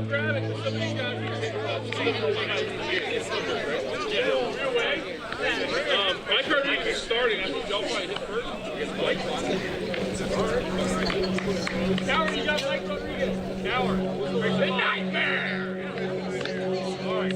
grab it. Somebody got it. My card is starting. I think y'all probably hit first. Coward, you got Mike Rodriguez. Coward. The nightmare. All right.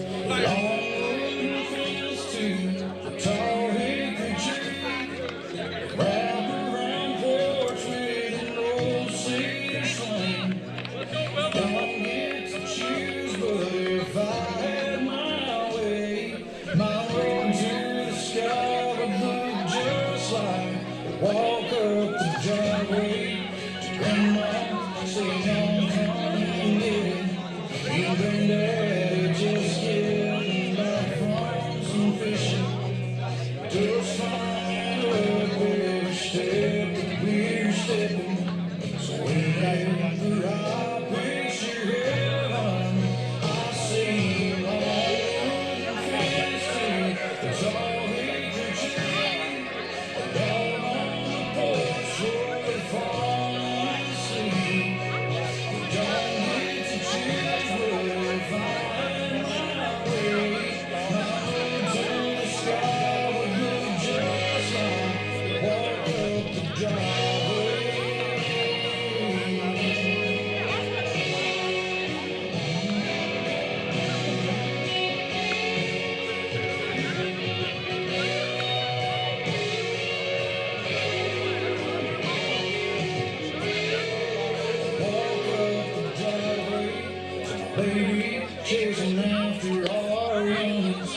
Chasing after our wings,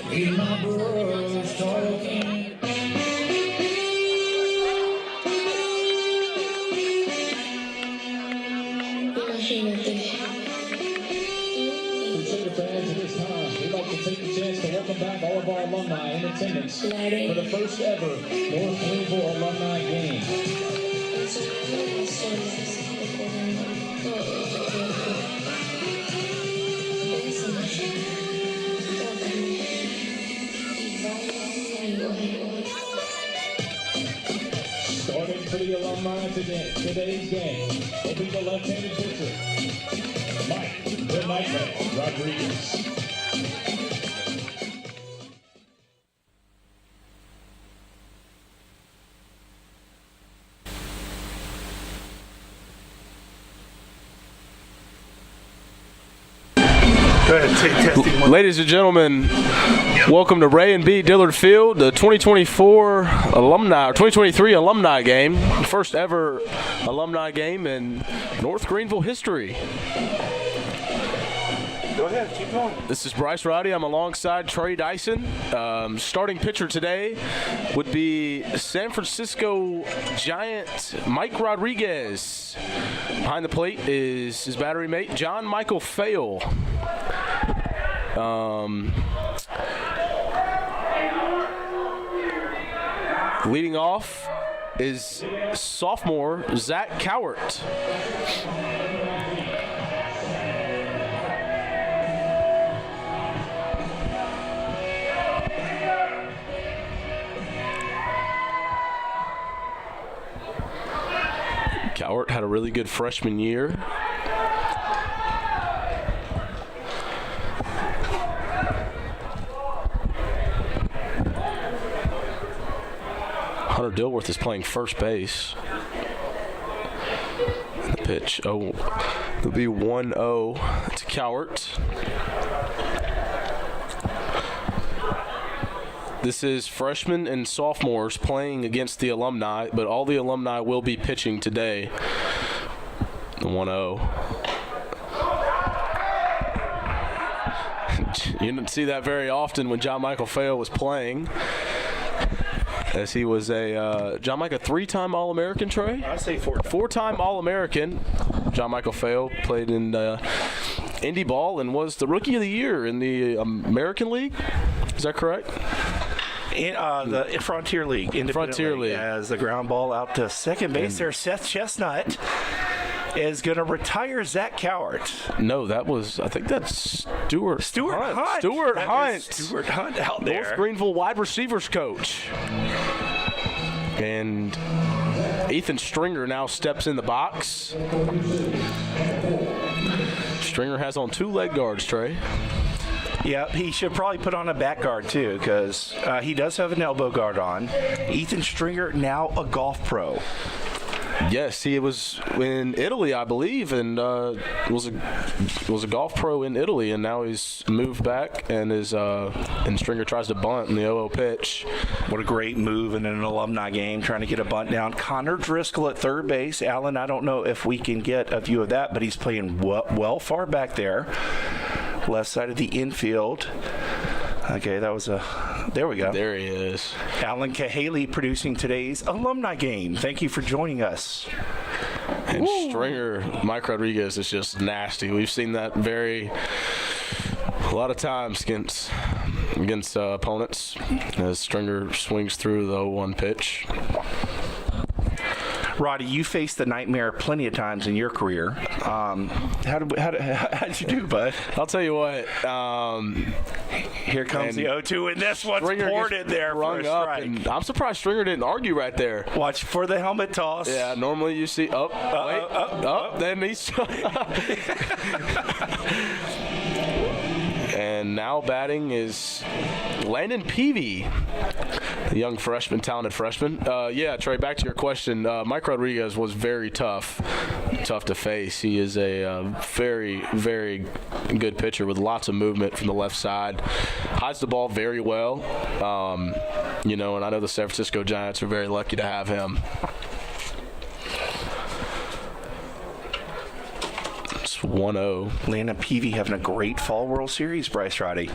me and my brothers talking. Consider fans at this time, we'd like to take the chance to welcome back all of our alumni in attendance for the first ever North Greenville alumni game. Starting for the alumni today's game will be the left-handed pitcher, Mike the Nightmare Rodriguez. Go ahead, testing one. Ladies and gentlemen, welcome to Ray and B. Dillard Field, the 2024 alumni, or 2023 alumni game, the first ever alumni game in North Greenville history. Go ahead, keep going. This is Bryce Roddy. I'm alongside Trey Dyson. Starting pitcher today would be San Francisco Giant Mike Rodriguez. Behind the plate is his battery mate, John Michael Fail. Leading off is sophomore Zach Cowart. Cowart had a really good freshman year. Hunter Dilworth is playing first base. And the pitch, it'll be 1-0 to Cowart. This is freshmen and sophomores playing against the alumni, but all the alumni will be pitching today. The 1-0. You didn't see that very often when John Michael Fail was playing, as he was John Michael, a three-time All-American, Trey? I say four. Four-time All-American. John Michael Fail played in Indy ball and was the Rookie of the Year in the American League. Is that correct? In the Frontier League. Frontier League. As the ground ball out to second base there, Seth Chestnut is going to retire Zach Cowart. No, I think that's Stuart Hunt. Stuart Hunt out there. North Greenville wide receivers coach. And Ethan Stringer now steps in the box. Stringer has on 2 leg guards, Trey. Yeah, he should probably put on a back guard too, because he does have an elbow guard on. Ethan Stringer, now a golf pro. Yes, he was in Italy, I believe, and was a golf pro in Italy, and now he's moved back and Stringer tries to bunt in the 0-0 pitch. What a great move in an alumni game, trying to get a bunt down. Connor Driscoll at third base. Alan, I don't know if we can get a view of that, but he's playing well far back there. Left side of the infield. Okay, that was there we go. There he is. Alan Cahaley producing today's alumni game. Thank you for joining us. And Stringer, Mike Rodriguez, is just nasty. We've seen that a lot of times against opponents as Stringer swings through the 0-1 pitch. Roddy, you faced the nightmare plenty of times in your career. How did you do, bud? I'll tell you what. Here comes the 0-2, and this one's Stringer poured in there for a strike. and I'm surprised Stringer didn't argue right there. Watch for the helmet toss. Yeah, normally you see then he's and now batting is Landon Peavy, the young freshman, talented freshman. Yeah, Trey, back to your question. Mike Rodriguez was very tough to face. He is a very, very good pitcher with lots of movement from the left side. Hides the ball very well. And I know the San Francisco Giants are very lucky to have him. It's 1-0. Landon Peavy having a great Fall World Series, Bryce Roddy.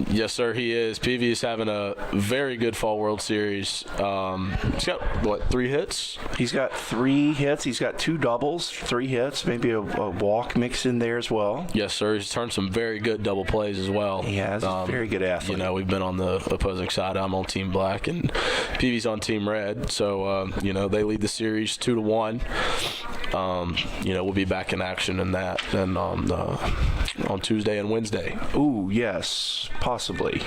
Yes, sir, he is. Peavy is having a very good Fall World Series. He's got, 3 hits? He's got 3 hits. He's got 2 doubles, 3 hits, maybe a walk mixed in there as well. Yes, sir. He's turned some very good double plays as well. He has. He's a very good athlete. We've been on the opposing side. I'm on Team Black, and Peavy's on Team Red. So, they lead the series 2-1. We'll be back in action in that and on Tuesday and Wednesday. Ooh, yes, possibly.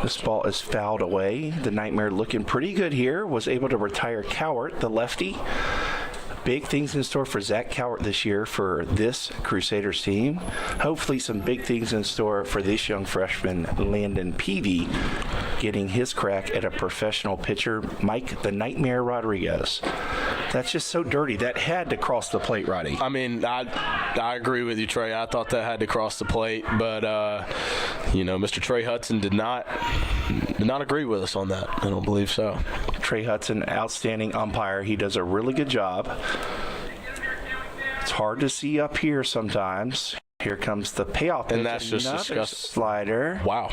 This ball is fouled away. The Nightmare looking pretty good here. Was able to retire Cowart, the lefty. Big things in store for Zach Cowart this year for this Crusaders team. Hopefully some big things in store for this young freshman, Landon Peavy, getting his crack at a professional pitcher, Mike the Nightmare Rodriguez. That's just so dirty. That had to cross the plate, Roddy. I mean, I agree with you, Trey. I thought that had to cross the plate, but Mr. Trey Hudson did not agree with us on that. I don't believe so. Trey Hudson, outstanding umpire. He does a really good job. It's hard to see up here sometimes. Here comes the payoff pitch. And that's just disgusting. Slider. Wow.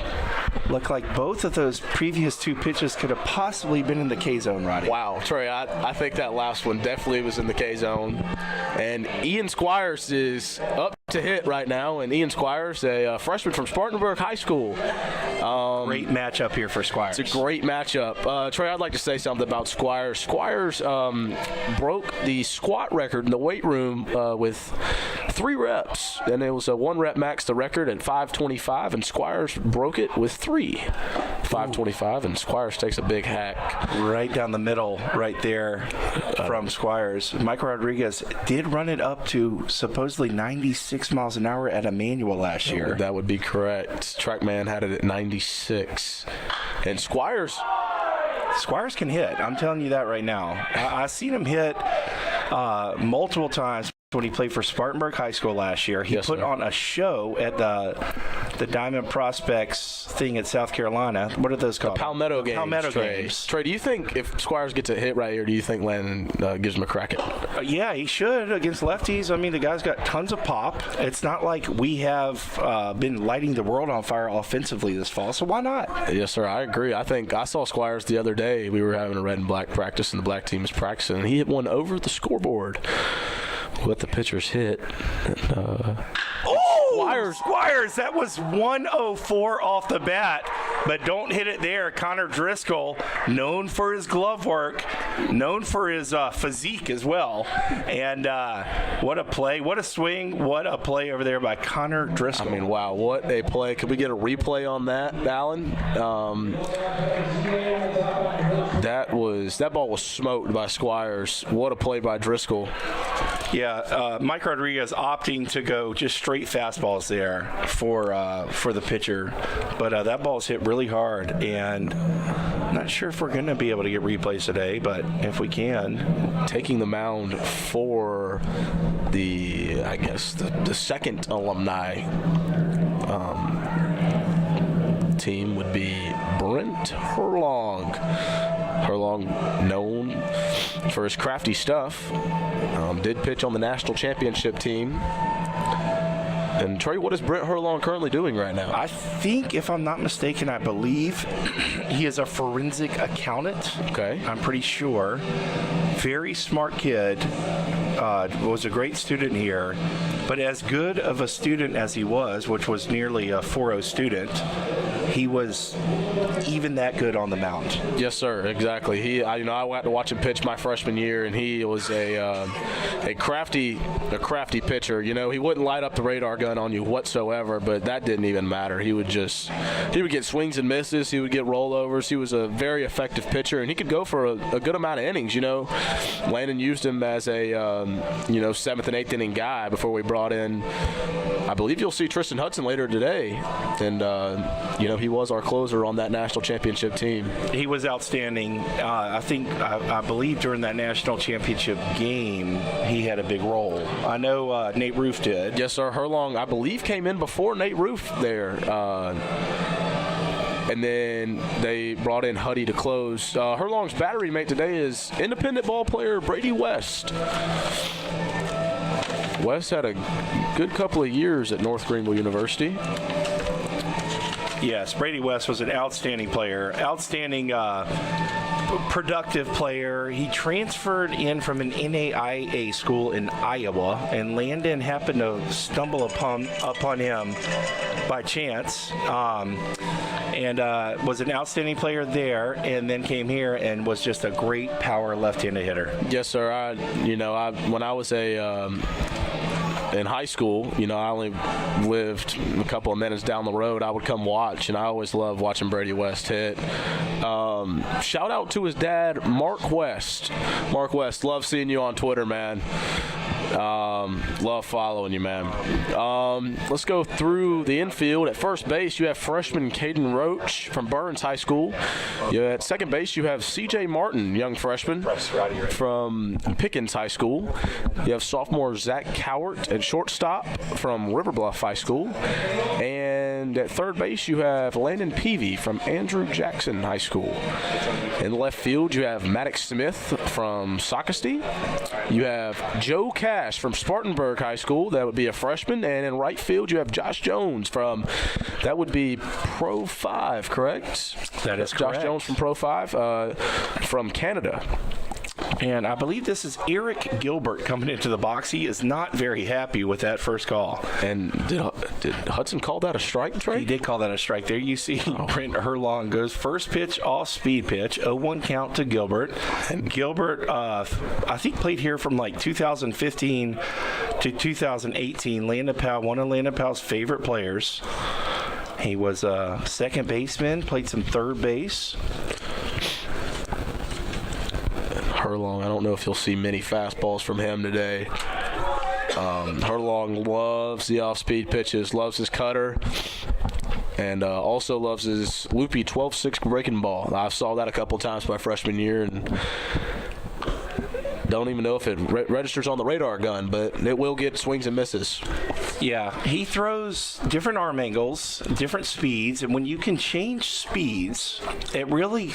Looked like both of those previous 2 pitches could have possibly been in the K-zone, Roddy. Wow, Trey, I think that last one definitely was in the K-zone. And Ian Squires is up to hit right now. And Ian Squires, a freshman from Spartanburg High School. Great matchup here for Squires. It's a great matchup. Trey, I'd like to say something about Squires. Squires broke the squat record in the weight room with 3 reps. And it was a 1 rep max the record at 525, and Squires broke it with 3. 525, and Squires takes a big hack. Right down the middle, right there from Squires. Mike Rodriguez did run it up to supposedly 96 miles an hour at Emmanuel last year. That would be correct. Trackman had it at 96. And Squires can hit. I'm telling you that right now. I've seen him hit multiple times. When he played for Spartanburg High School last year, he put on a show at the Diamond Prospects thing at South Carolina. What are those called? Palmetto games. Palmetto Trey. games. Trey, do you think if Squires gets a hit right here, do you think Landon gives him a crack at it? Yeah, he should against lefties. I mean, the guy's got tons of pop. It's not like we have been lighting the world on fire offensively this fall, so why not? Yes, sir, I agree. I think I saw Squires the other day. We were having a red and black practice, and the black team was practicing, and he hit one over the scoreboard. What the pitchers hit. Squires, that was 104 off the bat, but don't hit it there. Connor Driscoll, known for his glove work, known for his physique as well. And what a play, what a swing, what a play over there by Connor Driscoll. I mean, wow, what a play. Could we get a replay on that, Alan? That ball was smoked by Squires. What a play by Driscoll. Yeah, Mike Rodriguez opting to go just straight fastballs there for the pitcher, but that ball's hit really hard, and I'm not sure if we're going to be able to get replays today, but if we can. Taking the mound for the second Alumni team would be Brent Herlong. Herlong, known for his crafty stuff, did pitch on the national championship team. And Trey, what is Brent Herlong currently doing right now? I think, if I'm not mistaken, I believe he is a forensic accountant. Okay. I'm pretty sure. Very smart kid. Was a great student here. But as good of a student as he was, which was nearly a 4.0 student, he was even that good on the mound. Yes, sir. Exactly. I got to watch him pitch my freshman year, and he was a crafty pitcher. You know, he wouldn't light up the radar gun on you whatsoever, but that didn't even matter. He would get swings and misses. He would get rollovers. He was a very effective pitcher, and he could go for a good amount of innings. You know, Landon used him as a 7th and 8th inning guy before we brought in. I believe you'll see Tristan Hudson later today, and he was our closer on that national championship team. He was outstanding. I believe during that national championship game, he had a big role. I know Nate Roof did. Yes, sir. Herlong, I believe, came in before Nate Roof there. And then they brought in Huddy to close. Herlong's battery mate today is independent ball player Brady West. West had a good couple of years at North Greenville University. Yes, Brady West was an outstanding player, outstanding productive player. He transferred in from an NAIA school in Iowa, and Landon happened to stumble upon him by chance, and was an outstanding player there, and then came here and was just a great power left-handed hitter. Yes, sir. When I was in high school, I only lived a couple of minutes down the road. I would come watch, and I always loved watching Brady West hit. Shout out to his dad, Mark West. Mark West, love seeing you on Twitter, man. Love following you, man. Let's go through the infield. At first base, you have freshman Caden Roach from Burns High School. At second base, you have C.J. Martin, young freshman from Pickens High School. You have sophomore Zach Cowart at shortstop from River Bluff High School. And at third base, you have Landon Peavy from Andrew Jackson High School. In left field, you have Maddox Smith from Socastee. You have Joe Cash from Spartanburg High School. That would be a freshman. And in right field, you have Josh Jones that would be Pro 5, correct? That is correct. Josh Jones from Pro 5 from Canada. And I believe this is Eric Gilbert coming into the box. He is not very happy with that first call. And did Hudson call that a strike, Trey? He did call that a strike. There you see Brent Herlong goes first pitch, off speed pitch, 0-1 count to Gilbert. And Gilbert, I think, played here from like 2015 to 2018. Landon Powell, one of Landon Powell's favorite players. He was a second baseman, played some third base. Herlong, I don't know if you'll see many fastballs from him today. Herlong loves the off-speed pitches, loves his cutter, and also loves his loopy 12-6 breaking ball. I saw that a couple times my freshman year, and don't even know if it registers on the radar gun, but it will get swings and misses. Yeah, he throws different arm angles, different speeds, and when you can change speeds, it really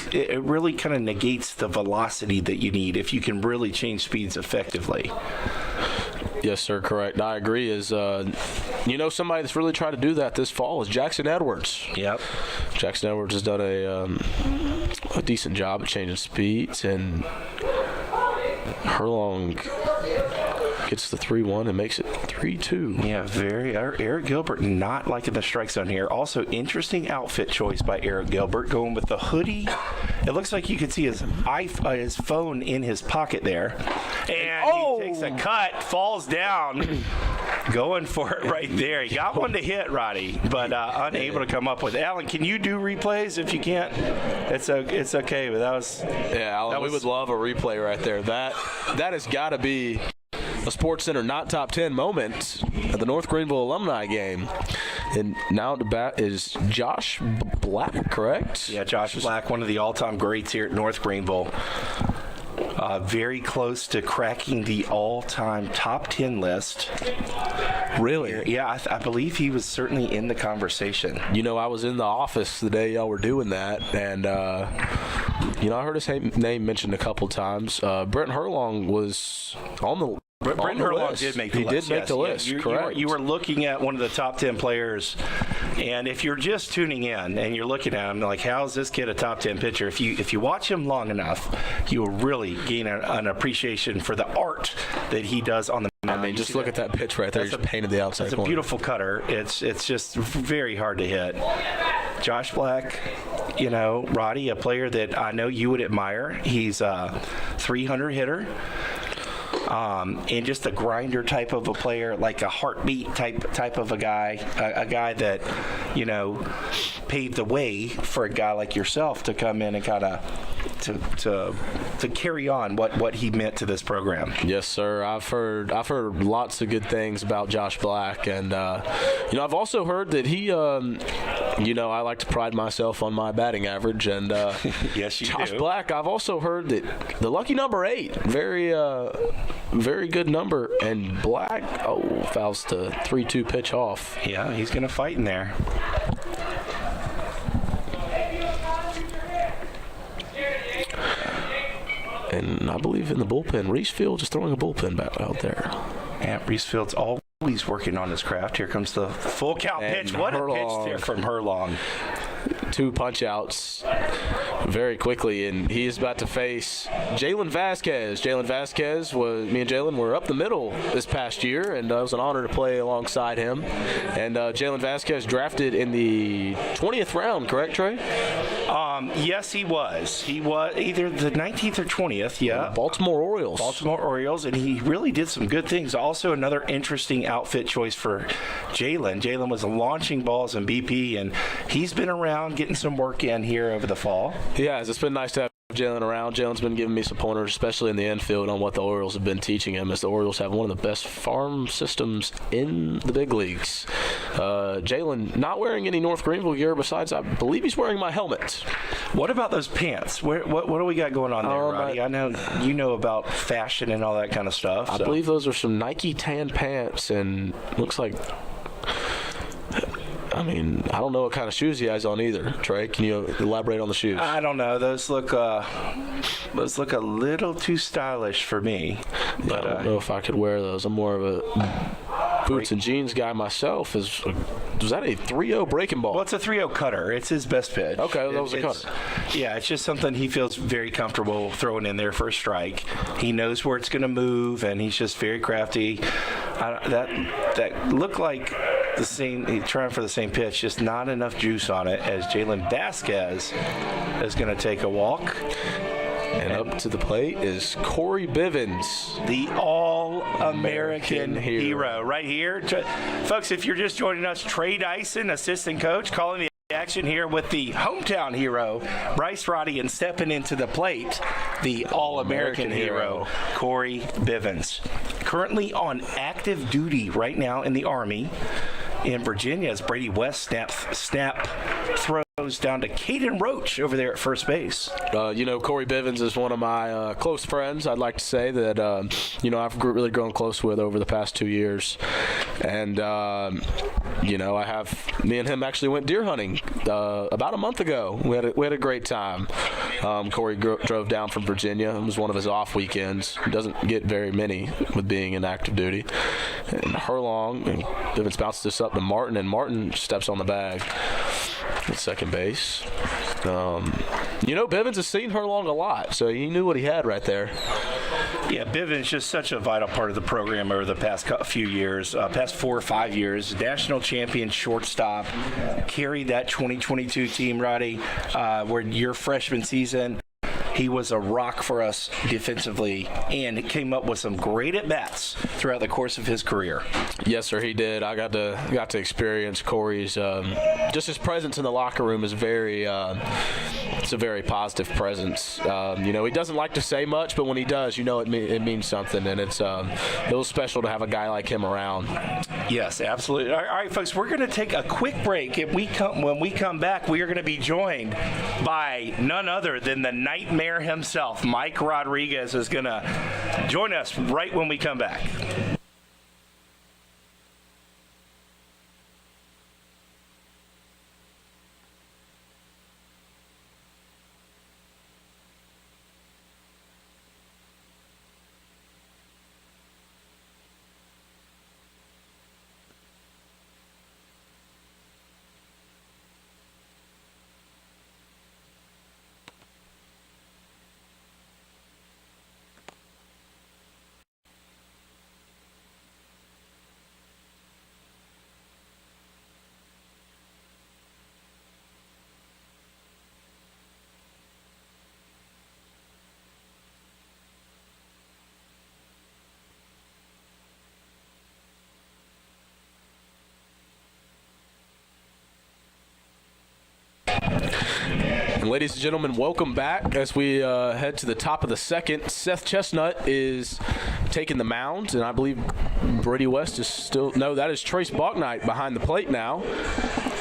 kind of negates the velocity that you need if you can really change speeds effectively. Yes, sir, correct. I agree. Somebody that's really tried to do that this fall is Jackson Edwards. Yep. Jackson Edwards has done a decent job at changing speeds, and Herlong gets the 3-1 and makes it 3-2. Yeah, Eric Gilbert not liking the strike zone here. Also, interesting outfit choice by Eric Gilbert, going with the hoodie It looks like you could see his phone in his pocket there. And he takes a cut, falls down, going for it right there. He got one to hit, Roddy, but unable to come up with it. Alan, can you do replays? If you can't, it's okay, but that was... Yeah, Alan, we would love a replay right there. That has got to be a Sports Center not top 10 moment at the North Greenville alumni game. And now the bat is Josh Black, correct? Yeah, Josh Black, one of the all-time greats here at North Greenville. Very close to cracking the all-time top 10 list. Really? Yeah, I believe he was certainly in the conversation. You know, I was in the office the day y'all were doing that, and you know, I heard his name mentioned a couple times. Brent Herlong was on the Brent Herlong did make the list. He did make the list, correct. You were looking at one of the top 10 players, and if you're just tuning in and you're looking at him like, how is this kid a top 10 pitcher? If you watch him long enough, you will really gain an appreciation for the art that he does on the mound. I mean, just look at that pitch right there. He's painted the outside corner. It's a beautiful cutter. It's just very hard to hit. Josh Black, you know, Roddy, a player that I know you would admire. He's a 300 hitter. And just a grinder type of a player, like a heartbeat type of a guy that, you know, paved the way for a guy like yourself to come in and kind of to carry on what he meant to this program. Yes, sir. I've heard lots of good things about Josh Black, and you know, I've also heard that he, you know, I like to pride myself on my batting average, and yes, you Josh do. Black, I've also heard that the lucky number 8, very good number, and Black fouls to 3-2 pitch off. Yeah, he's going to fight in there. And I believe in the bullpen, Reese Fields is throwing a bullpen back out there. Yeah, Reese Fields always working on his craft. Here comes the full count pitch. What a pitch there from Herlong. 2 punch outs very quickly, and he is about to face Jalen Vasquez. Jalen Vasquez me and Jalen were up the middle this past year, and it was an honor to play alongside him. And Jalen Vasquez drafted in the 20th round, correct, Trey? Yes, he was. He was either the 19th or 20th, yeah. Baltimore Orioles, and he really did some good things. Also, another interesting outfit choice for Jalen. Jalen was launching balls in BP, and he's been around getting some work in here over the fall. Yeah, it's been nice to have Jalen around. Jalen's been giving me some pointers, especially in the infield, on what the Orioles have been teaching him, as the Orioles have one of the best farm systems in the big leagues. Jalen not wearing any North Greenville gear besides, I believe he's wearing my helmet. What about those pants? What do we got going on there, Roddy? I know you know about fashion and all that kind of stuff. I believe those are some Nike tan pants, and looks like, I mean, I don't know what kind of shoes he has on either. Trey, can you elaborate on the shoes? I don't know. Those look a little too stylish for me. But I don't know if I could wear those. I'm more of a boots and jeans guy myself. Was that a 3-0 breaking ball? Well, it's a 3-0 cutter. It's his best pitch. Okay, that was a cutter. Yeah, it's just something he feels very comfortable throwing in there for a strike. He knows where it's going to move, and he's just very crafty. That looked like the same. He's trying for the same pitch, just not enough juice on it. As Jalen Vasquez is going to take a walk. And up to the plate is Corey Bivens, the All-American hero. Right here. Folks, if you're just joining us, Trey Dyson, assistant coach, calling the action here with the hometown hero, Bryce Roddy, and stepping into the plate, the All-American hero, Corey Bivens. Currently on active duty right now in the Army in Virginia as Brady West snap throws down to Caden Roach over there at first base. You know, Corey Bivens is one of my close friends. I'd like to say that, you know, I've really grown close with over the past 2 years. And, you know, me and him actually went deer hunting about a month ago. We had a great time. Corey drove down from Virginia. It was one of his off weekends. He doesn't get very many with being in active duty. And Herlong, and Bivens bounces this up to Martin, and Martin steps on the bag at second base. You know, Bivens has seen Herlong a lot, so he knew what he had right there. Yeah, Bivens is just such a vital part of the program over the past few years, past 4 or 5 years. National champion shortstop, carried that 2022 team, Roddy, where your freshman season, He was a rock for us defensively and came up with some great at-bats throughout the course of his career. Yes, sir, he did. I got to experience Corey's. Just his presence in the locker room is it's a very positive presence. He doesn't like to say much, but when he does, it means something, and it was special to have a guy like him around. Yes, absolutely. All right, folks, we're going to take a quick break. When we come back, we are going to be joined by none other than the Nightmare himself. Mike Rodriguez is going to join us right when we come back. And ladies and gentlemen, welcome back as we head to the top of the second. Seth Chestnut is taking the mound, and I believe Brady West is still – no, that is Trace Balknight behind the plate now,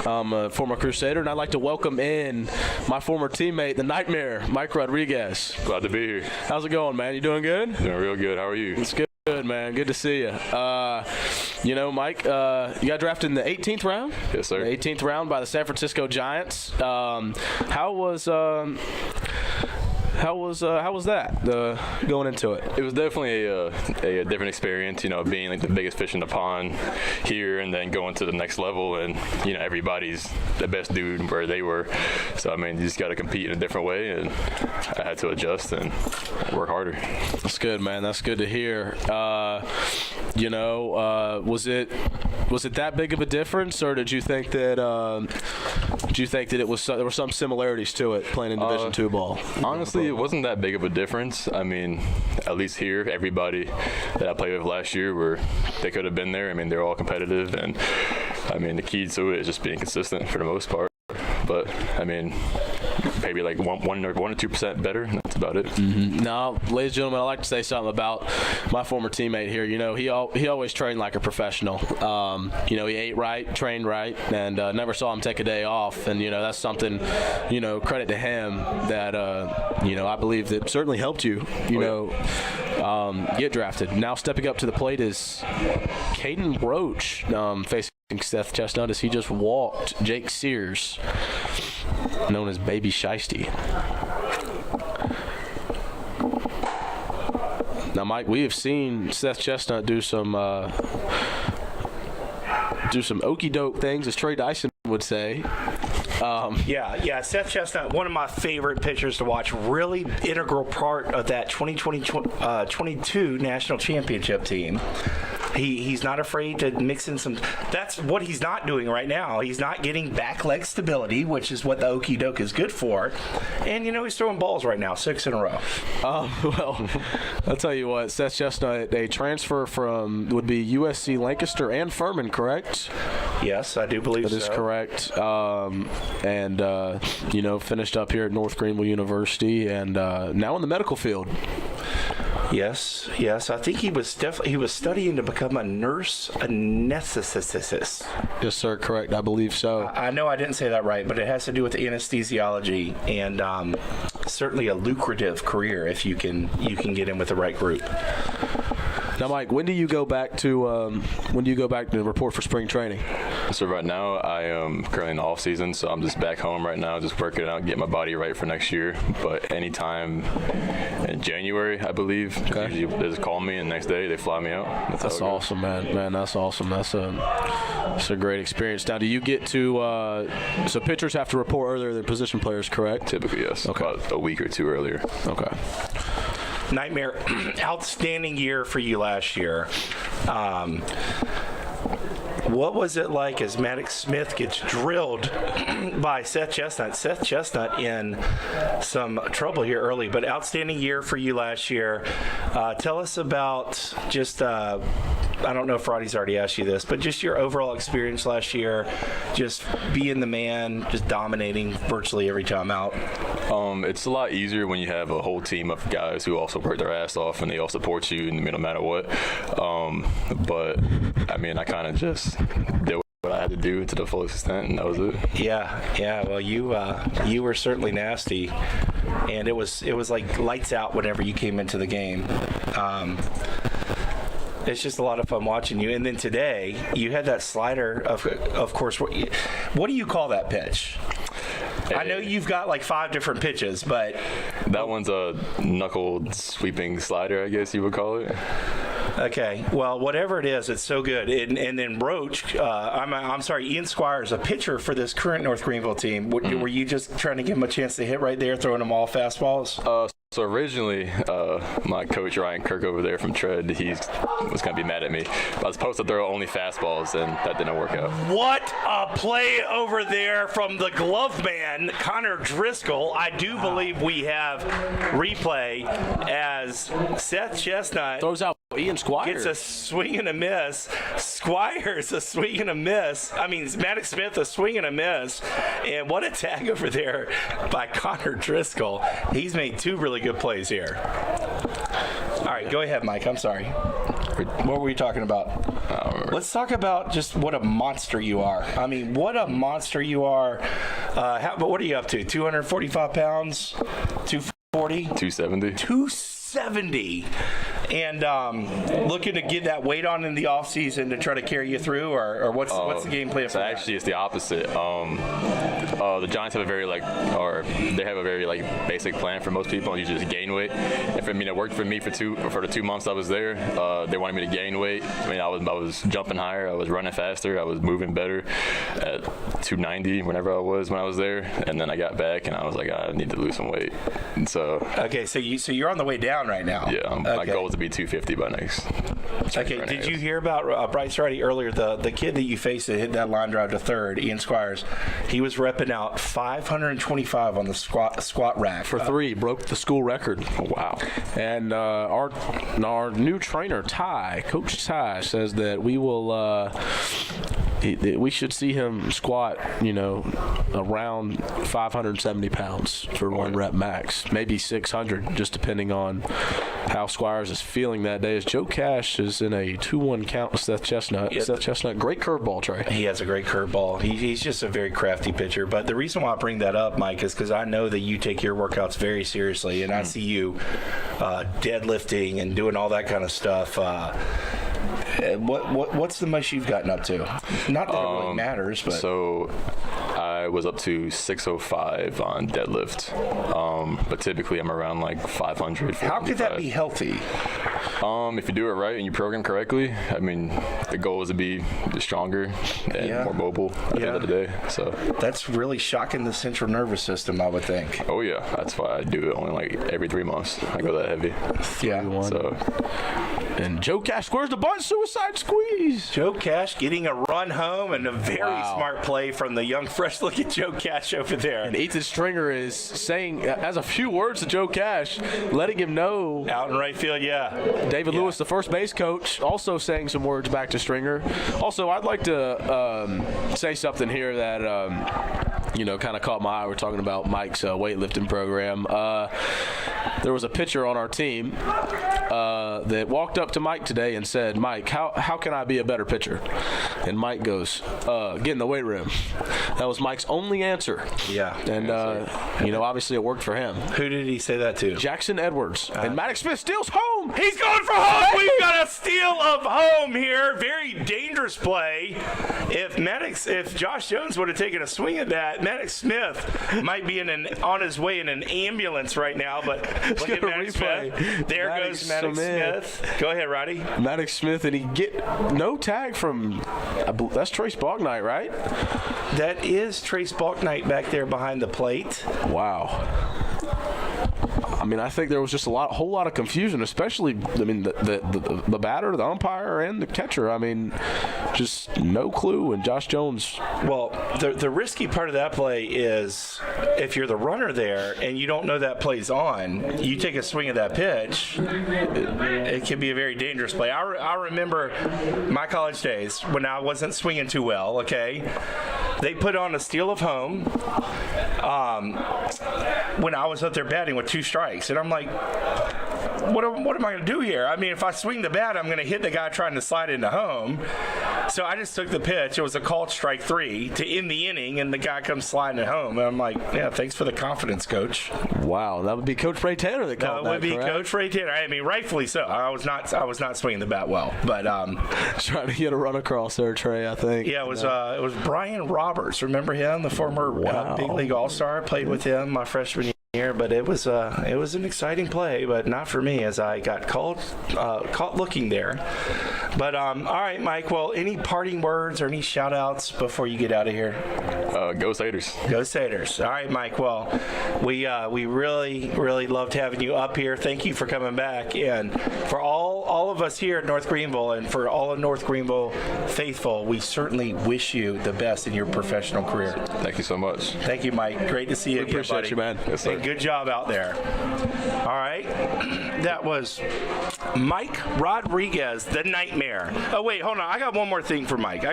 a former Crusader. And I'd like to welcome in my former teammate, the Nightmare, Mike Rodriguez. Glad to be here. How's it going, man? You doing good? Doing real good. How are you? It's good. Good, man. Good to see you. Mike, you got drafted in the 18th round? Yes, sir. The 18th round by the San Francisco Giants. How was that going into it? It was definitely a different experience, being like the biggest fish in the pond here and then going to the next level, and everybody's the best dude where they were. So you just got to compete in a different way, and I had to adjust and work harder. That's good, man. That's good to hear. Was it that big of a difference, or did you think that there were some similarities to it playing in Division II ball? Honestly, it wasn't that big of a difference. At least here, everybody that I played with last year they could have been there. They're all competitive, and the key to it is just being consistent for the most part. But maybe like 1 or 2% better. That's about it. Mm-hmm. Now, ladies and gentlemen, I'd like to say something about my former teammate here. He always trained like a professional. He ate right, trained right, and never saw him take a day off. And that's something, credit to him that I believe that certainly helped you. Get drafted. Now stepping up to the plate is Caden Roach, facing Seth Chestnut as he just walked Jake Sears, known as Baby Shiesty. Now, Mike, we have seen Seth Chestnut do some okey doke things, as Trey Dyson would say. Seth Chestnut, one of my favorite pitchers to watch, really integral part of that 2022 national championship team. He's not afraid to mix in some. That's what he's not doing right now. He's not getting back leg stability, which is what the okey doke is good for. And he's throwing balls right now, 6 in a row. Well, I'll tell you what, Seth Chestnut, a transfer from would be USC Lancaster and Furman, correct? Yes, I do believe so. That is correct. Finished up here at North Greenville University, and now in the medical field. Yes. I think he was studying to become a nurse anesthetist. Yes, sir. Correct. I believe so. I know I didn't say that right, but it has to do with anesthesiology, and certainly a lucrative career if you can get in with the right group. Now, Mike, when do you go back to report for spring training? So right now, I am currently in the off season, so I'm just back home right now, just working out, getting my body right for next year. But anytime in January, I believe, usually they just call me, and the next day they fly me out. That's awesome, man. Man, that's awesome. That's a great experience. Now, do you get to so pitchers have to report earlier than position players, correct? Typically, yes. Okay. About a week or two earlier. Okay. Nightmare, outstanding year for you last year. What was it like as Maddox Smith gets drilled by Seth Chestnut? Seth Chestnut in some trouble here early, but outstanding year for you last year. Tell us about just, I don't know if Roddy's already asked you this, but just your overall experience last year, just being the man, just dominating virtually every time out. It's a lot easier when you have a whole team of guys who also work their ass off and they all support you no matter what. But I mean, I kind of just did what I had to do to the fullest extent, and that was it. Yeah. Well, you were certainly nasty, and it was like lights out whenever you came into the game. It's just a lot of fun watching you. And then today, you had that slider. Of course, what do you call that pitch? I know you've got like 5 different pitches, but that one's a knuckled sweeping slider, I guess you would call it. Okay, well, whatever it is, it's so good. And then Roach, I'm sorry, Ian Squires, a pitcher for this current North Greenville team. Were you just trying to give him a chance to hit right there, throwing them all fastballs? So originally, my coach Ryan Kirk over there from Tread, he was going to be mad at me. I was supposed to throw only fastballs, and that didn't work out. What a play over there from the glove man, Connor Driscoll. I do believe we have replay as Seth Chestnut Throws out Ian Squires. gets a swing and a miss. Squires a swing and a miss. I mean, Maddox Smith a swing and a miss. And what a tag over there by Connor Driscoll. He's made 2 really good plays here. All right, go ahead, Mike. I'm sorry. What were you talking about? I don't remember. Let's talk about just what a monster you are. I mean, what a monster you are. But what are you up to? 245 pounds? 240? 270. 270. And looking to get that weight on in the offseason to try to carry you through, or what's the game plan for So that? actually, it's the opposite. The Giants have a very basic plan for most people, and you just gain weight. And for me, it worked for me for the 2 months I was there. They wanted me to gain weight. I mean, I was jumping higher, I was running faster, I was moving better at 290 when I was there. And then I got back, and I was like, I need to lose some weight. And so. Okay, so you're on the way down right now. Yeah, my goal is to be 250 by next. Okay, did you hear about Bryce Roddy earlier? The kid that you faced that hit that line drive to third, Ian Squires, he was repping out 525 on the squat rack. For 3, broke the school record. Wow. And our new trainer, Coach Ty, says that we will we should see him squat, around 570 pounds for 1 rep max, maybe 600, just depending on how Squires is feeling that day. As Joe Cash is in a 2-1 count with Seth Chestnut. Yeah. Seth Chestnut, great curveball, Trey. He has a great curveball. He's just a very crafty pitcher. But the reason why I bring that up, Mike, is because I know that you take your workouts very seriously, and I see you deadlifting and doing all that kind of stuff. What's the most you've gotten up to? Not that it really matters, but So I was up to 605 on deadlift, but typically I'm around like 500. how could that be healthy? If you do it right and you program correctly, I mean, the goal is to be stronger and more mobile at the end of the day. So That's really shocking the central nervous system, I would think. oh yeah, that's why I do it only like every 3 months. I go that heavy. Yeah. So And Joe Cash squares the bunt, suicide squeeze. Joe Cash getting a run home, and a very smart play from the young, fresh-looking Joe Cash over there. And Ethan Stringer is saying, has a few words to Joe Cash, letting him know. Out in right field, yeah. David Lewis, the first base coach, also saying some words back to Stringer. Also, I'd like to say something here that, kind of caught my eye. We're talking about Mike's weightlifting program. There was a pitcher on our team that walked up to Mike today and said, Mike, how can I be a better pitcher? And Mike goes, get in the weight room. That was Mike's only answer. Yeah. And, obviously it worked for him. Who did he say that to? Jackson Edwards. And Maddox Smith steals home. He's going for home. We've got a steal of home here. Very dangerous play. If Josh Jones would have taken a swing at that, Maddox Smith might be on his way in an ambulance right now. But look at Maddox Smith. There goes Maddox Smith. Go ahead, Roddy. Maddox Smith, and he get no tag from, that's Trace Bognight, right? That is Trace Balknight back there behind the plate. Wow. I mean, I think there was just whole lot of confusion, especially, I mean, the batter, the umpire, and the catcher. I mean, just no clue. And Josh Jones. Well, the risky part of that play is if you're the runner there and you don't know that play's on, you take a swing at that pitch, it can be a very dangerous play. I remember my college days when I wasn't swinging too well, okay? They put on a steal of home when I was up there batting with 2 strikes. And I'm like, what am I going to do here? I mean, if I swing the bat, I'm going to hit the guy trying to slide into home. So I just took the pitch. It was a called strike 3 to end the inning, and the guy comes sliding it home. And I'm like, yeah, thanks for the confidence, Coach. Wow, that would be Coach Ray Tanner that called that. That would be correct? Coach Ray Tanner. I mean, rightfully so. I was not swinging the bat well, but trying to get a run across there, Trey. I think. Yeah, it was Brian Roberts. Remember him, the former big league all-star? Played with him my freshman year. But it was an exciting play, but not for me as I got caught looking there. But all right, Mike. Well, any parting words or any shout-outs before you get out of here? Go Satyrs. Go Satyrs. All right, Mike. Well, we really, really loved having you up here. Thank you for coming back. And for all of us here at North Greenville and for all of North Greenville faithful, we certainly wish you the best in your professional career. Thank you so much. Thank you, Mike. Great to see you again, Appreciate buddy. you, man. Yes, sir. And good job out there. All right. That was Mike Rodriguez, the Nightmare. Oh, wait, hold on. I got one more thing for Mike.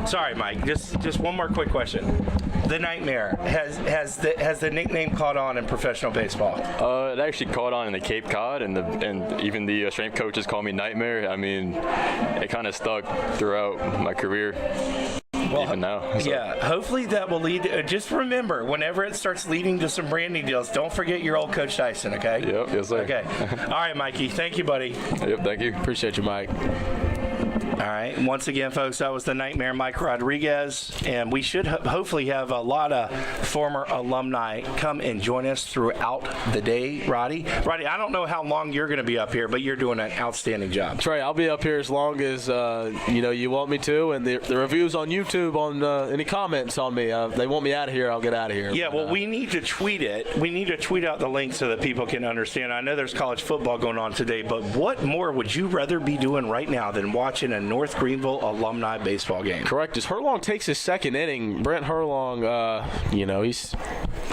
Sorry, Mike. Just one more quick question. The Nightmare, has the nickname caught on in professional baseball? It actually caught on in the Cape Cod, and even the strength coaches call me Nightmare. I mean, it kind of stuck throughout my career. Even now. So. Yeah, hopefully that will lead to, just remember, whenever it starts leading to some branding deals, don't forget your old Coach Dyson, okay? Yep, yes, sir. Okay. All right, Mikey. Thank you, buddy. Yep, thank you. Appreciate you, Mike. All right. Once again, folks, that was the Nightmare Mike Rodriguez, and we should hopefully have a lot of former alumni come and join us throughout the day. Roddy, I don't know how long you're going to be up here, but you're doing an outstanding job. Trey, I'll be up here as long as you want me to, and the reviews on YouTube on any comments on me. They want me out of here, I'll get out of here. Yeah, well, we need to tweet it. We need to tweet out the link so that people can understand. I know there's college football going on today, but what more would you rather be doing right now than watching a North Greenville alumni baseball game? Correct. As Herlong takes his second inning, Brent Herlong, he's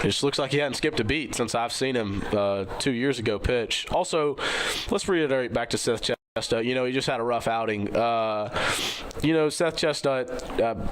just looks like he hadn't skipped a beat since I've seen him 2 years ago pitch. Also, let's reiterate back to Seth Chestnut. He just had a rough outing. Seth Chestnut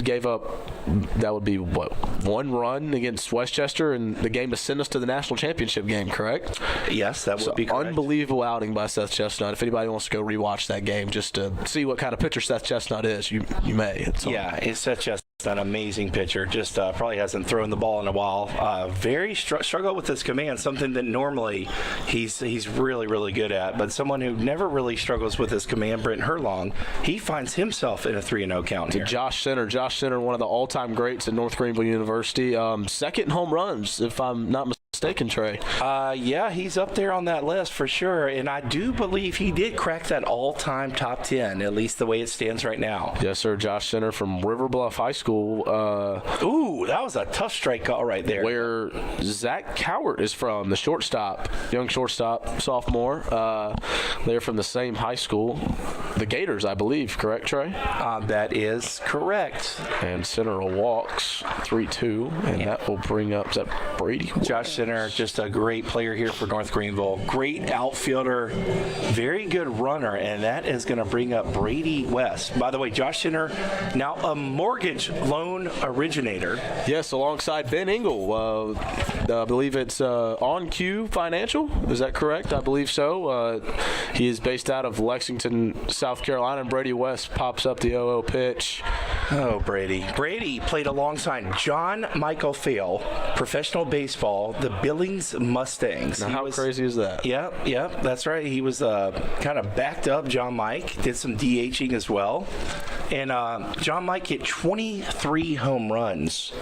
gave up, that would be, 1 run against Westchester in the game to send us to the national championship game, correct? Yes, that would be correct. Unbelievable outing by Seth Chestnut. If anybody wants to go rewatch that game just to see what kind of pitcher Seth Chestnut is, you may. It's Seth Chestnut. An amazing pitcher, just probably hasn't thrown the ball in a while. Very struggle with his command, something that normally he's really, really good at. But someone who never really struggles with his command, Brent Herlong, he finds himself in a 3-0 count here. Josh Center, one of the all-time greats at North Greenville University. Second in home runs, if I'm not mistaken, Trey. Yeah, he's up there on that list for sure. And I do believe he did crack that all-time top 10, at least the way it stands right now. Yes, sir. Josh Center from River Bluff High School. Ooh, that was a tough strike call right there. Where Zach Cowart is from, the shortstop, young shortstop, sophomore. They're from the same high school. The Gators, I believe. Correct, Trey? That is correct. And Center walks 3-2, and that will bring up, is that Brady? Josh Center, just a great player here for North Greenville. Great outfielder, very good runner, and that is going to bring up Brady West. By the way, Josh Center, now a mortgage loan originator. Yes, alongside Ben Engel. I believe it's On Q Financial. Is that correct? I believe so. He is based out of Lexington, South Carolina, and Brady West pops up the 0-0 pitch. Oh, Brady. Brady played alongside John Michael Fail, professional baseball, the Billings Mustangs. Now, how crazy is that? Yep, that's right. He was kind of backed up John Mike, did some DHing as well. And John Mike hit 23 home runs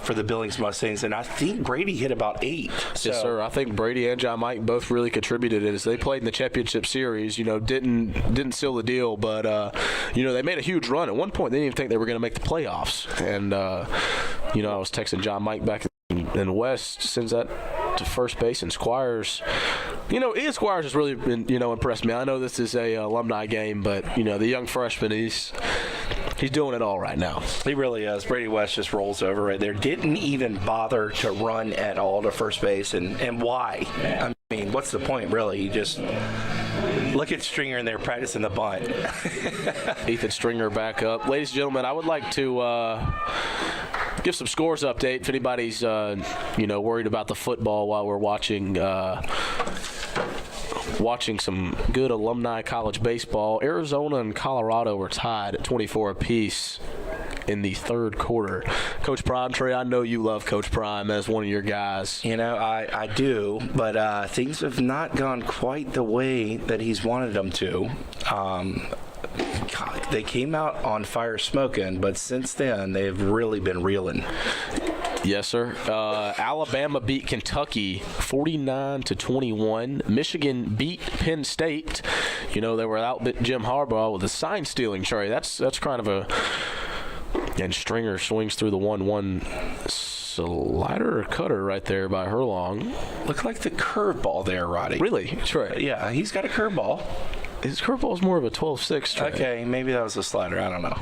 for the Billings Mustangs, and I think Brady hit about 8. So. Yes, sir. I think Brady and John Mike both really contributed as they played in the championship series. Didn't seal the deal, but they made a huge run. At one point, they didn't even think they were going to make the playoffs. And I was texting John Mike back in West since that to first base, and Squires, Ian Squires has really been, impressed me. I know this is a alumni game, but, the young freshman, he's doing it all right now. He really is. Brady West just rolls over right there. Didn't even bother to run at all to first base, and why? I mean, what's the point, really? You just look at Stringer in there practicing the bunt. Ethan Stringer back up. Ladies and gentlemen, I would like to give some scores update if anybody's worried about the football while we're watching some good alumni college baseball. Arizona and Colorado were tied at 24 apiece in the third quarter. Coach Prime, Trey, I know you love Coach Prime as one of your guys. I do, but things have not gone quite the way that he's wanted them to. They came out on fire smoking, but since then they've really been reeling. Yes, sir. Alabama beat Kentucky 49-21. Michigan beat Penn State. They were out Jim Harbaugh with a sign-stealing, Trey. That's kind of a... And Stringer swings through the 1-1 slider or cutter right there by Herlong. Looked like the curveball there, Roddy. Really? Trey? Yeah, he's got a curveball. His curveball is more of a 12-6, Trey. Okay, maybe that was a slider. I don't know.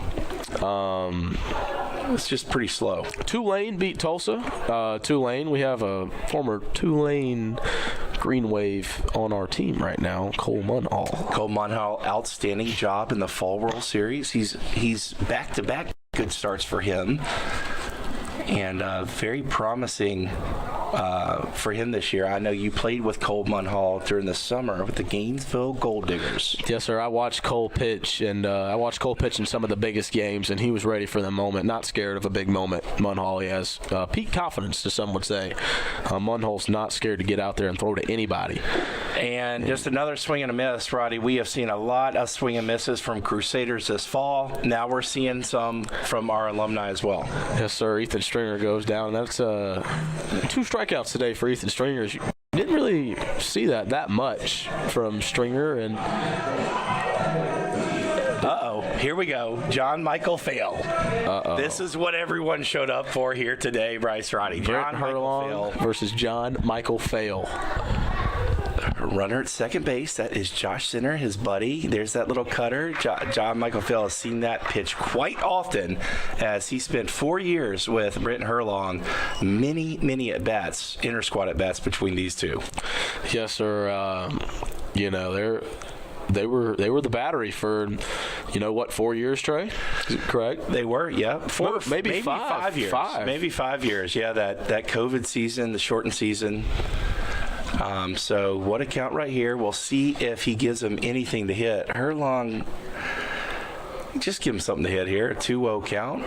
It's just pretty slow. Tulane beat Tulsa. Tulane, we have a former Tulane Green Wave on our team right now, Cole Munhall. Cole Munhall, outstanding job in the Fall World Series. He's back-to-back good starts for him. And very promising for him this year. I know you played with Cole Munhall during the summer with the Gainesville Gold Diggers. Yes, sir. I watched Cole pitch, and I watched Cole pitch in some of the biggest games, and he was ready for the moment, not scared of a big moment. Munhall, he has peak confidence, as some would say. Munhall's not scared to get out there and throw to anybody. And just another swing and a miss, Roddy. We have seen a lot of swing and misses from Crusaders this fall. Now we're seeing some from our alumni as well. Yes, sir. Ethan Stringer goes down. That's 2 strikeouts today for Ethan Stringer. You didn't really see that much from Stringer. And here we go. John Michael Fail. This is what everyone showed up for here today, Bryce Roddy. John Herlong versus John Michael Fail. Runner at second base, that is Josh Sinner, his buddy. There's that little cutter. John Michael Fail has seen that pitch quite often as he spent 4 years with Britton Herlong. Many at-bats, inter-squad at-bats between these two. Yes, sir. They were the battery for, 4 years, Trey? Is it correct? They were, yeah. Maybe 5 years. Maybe 5 years, yeah, that COVID season, the shortened season. So what a count right here. We'll see if he gives him anything to hit. Herlong, just give him something to hit here. A 2-0 count.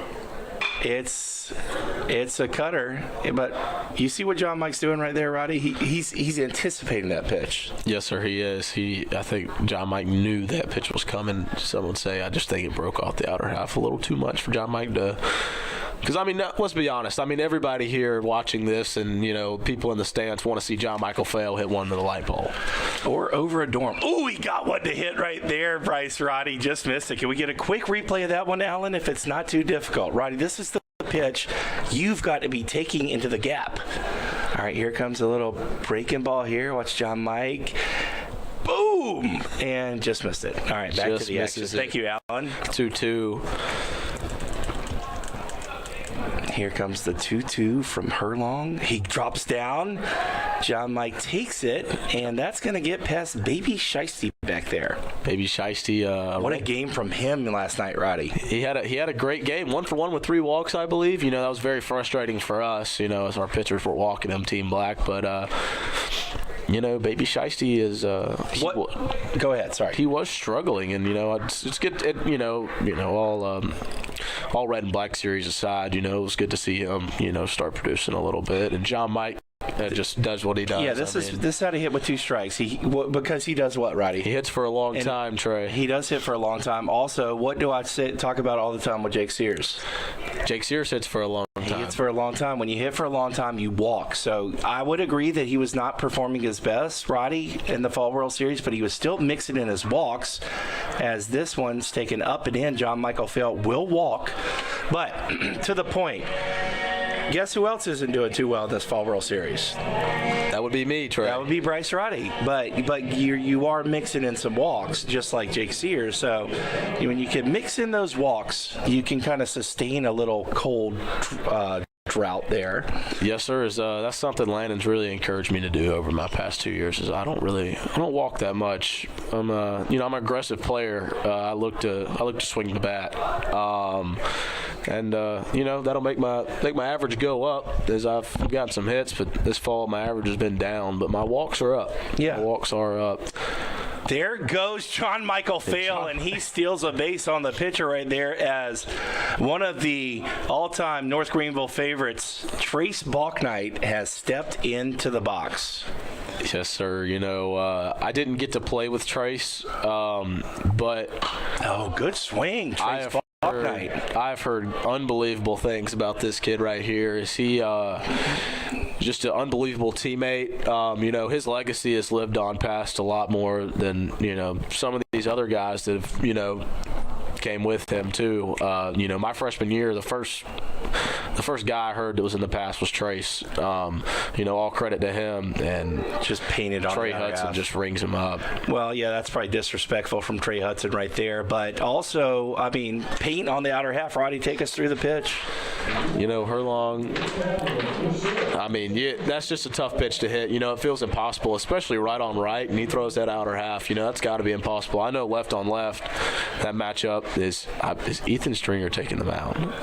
It's a cutter, but you see what John Mike's doing right there, Roddy? He's anticipating that pitch. Yes, sir, he is. I think John Mike knew that pitch was coming. Some would say, I just think it broke off the outer half a little too much for John Mike to... Because, let's be honest. Everybody here watching this and, people in the stands want to see John Michael Fail hit one to the light pole. Or over a dorm. Oh, he got one to hit right there, Bryce. Roddy just missed it. Can we get a quick replay of that one, Alan, if it's not too difficult? Roddy, this is the pitch you've got to be taking into the gap. All right, here comes a little breaking ball here. Watch John Mike. Boom! And just missed it. All right, back just to the action. Thank you, Alan. 2-2. Here comes the 2-2 from Herlong. He drops down. John Mike takes it, and that's going to get past Baby Shiesty back there. Baby Shiesty. What a game from him last night, Roddy. He had a great game. 1-for-1 with 3 walks, I believe. That was very frustrating for us, as our pitchers were walking them Team Black. But, Baby Shiesty is... Go ahead, sorry. He was struggling, and, it's good, all red and black series aside, it was good to see him, start producing a little bit. And John Mike just does what he does. Yeah, this is how to hit with 2 strikes. Because he does what, Roddy? He hits for a long time, Trey. He does hit for a long time. Also, what do I talk about all the time with Jake Sears? Jake Sears hits for a long time. He hits for a long time. When you hit for a long time, you walk. So I would agree that he was not performing his best, Roddy, in the Fall World Series, but he was still mixing in his walks. As this one's taken up and in, John Michael Fail will walk. But to the point, guess who else isn't doing too well in this Fall World Series? That would be me, Trey. That would be Bryce Roddy. But you are mixing in some walks, just like Jake Sears. So when you can mix in those walks, you can kind of sustain a little cold drought there. Yes, sir. That's something Landon's really encouraged me to do over my past 2 years. Is I don't walk that much. I'm an aggressive player. I look to swing the bat. That'll make my average go up as I've gotten some hits, but this fall my average has been down, but my walks are up. Yeah. My walks are up. There goes John Michael Fail, and he steals a base on the pitcher right there as one of the all-time North Greenville favorites, Trace Balknight, has stepped into the box. Yes, sir. I didn't get to play with Trace, but good swing, Trace Balknight. I've heard unbelievable things about this kid right here. Is he just an unbelievable teammate? His legacy has lived on past a lot more than some of these other guys that have came with him too. My freshman year, the first guy I heard that was in the past was Trace. All credit to him, and just painted on Trey Hudson just rings him up. Well, yeah, that's probably disrespectful from Trey Hudson right there. But also, paint on the outer half. Roddy, take us through the pitch. Herlong, that's just a tough pitch to hit. It feels impossible, especially right on right, and he throws that outer half. That's got to be impossible. I know left on left, that matchup is Ethan Stringer taking the mound.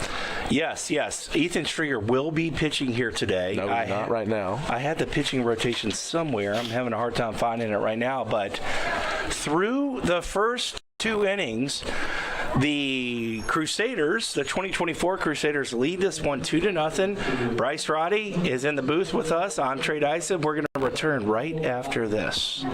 Yes. Ethan Stringer will be pitching here today. No, not right now. I had the pitching rotation somewhere. I'm having a hard time finding it right now. But through the first 2 innings, the Crusaders, the 2024 Crusaders, lead this one 2-0. Bryce Roddy is in the booth with us. I'm Trey Dyson. We're going to return right after this.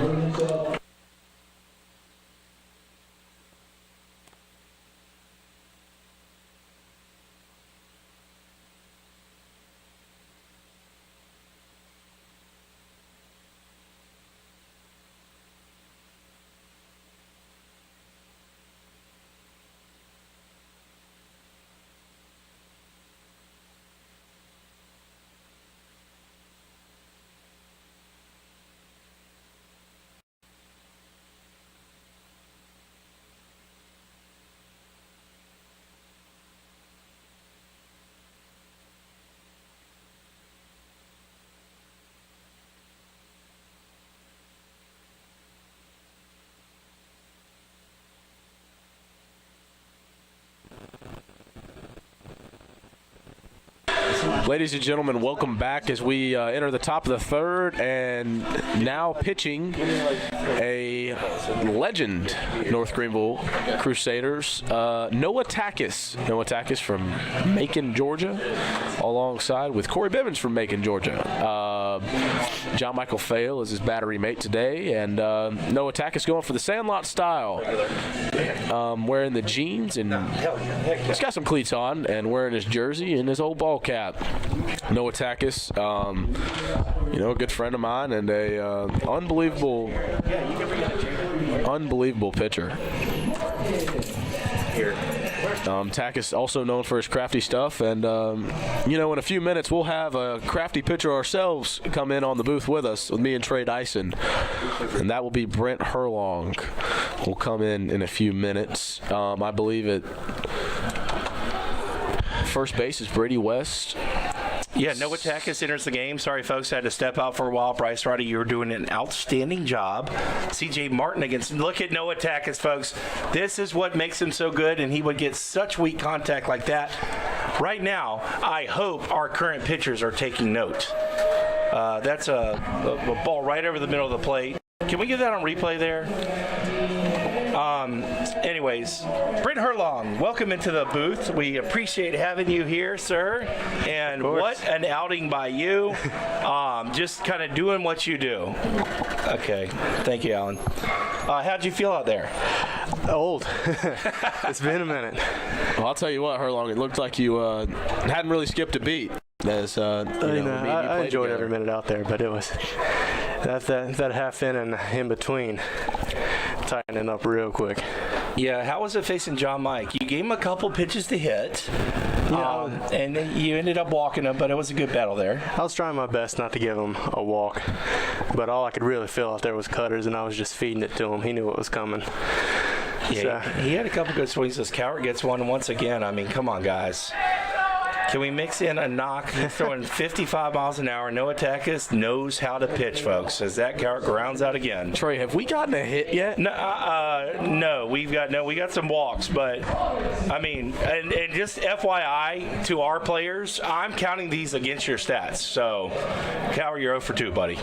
Ladies and gentlemen, welcome back as we enter the top of the third, and now pitching a legend, North Greenville Crusaders, Noah Takis. Noah Takis from Macon, Georgia, alongside with Corey Bivens from Macon, Georgia. John Michael Fail is his battery mate today, and Noah Takis going for the Sandlot style, wearing the jeans, and he's got some cleats on, and wearing his jersey and his old ball cap. Noah Takis, a good friend of mine, and a unbelievable pitcher. Takis also known for his crafty stuff, and in a few minutes we'll have a crafty pitcher ourselves come in on the booth with us, with me and Trey Dyson, and that will be Brent Herlong. Will come in a few minutes. I believe at first base is Brady West. Yeah, Noah Takis enters the game. Sorry, folks, I had to step out for a while. Bryce Roddy, you were doing an outstanding job. C.J. Martin against. Look at Noah Takis, folks. This is what makes him so good, and he would get such weak contact like that. Right now, I hope our current pitchers are taking note. That's a ball right over the middle of the plate. Can we get that on replay there? Anyways, Brent Herlong, welcome into the booth. We appreciate having you here, sir. And what an outing by you. Just kind of doing what you do. Okay. Thank you, Alan. How'd you feel out there? Old. It's been a minute. Well, I'll tell you what, Herlong, it looked like you hadn't really skipped a beat. As I enjoyed every minute out there, but it was that half inning in between tightening up real quick. Yeah, how was it facing John Mike? You gave him a couple pitches to hit, and then you ended up walking him, but it was a good battle there. I was trying my best not to give him a walk, but all I could really feel out there was cutters, and I was just feeding it to him. He knew what was coming. Yeah, he had a couple good swings. This Cowart gets one once again. I mean, come on, guys. Can we mix in a knock? He's throwing 55 miles an hour. Noah Takis knows how to pitch, folks, as that Cowart grounds out again. Trey, have we gotten a hit yet? No, we got some walks, but I mean, and just FYI to our players, I'm counting these against your stats. So, Cowart, you're 0 for 2, buddy.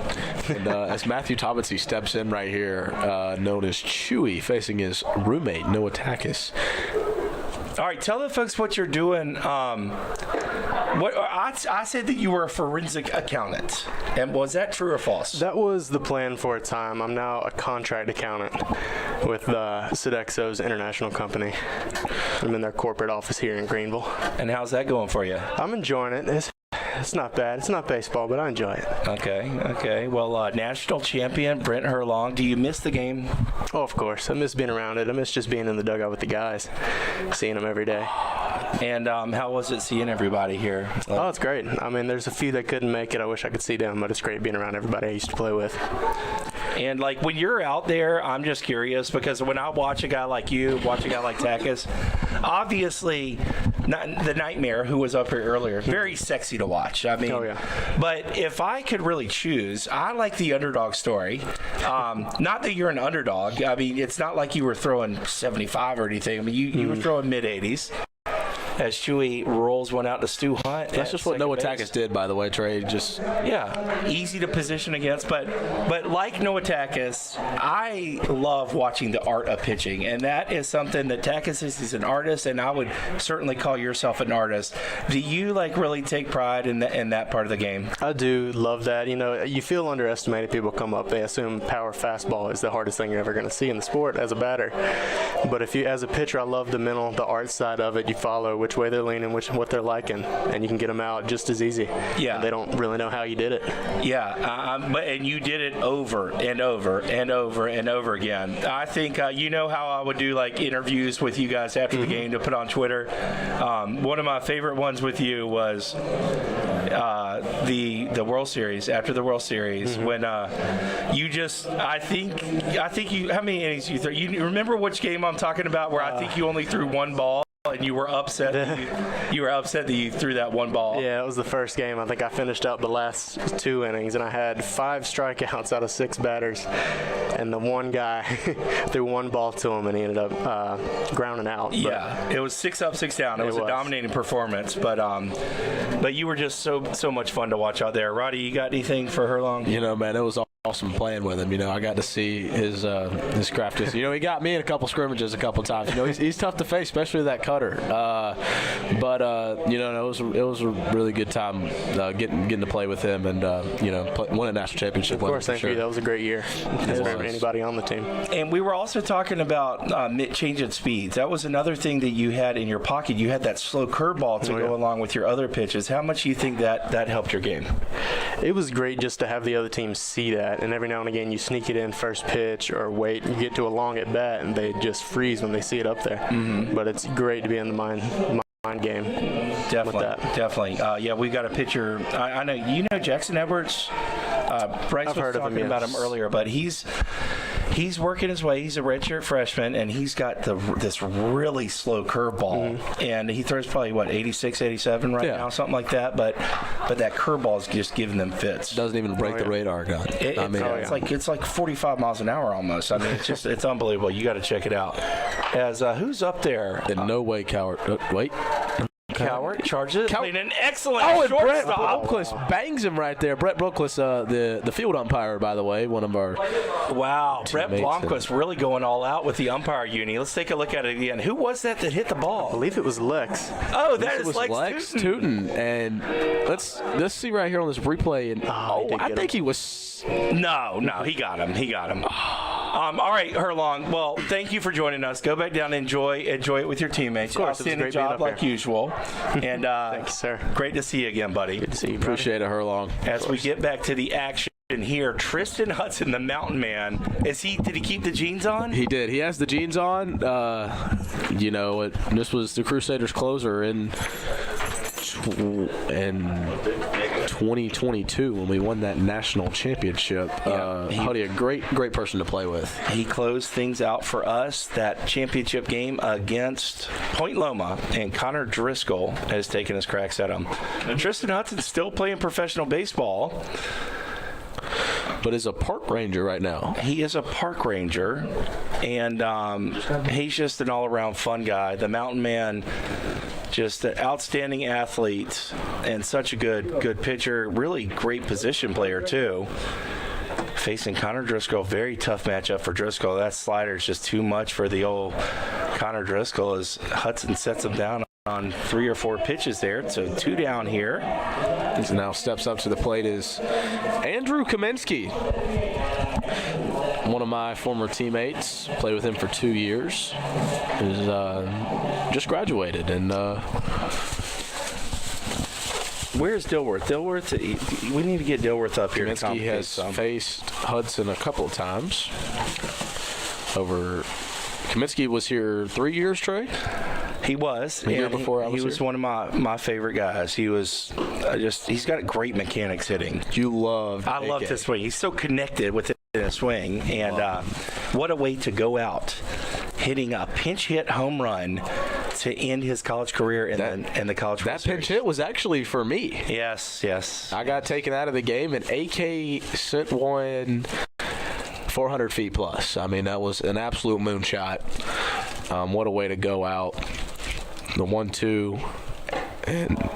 And as Matthew Tobitzky steps in right here, known as Chewy, facing his roommate Noah Takis. All right, tell the folks what you're doing. I said that you were a forensic accountant, and was that true or false? That was the plan for a time. I'm now a contract accountant with Sodexo's international company. I'm in their corporate office here in Greenville. And how's that going for you? I'm enjoying it. It's not bad. It's not baseball, but I enjoy it. Okay. Well, national champion Brent Herlong, do you miss the game? Oh, of course. I miss being around it. I miss just being in the dugout with the guys, seeing them every day. And how was it seeing everybody here? Oh, it's great. I mean, there's a few that couldn't make it. I wish I could see them, but it's great being around everybody I used to play with. And, like, when you're out there, I'm just curious because when I watch a guy like you, watch a guy like Takis, obviously the Nightmare, who was up here earlier, very sexy to watch. I mean, but if I could really choose, I like the underdog story. Not that you're an underdog. I mean, it's not like you were throwing 75 or anything. I mean, you were throwing mid-80s. As Chewy rolls one out to Stu Hunt. That's just what Noah Takis did, by the way, Trey. Just easy to position against. But like Noah Takis, I love watching the art of pitching, and that is something that Takis is. He's an artist, and I would certainly call yourself an artist. Do you really take pride in that part of the game? I do love that. You know, you feel underestimated. People come up, they assume power fastball is the hardest thing you're ever going to see in the sport as a batter. But if you, as a pitcher, I love the mental, the art side of it. You follow which way they're leaning, what they're liking, and you can get them out just as easy. Yeah. And they don't really know how you did it. Yeah, and you did it over and over and over and over again. I think you know how I would do interviews with you guys after the game to put on Twitter. One of my favorite ones with you was the World Series, after the World Series, when you just I think you, how many innings you threw? You remember which game I'm talking about where I think you only threw one ball? And you were upset that you threw that one ball. Yeah, it was the first game. I think I finished out the last 2 innings, and I had 5 strikeouts out of 6 batters. And the one guy threw one ball to him, and he ended up grounding out. Yeah, it was 6 up, 6 down. It was a dominating performance. But you were just so much fun to watch out there. Roddy, you got anything for Herlong? You know, man, it was awesome playing with him. You know, I got to see his craft. You know, he got me in a couple scrimmages a couple times. You know, he's tough to face, especially that cutter. But you know, it was a really good time getting to play with him and win a national championship. Of course, thank you. That was a great year for anybody on the team. And we were also talking about changing speeds. That was another thing that you had in your pocket. You had that slow curveball to go along with your other pitches. How much do you think that helped your game? It was great just to have the other team see that. And every now and again, you sneak it in first pitch or wait, and you get to a long at bat, and they just freeze when they see it up there. Mm-hmm. But it's great to be in the mind game. Definitely. Yeah, we got a pitcher. I know you know Jackson Edwards. Bryce was talking about him earlier, but he's working his way. He's a redshirt freshman, and he's got this really slow curveball, and he throws probably 86, 87 right now, something like that. But that curveball is just giving them fits. Doesn't even break the radar gun. It's like 45 miles an hour almost. I mean, it's unbelievable. You got to check it out. As who's up there? In no way, Cowart. Wait. Cowart charges it. Playing an excellent and shortstop. Brett Brooklist bangs him right there. Brett Brooklist, the field umpire, by the way, one of our Brett Blomquist really going all out with the umpire uni. Let's take a look at it again. Who was that hit the ball? I believe it was Lex. Oh, that is Lex Tootin. And let's see right here on this replay. And I think he was. No, he got him. All right, Herlong. Well, thank you for joining us. Go back down and enjoy it with your teammates. Of course, outstanding job like usual. And thank you, sir. Great to see you again, buddy. Good to see you. Appreciate it, Herlong. As we get back to the action. here, Tristan Hudson, the Mountain Man. Did he keep the jeans on? He did. He has the jeans on. This was the Crusaders closer in 2022 when we won that national championship. Huddy, a great person to play with. He closed things out for us. That championship game against Point Loma, and Connor Driscoll has taken his cracks at him. And Tristan Hudson's still playing professional baseball, but is a park ranger right now. He is a park ranger, and he's just an all-around fun guy. The Mountain Man, just an outstanding athlete and such a good pitcher. Really great position player, too. Facing Connor Driscoll, very tough matchup for Driscoll. That slider is just too much for the old Connor Driscoll as Hudson sets him down on 3 or 4 pitches there. So 2 down here. He now steps up to the plate is Andrew Kaminsky. One of my former teammates, played with him for 2 years, is just graduated. And where's Dilworth? We need to get Dilworth up here. Kaminsky has faced Hudson a couple of times. Kaminsky was here 3 years, Trey? He was. He was one of my favorite guys. He was he's got great mechanics hitting. I love his swing. He's so connected with his swing, and what a way to go out hitting a pinch hit home run to end his college career in the college World Series. That pinch hit was actually for me. Yes. I got taken out of the game, and AK sent one 400 feet plus. I mean, that was an absolute moonshot. What a way to go out. The 1-2. And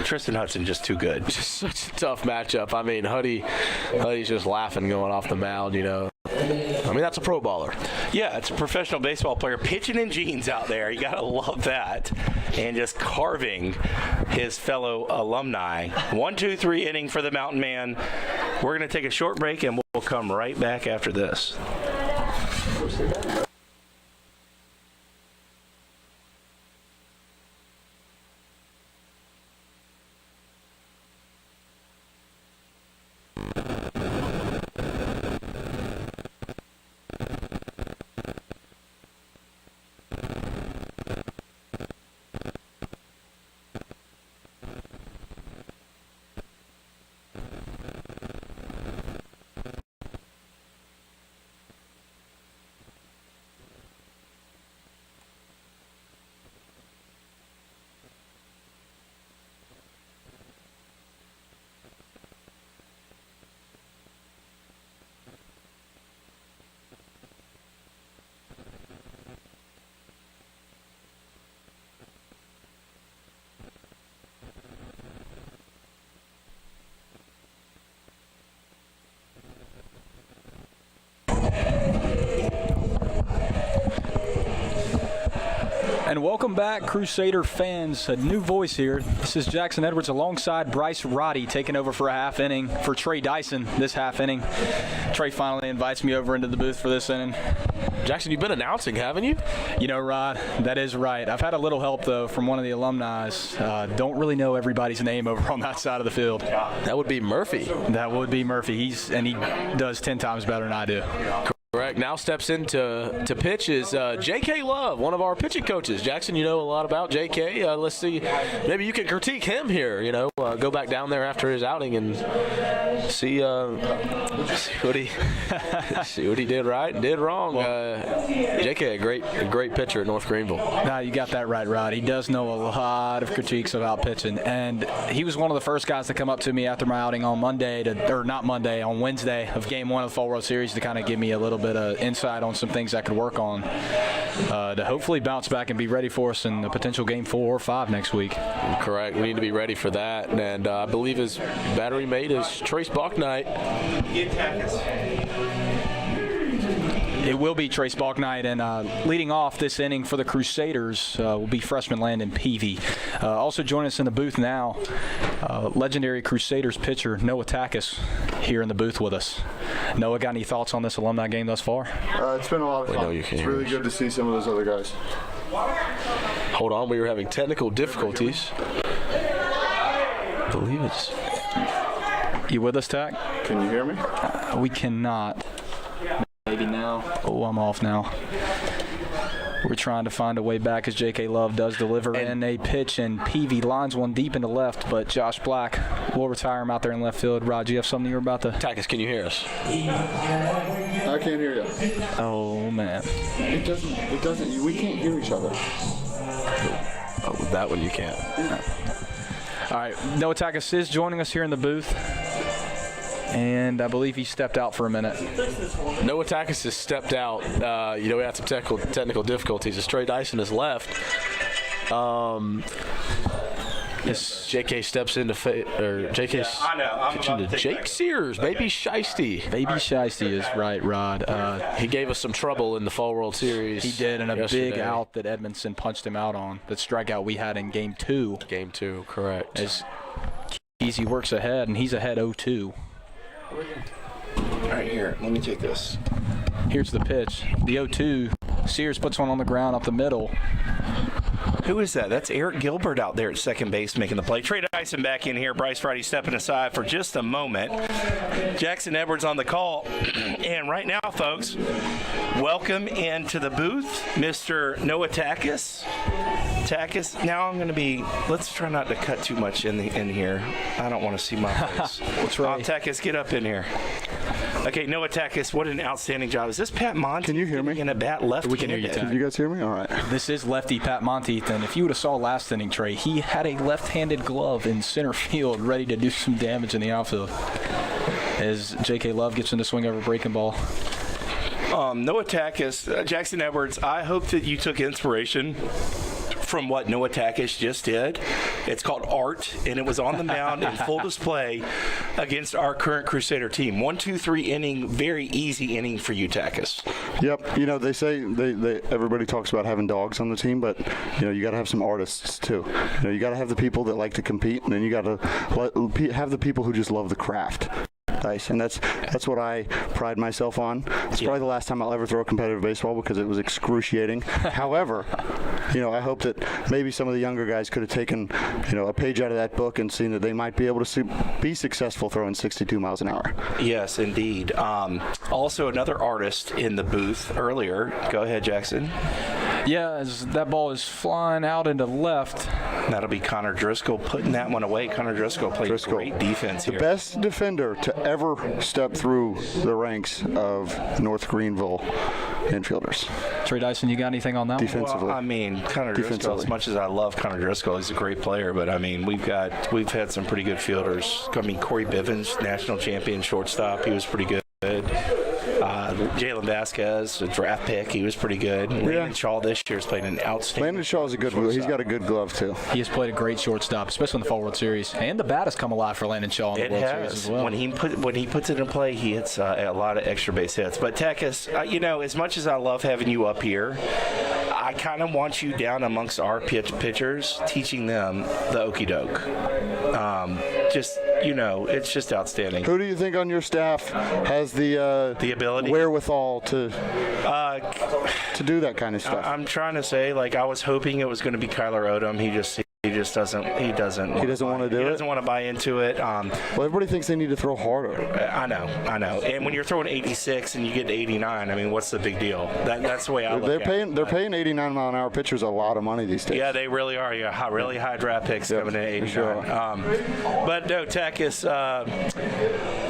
Tristan Hudson just too good. Just such a tough matchup. I mean, Huddy's just laughing going off the mound, I mean, that's a pro baller. Yeah, it's a professional baseball player pitching in jeans out there. You got to love that. And just carving his fellow alumni. 1-2-3 inning for the Mountain Man. We're going to take a short break, and we'll come right back after this. And welcome back, Crusader fans. A new voice here. This is Jackson Edwards alongside Bryce Roddy, taking over for a half inning for Trey Dyson this half inning. Trey finally invites me over into the booth for this inning. Jackson, you've been announcing, haven't you? Rod, that is right. I've had a little help, though, from one of the alumni. Don't really know everybody's name over on that side of the field. That would be Murphy. That would be Murphy. He does 10 times better than I do. Correct. Now steps in to pitch is J.K. Love, one of our pitching coaches. Jackson, you know a lot about J.K. Let's see. Maybe you can critique him here, go back down there after his outing and see what he did right and did wrong. J.K., a great pitcher at North Greenville. Nah, you got that right, Rod. He does know a lot of critiques about pitching, and he was one of the first guys to come up to me after my outing on on Wednesday of Game 1 of the Fall World Series to kind of give me a little bit of insight on some things I could work on to hopefully bounce back and be ready for us in the potential Game 4 or 5 next week. Correct. We need to be ready for that, and I believe his battery mate is Trace Bachnight. It will be Trace Bachnight, and leading off this inning for the Crusaders will be freshman Landon Peavy. Also joining us in the booth now, legendary Crusaders pitcher Noah Takis here in the booth with us. Noah, got any thoughts on this alumni game thus far? It's been a lot of fun. It's really good to see some of those other guys. Hold on, we were having technical difficulties. I believe it's... You with us, Tak? Can you hear me? We cannot. Maybe now. Oh, I'm off now. We're trying to find a way back as J.K. Love does deliver in a pitch, and Peavy lines one deep into left, but Josh Black will retire him out there in left field. Rod, you have something you were about to... Takis, can you hear us? I can't hear you. Oh, man. It doesn't, we can't hear each other. Oh, with that one you can't. All right, Noah Takis is joining us here in the booth, and I believe he stepped out for a minute. Noah Takis has stepped out. We had some technical difficulties. As Trey Dyson has left, as J.K. steps into J.K.'s pitching to Jake Sears, Baby Shiesty. Baby Shiesty is right, Rod. He gave us some trouble in the Fall World Series. He did, and a yesterday. big out that Edmondson punched him out on. The strikeout we had in Game 2. Game 2, correct. As Easy works ahead, and he's ahead 0-2. All right, here, let me take this. Here's the pitch. The 0-2. Sears puts one on the ground up the middle. Who is that? That's Eric Gilbert out there at second base making the play. Trey Dyson back in here. Bryce Friday stepping aside for just a moment. Jackson Edwards on the call. And right now, folks, welcome into the booth, Mr. Noah Takis. Now I'm going to be, let's try not to cut too much in here. I don't want to see my face. That's right. Takis, get up in here. Okay, Noah Takis, what an outstanding job. Is this Pat Monty? Can you hear me? In a bat left. We can hear you, Ty. Can you guys hear me? All right. This is lefty Pat Monteith, and if you would have saw last inning, Trey, he had a left-handed glove in center field ready to do some damage in the outfield as J.K. Love gets into swing over breaking ball. Noah Takis, Jackson Edwards, I hope that you took inspiration from what Noah Takis just did. It's called art, and it was on the mound in full display against our current Crusader team. 1-2-3 inning, very easy inning for you, Takis. Yep. You know, they say everybody talks about having dogs on the team, but you got to have some artists too. You got to have the people that like to compete, and then you got to have the people who just love the craft. And that's what I pride myself on. It's probably the last time I'll ever throw competitive baseball because it was excruciating. However, I hope that maybe some of the younger guys could have taken, a page out of that book and seen that they might be able to be successful throwing 62 miles an hour. Yes, indeed. Also, another artist in the booth earlier. Go ahead, Jackson. Yeah, as that ball is flying out into left. That'll be Connor Driscoll putting that one away. Connor Driscoll played great defense here. The best defender to ever step through the ranks of North Greenville infielders. Trey Dyson, you got anything on that one? Defensively. Well, I mean, Connor Driscoll, as much as I love Connor Driscoll, he's a great player, but I mean, we've had some pretty good fielders. I mean, Corey Bivens, national champion shortstop, he was pretty good. Jalen Vasquez, a draft pick, he was pretty good. Landon Shaw this year has played an outstanding. Landon Shaw is a good. He's got a good glove too. He has played a great shortstop, especially in the Fall World Series, and the bat has come alive for Landon Shaw in the World Series as well. When he puts it in play, he hits a lot of extra base hits. But Takis, as much as I love having you up here, I kind of want you down amongst our pitchers, teaching them the okey doke. It's just outstanding. Who do you think on your staff has the ability, wherewithal to do that kind of stuff? I'm trying to say, I was hoping it was going to be Kyler Odom. He just doesn't. He doesn't want to do it. He doesn't want to buy into it. Well, everybody thinks they need to throw harder. I know. And when you're throwing 86 and you get 89, I mean, what's the big deal? That's the way I look at it. They're paying 89 mile an hour pitchers a lot of money these days. Yeah, they really are. Yeah, really high draft picks coming in at 89. Sure. But no, Takis.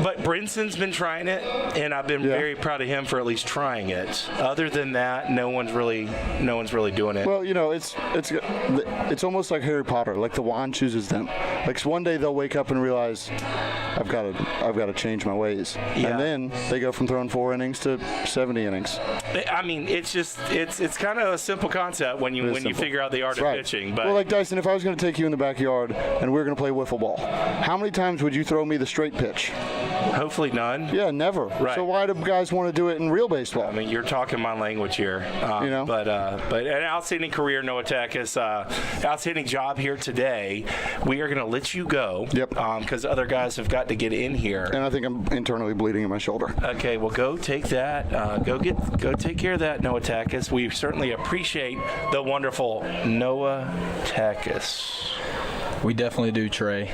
But Brinson's been trying it, and I've been very proud of him for at least trying it. Other than that, no one's really doing it. Well, it's almost like Harry Potter. Like the wand chooses them. Like one day they'll wake up and realize I've got to change my ways. Yeah. And then they go from throwing 4 innings to 70 innings. I mean, it's kind of a simple concept when you figure out the art of pitching. But like Dyson, if I was going to take you in the backyard and we were going to play wiffle ball, how many times would you throw me the straight pitch? Hopefully none. Yeah, never. Right. So why do guys want to do it in real baseball? I mean, you're talking my language here. But an outstanding career, Noah Takis. Outstanding job here today. We are going to let you go. Yep. Because other guys have got to get in here. And I think I'm internally bleeding in my shoulder. Okay, well, go take that. Go take care of that, Noah Takis. We certainly appreciate the wonderful Noah Takis. We definitely do, Trey.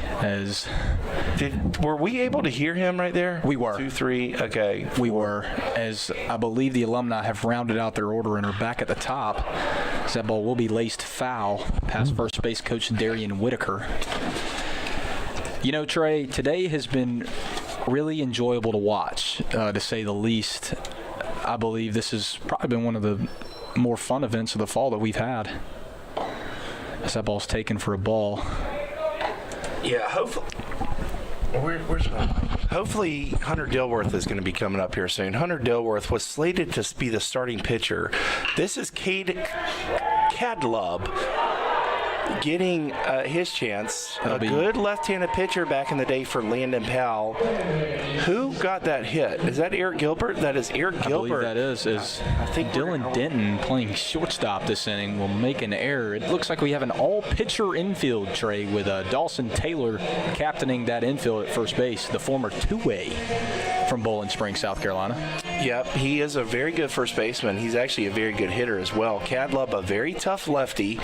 Were we able to hear him right there? We were. 2, 3, okay. We were, as I believe the Alumni have rounded out their order and are back at the top. That ball will be laced foul past first base coach Darian Whitaker. You know, Trey, today has been really enjoyable to watch, to say the least. I believe this has probably been one of the more fun events of the fall that we've had. As that ball's taken for a ball. Yeah, hopefully. Hopefully Hunter Dilworth is going to be coming up here soon. Hunter Dilworth was slated to be the starting pitcher. This is Cade Cadlub getting his chance. A good left-handed pitcher back in the day for Landon Powell. Who got that hit? Is that Eric Gilbert? That is Eric Gilbert. I believe that is. I think Dylan Denton, playing shortstop this inning, will make an error. It looks like we have an all-pitcher infield, Trey, with Dawson Taylor captaining that infield at first base, the former two-way from Bowling Springs, South Carolina. Yep, he is a very good first baseman. He's actually a very good hitter as well. Cadlub, a very tough lefty,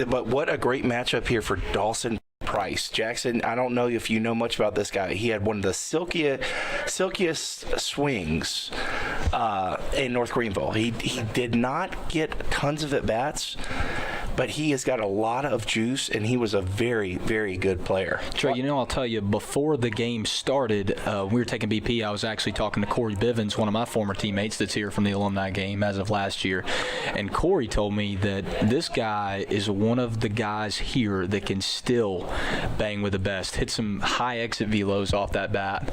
but what a great matchup here for Dawson Price. Jackson, I don't know if you know much about this guy. He had one of the silkiest swings in North Greenville. He did not get tons of at-bats, but he has got a lot of juice, and he was a very, very good player. Trey, you know, I'll tell you, before the game started, we were taking BP. I was actually talking to Corey Bivens, one of my former teammates that's here from the Alumni game as of last year. And Corey told me that this guy is one of the guys here that can still bang with the best, hit some high exit velos off that bat.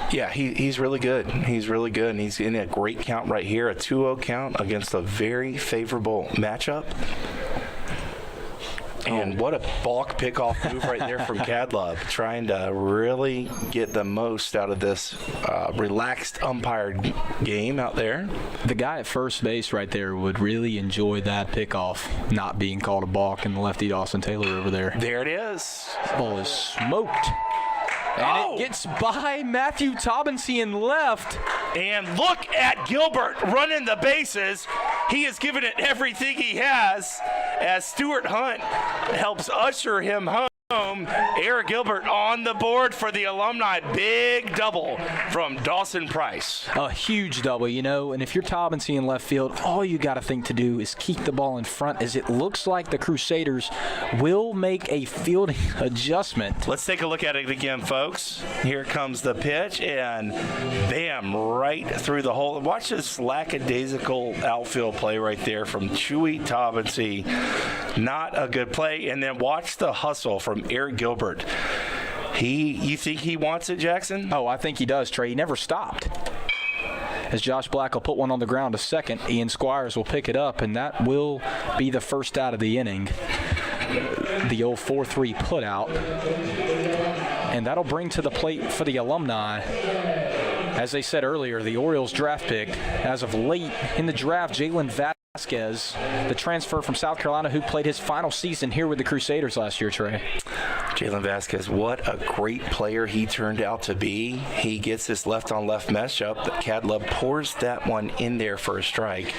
Yeah, he's really good. He's really good, and he's in a great count right here, a 2-0 count against a very favorable matchup. And what a balk pickoff move right there from Cadlub, trying to really get the most out of this relaxed umpired game out there. The guy at first base right there would really enjoy that pickoff not being called a balk, and the lefty Dawson Taylor over there. There it is. This ball is smoked. And it gets by Matthew Taubensian left. And look at Gilbert running the bases. He has given it everything he has as Stuart Hunt helps usher him home. Eric Gilbert on the board for the Alumni. Big double from Dawson Price. A huge double, you know, and if you're Taubensian in left field, all you got to think to do is keep the ball in front, as it looks like the Crusaders will make a fielding adjustment. Let's take a look at it again, folks. Here comes the pitch, and bam, right through the hole. Watch this lackadaisical outfield play right there from Chewy Taubensi. Not a good play. And then watch the hustle from Eric Gilbert. You think he wants it, Jackson? Oh, I think he does, Trey. He never stopped. As Josh Black will put one on the ground to second, Ian Squires will pick it up, and that will be the first out of the inning. The old 4-3 put out. And that'll bring to the plate for the Alumni. As they said earlier, the Orioles draft pick, as of late in the draft, Jalen Vasquez, the transfer from South Carolina, who played his final season here with the Crusaders last year, Trey. Jalen Vasquez, what a great player he turned out to be. He gets this left-on-left matchup. Cadlub pours that one in there for a strike.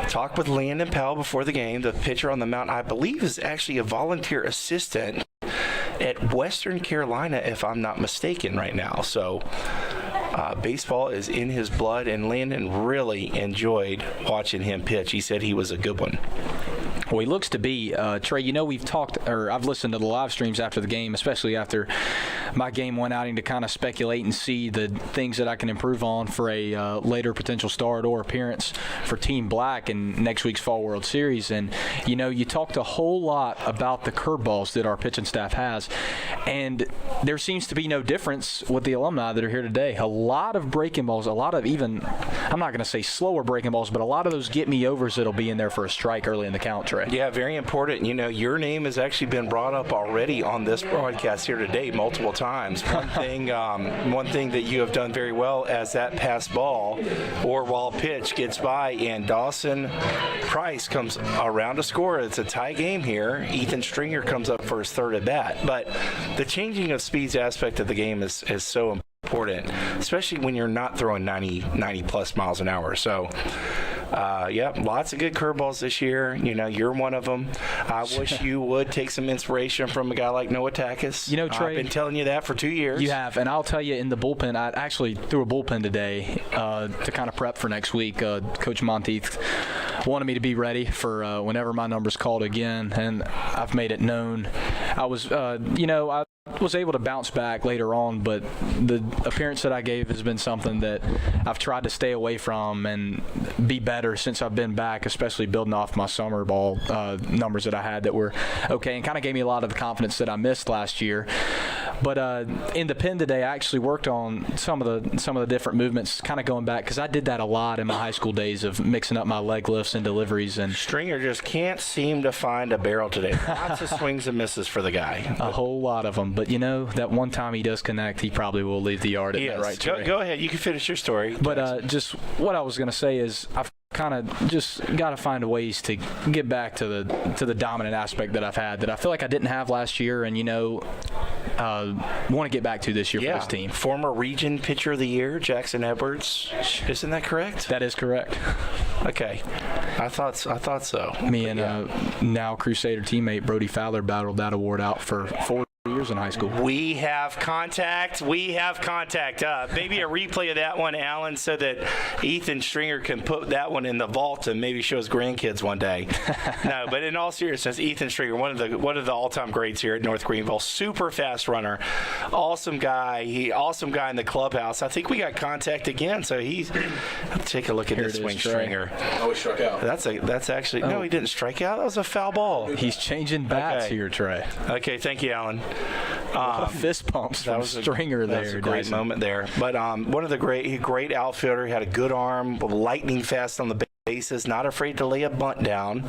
Talked with Landon Powell before the game. The pitcher on the mound, I believe, is actually a volunteer assistant at Western Carolina, if I'm not mistaken, right now. So baseball is in his blood, and Landon really enjoyed watching him pitch. He said he was a good one. Well, he looks to be. Trey, you know, I've listened to the live streams after the game, especially after my game one outing, to kind of speculate and see the things that I can improve on for a later potential start or appearance for Team Black in next week's Fall World Series. And, you know, you talked a whole lot about the curveballs that our pitching staff has, and there seems to be no difference with the Alumni that are here today. A lot of breaking balls, a lot of even, I'm not going to say slower breaking balls, but a lot of those get-me-overs that'll be in there for a strike early in the count, Trey. Yeah, very important. You know, your name has actually been brought up already on this broadcast here today multiple times. One thing that you have done very well as that pass ball or wild pitch gets by, and Dawson Price comes around to score. It's a tie game here. Ethan Stringer comes up for his third at bat. But the changing of speeds aspect of the game is so important, especially when you're not throwing 90 plus miles an hour. So Yep, lots of good curveballs this year. You know, you're one of them. I wish you would take some inspiration from a guy like Noah Takis. You know, Trey, I've been telling you that for 2 years. You have, and I'll tell you, in the bullpen, I actually threw a bullpen today to kind of prep for next week. Coach Monteith wanted me to be ready for whenever my number's called again, and I've made it known. I was, I was able to bounce back later on, but the appearance that I gave has been something that I've tried to stay away from and be better since I've been back, especially building off my summer ball numbers that I had that were okay and kind of gave me a lot of the confidence that I missed last year. But in the pen today, I actually worked on some of the different movements, kind of going back, because I did that a lot in my high school days of mixing up my leg lifts and deliveries. And Stringer just can't seem to find a barrel today. Lots of swings and misses for the guy. A whole lot of them. But, you know, that one time he does connect, he probably will leave the yard at that right time. Go ahead. You can finish your story. But just what I was going to say is I've kind of just got to find ways to get back to the dominant aspect that I've had that I feel like I didn't have last year, and want to get back to this year for this team. Former region pitcher of the year, Jackson Edwards. Isn't that correct? That is correct. Okay, I thought so. Me and now Crusader teammate Brody Fowler battled that award out for 4 years in high school. We have contact. Maybe a replay of that one, Alan, so that Ethan Stringer can put that one in the vault and maybe show his grandkids one day. No, but in all seriousness, Ethan Stringer, one of the all-time greats here at North Greenville, super fast runner, awesome guy. Awesome guy in the clubhouse. I think we got contact again, so take a look at this swing, Stringer. Oh, he struck out. That's actually no, he didn't strike out. That was a foul ball. He's changing bats here, Trey. Okay, thank you, Alan. Fist pumps from Stringer there. That was a great moment there. But one of the great outfielder. He had a good arm, lightning fast on the bases, not afraid to lay a bunt down.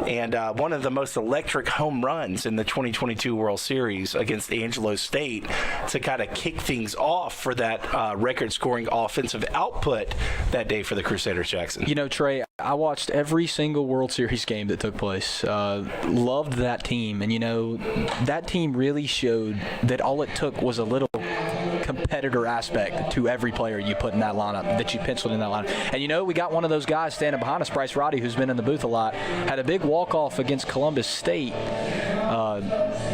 And one of the most electric home runs in the 2022 World Series against Angelo State to kind of kick things off for that record-scoring offensive output that day for the Crusaders, Jackson. You know, Trey, I watched every single World Series game that took place. Loved that team. And, that team really showed that all it took was a little competitor aspect to every player you put in that lineup, that you penciled in that lineup. And, we got one of those guys standing behind us, Bryce Roddy, who's been in the booth a lot, had a big walk-off against Columbus State.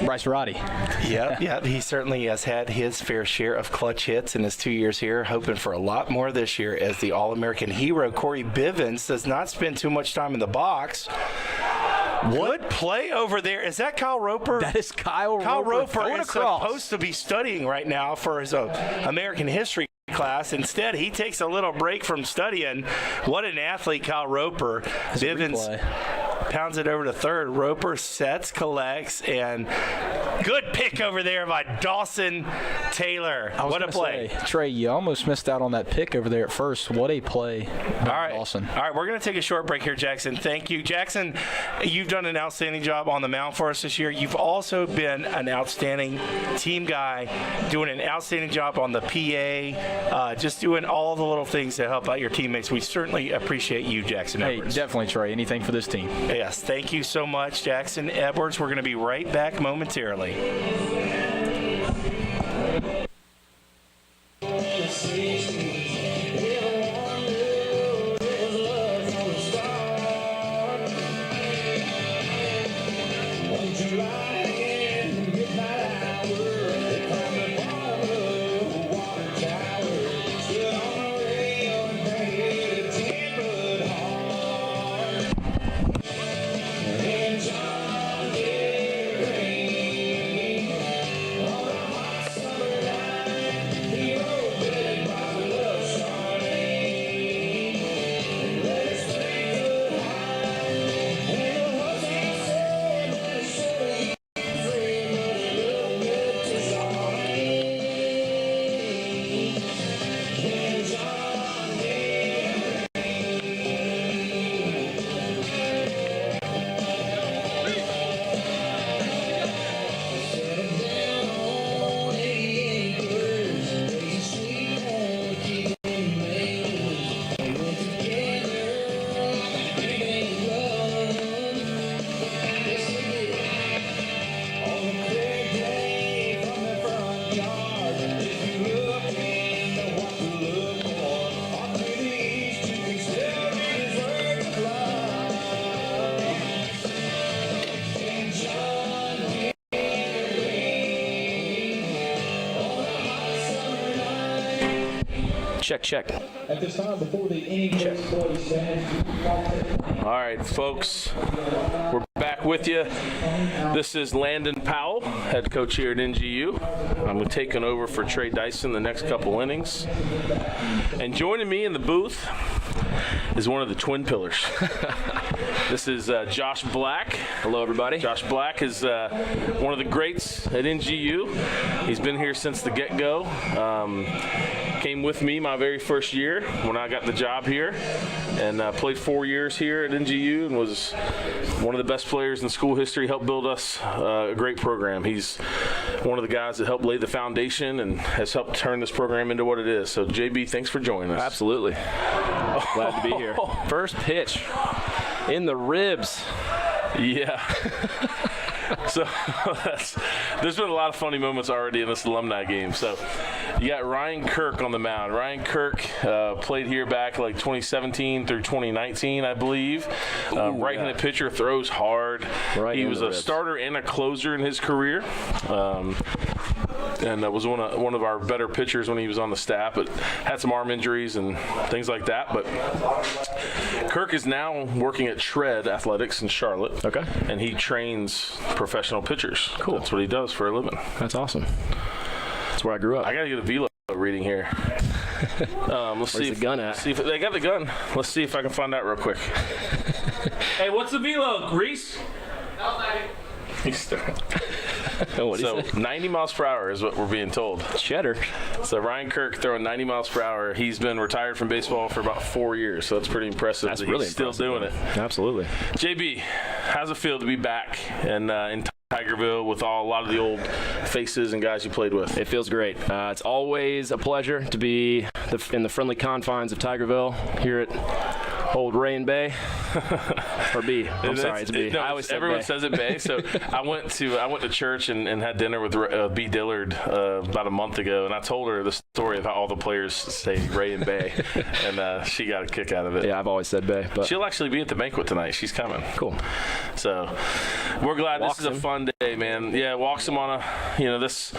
Bryce Roddy. Yeah, he certainly has had his fair share of clutch hits in his 2 years here, hoping for a lot more this year as the All-American hero. Corey Bivens does not spend too much time in the box. Good play over there. Is that Kyle Roper? That is Kyle Roper. Kyle Roper is supposed to be studying right now for his American history class. Instead, he takes a little break from studying. What an athlete, Kyle Roper. Bivens pounds it over to third. Roper sets, collects, and good pick over there by Dawson Taylor. What a play. Trey, you almost missed out on that pick over there at first. What a play by Dawson. All right, we're going to take a short break here, Jackson. Thank you. Jackson, you've done an outstanding job on the mound for us this year. You've also been an outstanding team guy, doing an outstanding job on the PA, just doing all the little things to help out your teammates. We certainly appreciate you, Jackson Edwards. Hey, definitely, Trey. Anything for this team. Yes, thank you so much, Jackson Edwards. We're going to be right back momentarily. Check. At this time, before the inning takes place, fans, All right, folks, we're back with you. This is Landon Powell, head coach here at NGU. I'm taking over for Trey Dyson the next couple innings. And joining me in the booth is one of the twin pillars. This is Josh Black. Hello, everybody. Josh Black is one of the greats at NGU. He's been here since the get-go. Came with me my very first year when I got the job here, and played 4 years here at NGU and was one of the best players in school history. Helped build us a great program. He's one of the guys that helped lay the foundation and has helped turn this program into what it is. So, JB, thanks for joining us. Absolutely. Glad to be here. First pitch in the ribs. Yeah. So there's been a lot of funny moments already in this alumni game. So you got Ryan Kirk on the mound. Ryan Kirk played here back like 2017 through 2019, I believe. Right-handed pitcher, throws hard. He was a starter and a closer in his career. And was one of our better pitchers when he was on the staff, but had some arm injuries and things like that. But Kirk is now working at Shred Athletics in Charlotte. Okay. And he trains professional pitchers. Cool. That's what he does for a living. That's awesome. That's where I grew up. I got to get a velo reading here. Let's see the gun at? See if they got the gun. Let's see if I can find out real quick. Hey, what's the velo? Grease? He's still. So 90 miles per hour is what we're being told. Cheddar. So Ryan Kirk throwing 90 miles per hour. He's been retired from baseball for about 4 years, so that's pretty impressive. That's that really he's still doing it. Absolutely. JB, how's it feel to be back in Tigerville with a lot of the old faces and guys you played with? It feels great. It's always a pleasure to be in the friendly confines of Tigerville here at Old Rain Bay, or B. I'm sorry, it's B. No, I always say everyone Bay. says it Bay. So I went to church and had dinner with B. Dillard about a month ago, and I told her the story of how all the players say Ray and Bay, and she got a kick out of it. Yeah, I've always said Bay, but she'll actually be at the banquet tonight. She's coming. Cool. So we're glad Walks this is a fun day, man. Yeah, walks him on this.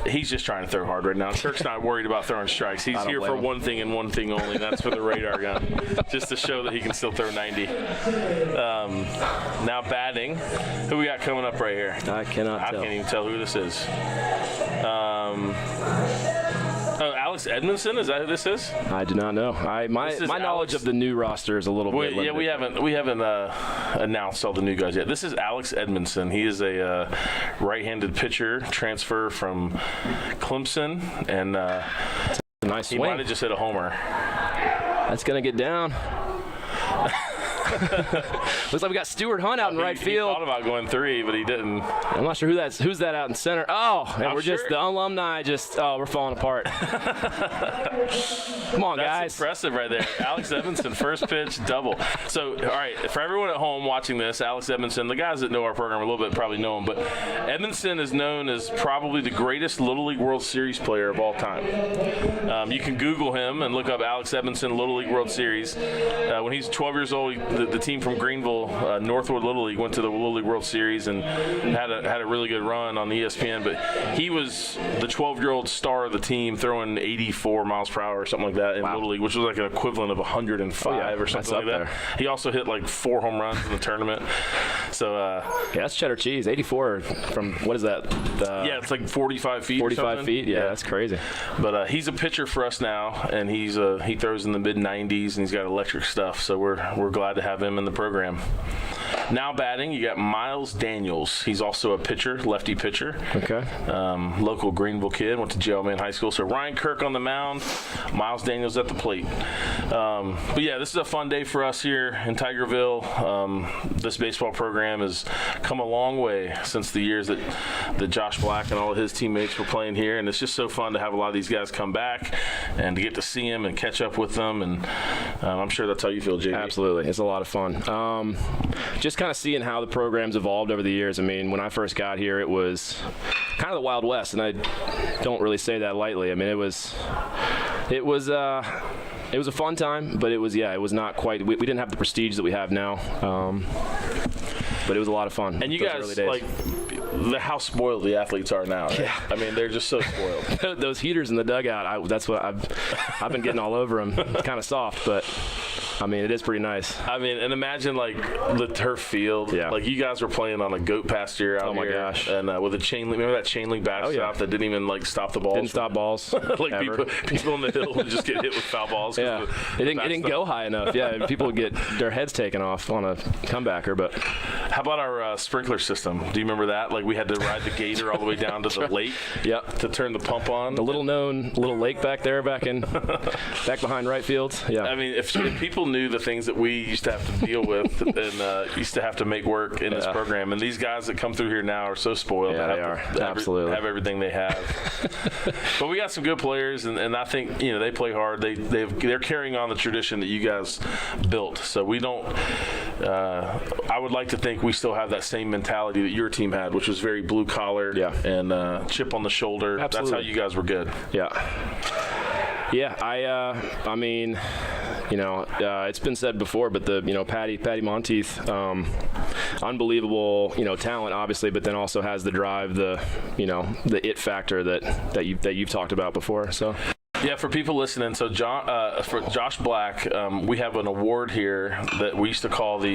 He's just trying to throw hard right now. Kirk's not worried about throwing strikes. He's here for one thing and one thing only, and that's for the radar gun, just to show that he can still throw 90. Now batting. Who we got coming up right here? I cannot tell. I can't even tell who this is. Alex Edmondson, is that who this is? I do not know. My knowledge of the new roster is a little bit limited. Yeah, we haven't announced all the new guys yet. This is Alex Edmondson. He is a right-handed pitcher, transfer from Clemson, and it's a nice swing. He might have just hit a homer. That's gonna get down. Looks like we got Stuart Hunt out in right field. He thought about going 3, but he didn't. I'm not sure who's that out in center. Oh, and we're just the alumni. We're falling apart. Come on, guys. That's impressive right there. Alex Edmondson, first pitch, double. So, all right, for everyone at home watching this, Alex Edmondson, the guys that know our program a little bit probably know him, but Edmondson is known as probably the greatest Little League World Series player of all time. You can Google him and look up Alex Edmondson Little League World Series. When he's 12 years old, the team from Greenville, Northwood Little League, went to the Little League World Series and had a really good run on ESPN. But he was the 12-year-old star of the team, throwing 84 miles per hour or something like that in Little League, which was like an equivalent of 105 or something like that. He also hit like 4 home runs in the tournament. So yeah, that's cheddar cheese. 84 from what is that? Yeah, it's like 45 feet. 45 feet. Yeah, that's crazy. But he's a pitcher for us now, and he throws in the mid-90s, and he's got electric stuff. So we're glad to have him in the program. Now batting, you got Miles Daniels. He's also a pitcher, lefty pitcher. Okay. Local Greenville kid, went to Jailman High School. So Ryan Kirk on the mound, Miles Daniels at the plate. But yeah, this is a fun day for us here in Tigerville. This baseball program has come a long way since the years that Josh Black and all of his teammates were playing here, and it's just so fun to have a lot of these guys come back and to get to see them and catch up with them. And I'm sure that's how you feel, JB. Absolutely, it's a lot of fun. Just kind of seeing how the program's evolved over the years. I mean, when I first got here, it was kind of the Wild West, and I don't really say that lightly. I mean, it was a fun time, but it was not quite. We didn't have the prestige that we have now, but it was a lot of fun. And you guys, like, how spoiled the athletes are now. Right? Yeah. I mean, they're just so spoiled. Those heaters in the dugout, that's what I've been getting all over them. It's kind of soft, but I mean, it is pretty nice. I mean, and imagine like the turf field. Yeah. Like you guys were playing on a goat pasture out here. Oh my gosh. And with a chain link, remember that chain link backstop that didn't even like stop the balls? Didn't stop balls. Like ever. people on the hill would just get hit with foul balls. Yeah. It didn't go high enough. Yeah. People would get their heads taken off on a comebacker. But how about our sprinkler system? Do you remember that? Like we had to ride the gator all the way down to the lake. Yep. To turn the pump on. The little lake back there, back behind right field. Yeah. I mean, if people knew the things that we used to have to deal with and used to have to make work in this program, and these guys that come through here now are so spoiled. Yeah, they are. Absolutely. Have everything they have. But we got some good players, and I think they play hard. They're carrying on the tradition that you guys built. So we don't. I would like to think we still have that same mentality that your team had, which was very blue collar and chip on the shoulder. Absolutely. That's how you guys were good. Yeah. Yeah, I mean, it's been said before, but the Patty Monteith, unbelievable talent, obviously, but then also has the drive, the it factor that you've talked about before. So. Yeah, for people listening, so for Josh Black, we have an award here that we used to call the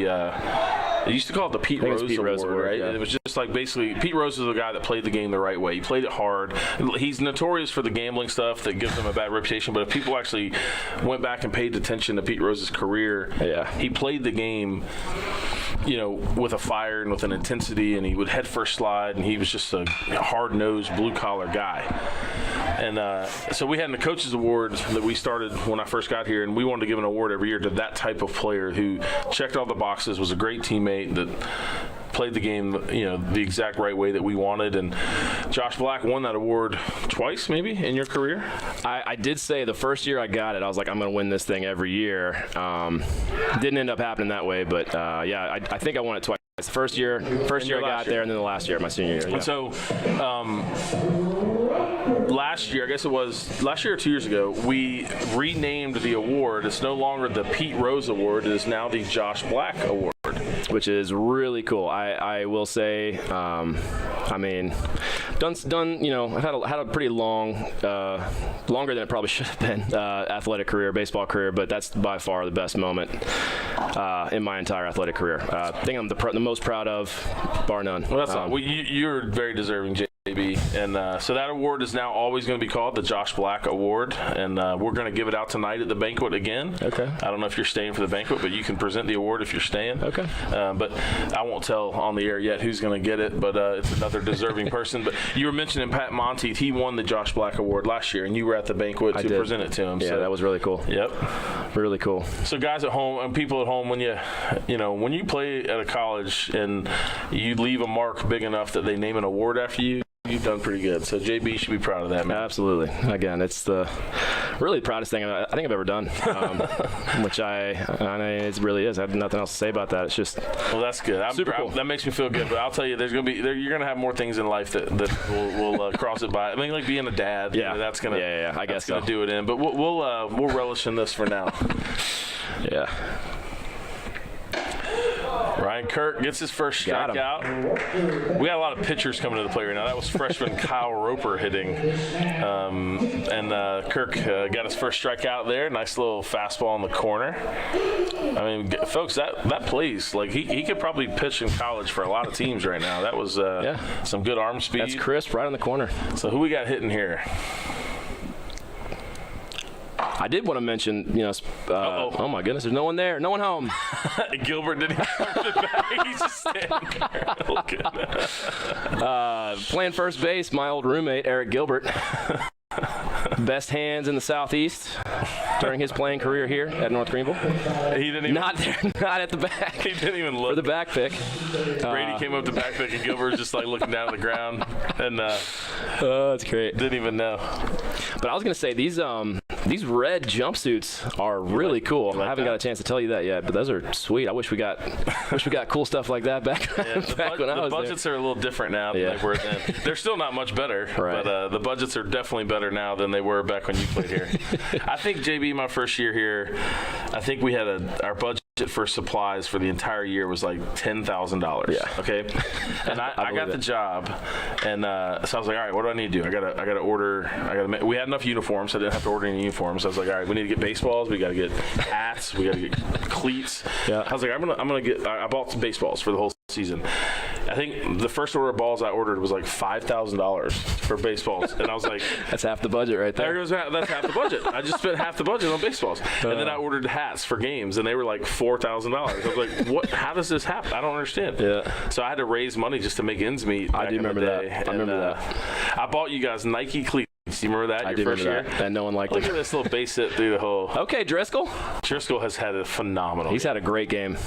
Pete Rose Award, right? Yeah. It was just like basically Pete Rose is the guy that played the game the right way. He played it hard. He's notorious for the gambling stuff that gives him a bad reputation, but if people actually went back and paid attention to Pete Rose's career, he played the game with a fire and with an intensity, and he would head first slide, and he was just a hard-nosed, blue-collar guy. And so we had the Coaches Award that we started when I first got here, and we wanted to give an award every year to that type of player who checked all the boxes, was a great teammate, that played the game, the exact right way that we wanted. And Josh Black won that award twice, maybe, in your career? I did say the first year I got it, I was like, I'm going to win this thing every year. Didn't end up happening that way, but I think I won it twice. The first year I got there, and then the last year, my senior year. Yeah. And so last year, I guess it was last year or 2 years ago, we renamed the award. It's no longer the Pete Rose Award. It is now the Josh Black Award. Which is really cool. I will say, I mean, done. I've had a pretty long, longer than it probably should have been, athletic career, baseball career. But that's by far the best moment in my entire athletic career. Thing I'm the most proud of, bar none. Well, that's you're very deserving, JB. And so that award is now always going to be called the Josh Black Award, and we're going to give it out tonight at the banquet again. Okay. I don't know if you're staying for the banquet, but you can present the award if you're staying. Okay. But I won't tell on the air yet who's going to get it, but it's another deserving person. But you were mentioning Pat Monteith. He won the Josh Black Award last year, and you were at the banquet to present it to him. Yeah, so that was really cool. Yep. Really cool. So guys at home and people at home, when you play at a college and you leave a mark big enough that they name an award after you, you've done pretty good. So JB should be proud of that, man. Absolutely. Again, it's the really proudest thing I think I've ever done, which it really is. I have nothing else to say about that. It's just that's good. Super cool. That makes me feel good. But I'll tell you, you're gonna have more things in life that will cross it by. I mean, like being a dad. Yeah. That's gonna. Yeah. I guess that's gonna do it in. But we'll relish in this for now. Yeah. Ryan Kirk gets his first strikeout. We got a lot of pitchers coming to the plate right now. That was freshman Kyle Roper hitting. And Kirk got his first strikeout there. Nice little fastball in the corner. I mean, folks, that plays. Like, he could probably pitch in college for a lot of teams right now. That was some good arm speed. That's crisp, right on the corner. So who we got hitting here? I did want to mention, oh my goodness, there's no one there, no one home. Gilbert didn't even come to the back. He's just standing there looking. Playing first base, my old roommate, Eric Gilbert. Best hands in the Southeast during his playing career here at North Greenville. He didn't even. Not there, not at the back. He didn't even look. For the back pick. Brady came up to back pick, and Gilbert was just like looking down at the ground. And that's great. Didn't even know. But I was going to say, these red jumpsuits are really cool. I haven't got a chance to tell you that yet, but those are sweet. I wish we got cool stuff like that back when I was there. The budgets are a little different now than they were then. They're still not much better, right. But the budgets are definitely better now than they were back when you played here. I think, JB, my first year here, I think we had our budget for supplies for the entire year was like $10,000. Yeah. Okay. And I got the job, and so I was like, all right, what do I need to do? I gotta order. We had enough uniforms, so I didn't have to order any uniforms. So I was like, all right, we need to get baseballs. We got to get hats. We got to get cleats. Yeah. I was like, I'm gonna get. I bought some baseballs for the whole season. I think the first order of balls I ordered was like $5,000 for baseballs, and I was like, that's half the budget right there. That's half the budget. I just spent half the budget on baseballs, and then I ordered hats for games, and they were like $4,000. I was like, what? How does this happen? I don't understand. Yeah. So I had to raise money just to make ends meet. I do remember that. I remember that. I bought you guys Nike cleats. Do you remember that? I do remember that. And no one liked Look him. at this little base hit through the hole. Okay, Driscoll. Driscoll has had a phenomenal. He's had a great game.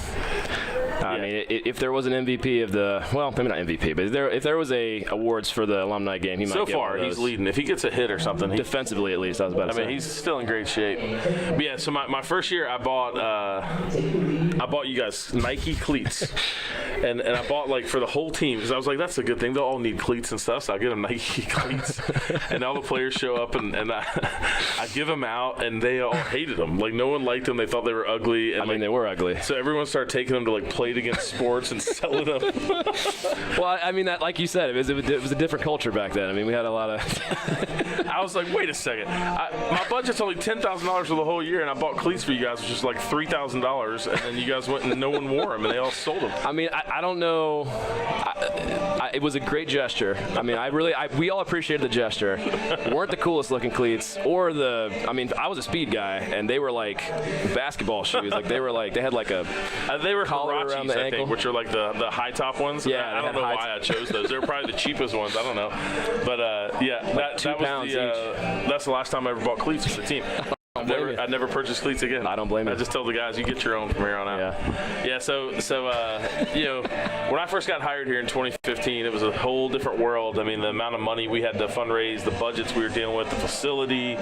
I mean, if there was an MVP of the, well, maybe not MVP, but if there was a awards for the alumni game, he might get one of those. He's leading. If he gets a hit or something, defensively at least, I was about to say. I mean, he's still in great shape. But yeah, so my first year, I bought you guys Nike cleats, and I bought like for the whole team because I was like, that's a good thing. They'll all need cleats and stuff, so I get them Nike cleats, and all the players show up, and I give them out, and they all hated them. Like no one liked them. They thought they were ugly. And I mean, they were ugly. So everyone started taking them to like play against sports and selling them. Well, I mean, that like you said, it was a different culture back then. I mean, we had a lot of. I was like, wait a second. My budget's only $10,000 for the whole year, and I bought cleats for you guys, which is like $3,000, and then you guys went and no one wore them, and they all sold them. I mean, I don't know. It was a great gesture. I mean, we all appreciated the gesture. Weren't the coolest looking cleats, or I mean, I was a speed guy, and they were like basketball shoes. Like they had like a they were collar around the ankle, which are like the high top ones. Yeah, I don't know why I chose those. They were probably the cheapest ones. I don't know, but yeah, like that was that's the last time I ever bought cleats for the team. I never purchased cleats again. I don't blame you. I just told the guys, you get your own from here on out. Yeah. So you know, when I first got hired here in 2015, it was a whole different world. I mean, the amount of money we had to fundraise, the budgets we were dealing with, the facility,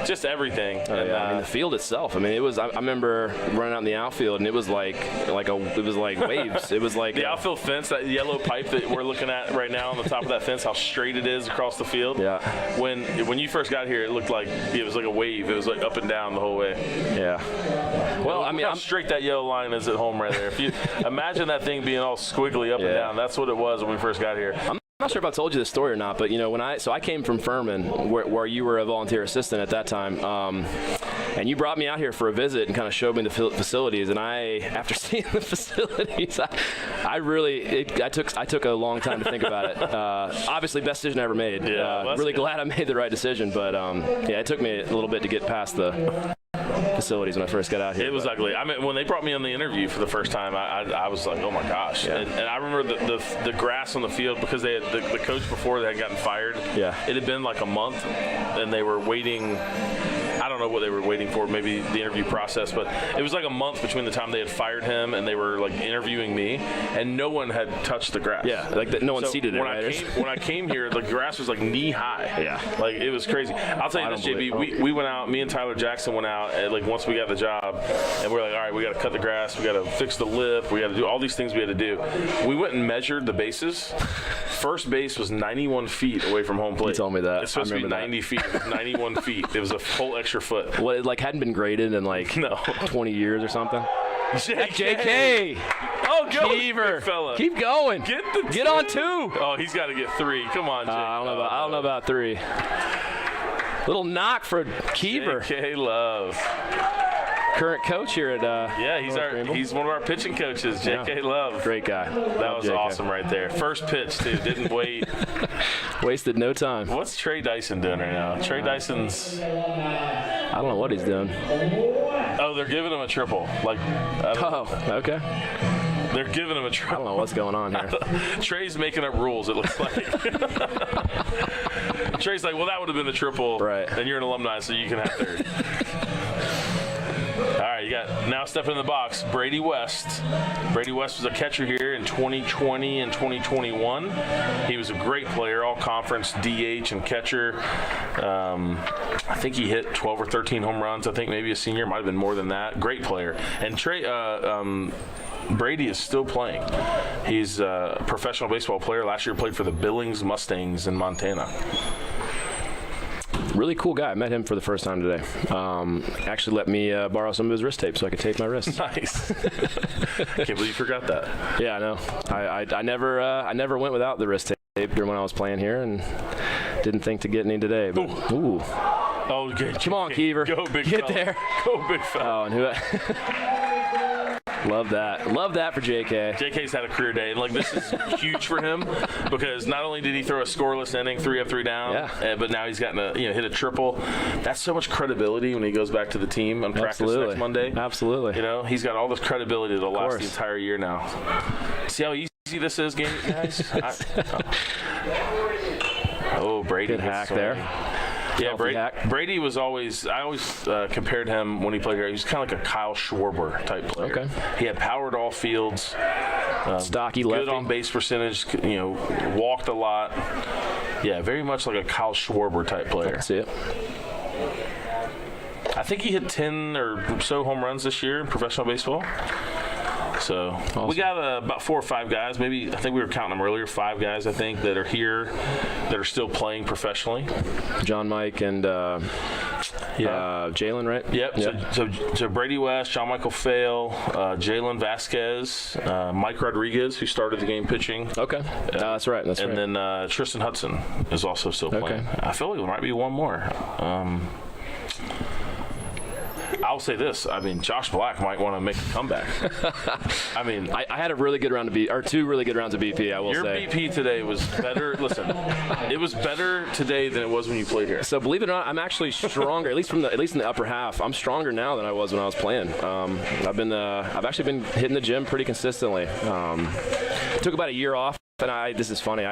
just everything. I mean, the field itself. I mean, it was. I remember running out in the outfield, and it was like waves. It was like the outfield fence, that yellow pipe that we're looking at right now on the top of that fence. How straight it is across the field. Yeah. When you first got here, it looked like it was like a wave. It was like up and down the whole way. Yeah. Well, I mean, how straight that yellow line is at home right there. If you imagine that thing being all squiggly up and down, that's what it was when we first got here. I'm not sure if I told you this story or not, but you know, I came from Furman, where you were a volunteer assistant at that time, and you brought me out here for a visit and kind of showed me the facilities. And after seeing the facilities, I took a long time to think about it. Obviously, best decision I ever made. Really glad I made the right decision, but it took me a little bit to get past the facilities when I first got out here. It was ugly. I mean, when they brought me on the interview for the first time, I was like, oh my gosh. Yeah. And I remember the grass on the field, because they had the coach before they had gotten fired. Yeah. It had been like a month, and they were waiting. I don't know what they were waiting for, maybe the interview process, but it was like a month between the time they had fired him and they were like interviewing me, and no one had touched the grass. Yeah, like no one seeded it. When I came here, the grass was like knee high. Yeah, like it was crazy. I'll tell you this, JB. We went out. Me and Tyler Jackson went out like once we got the job, and we were like, all right, we got to cut the grass, we got to fix the lip, we got to do all these things we had to do. We went and measured the bases. First base was 91 feet away from home plate. You told me that. It's supposed to be 90 feet. It was 91 feet. It was a whole extra foot. Well, it like hadn't been graded in like 20 years or something. JK. Oh, go, Keever. Fella. Keep going. Get on 2. Oh, he's got to get 3. Come on, Jake. I don't know about 3. Little knock for Keever. JK Love. Current coach here at he's one of our pitching coaches, JK Love. Great guy. That was awesome right there. First pitch too, didn't wait. Wasted no time. What's Trey Dyson doing right now? Trey Dyson's, I don't know what he's doing. Oh, they're giving him a triple. Okay. They're giving him a triple. I don't know what's going on here. Trey's making up rules, it looks like. Trey's like, well, that would have been a triple. Right. And you're an alumni, so you can have third. All right, you got now stepping in the box, Brady West. Brady West was a catcher here in 2020 and 2021. He was a great player, all conference DH and catcher. I think he hit 12 or 13 home runs. I think maybe a senior, might have been more than that. Great player. And Brady is still playing. He's a professional baseball player. Last year played for the Billings Mustangs in Montana. Really cool guy. I met him for the first time today. Actually let me borrow some of his wrist tape so I could tape my wrist. Nice. Can't believe you forgot that. Yeah, I know. I never went without the wrist tape during when I was playing here, and didn't think to get any today. But, ooh. Oh, good. Come on, Keever. Go, big Get fella. there. Go, big fella. Oh, and who? Love that. Love that for JK. JK's had a career day, and this is huge for him because not only did he throw a scoreless inning, 3 up, 3 down, but now he's gotten hit a triple. That's so much credibility when he goes back to the team on practice next Monday. Absolutely. He's got all this credibility that'll last the entire year now. See how easy this is, guys? Oh, Brady. Good hack there. Yeah, Brady was always. I always compared him when he played here. He was kind of like a Kyle Schwarber type player. Okay. He had power at all fields. Stocky lefty. lefty. Good on base percentage. Walked a lot. Yeah, very much like a Kyle Schwarber type player. I can see it. I think he hit 10 or so home runs this year in professional baseball. So awesome. We got about 4 or 5 guys. Maybe I think we were counting them earlier. 5 guys I think that are here that are still playing professionally. John, Mike, and Jalen, right? Yep. So Brady West, John Michael Fail, Jalen Vasquez, Mike Rodriguez, who started the game pitching. Okay. That's right. And then Tristan Hudson is also still playing. I feel like there might be one more. I'll say this. I mean, Josh Black might want to make a comeback. I mean, I had a really good round of or 2 really good rounds of BP, I will say. Your BP today was better. Listen, it was better today than it was when you played here. So believe it or not, I'm actually stronger. at least in the upper half, I'm stronger now than I was when I was playing. I've actually been hitting the gym pretty consistently. Took about a year off, and this is funny.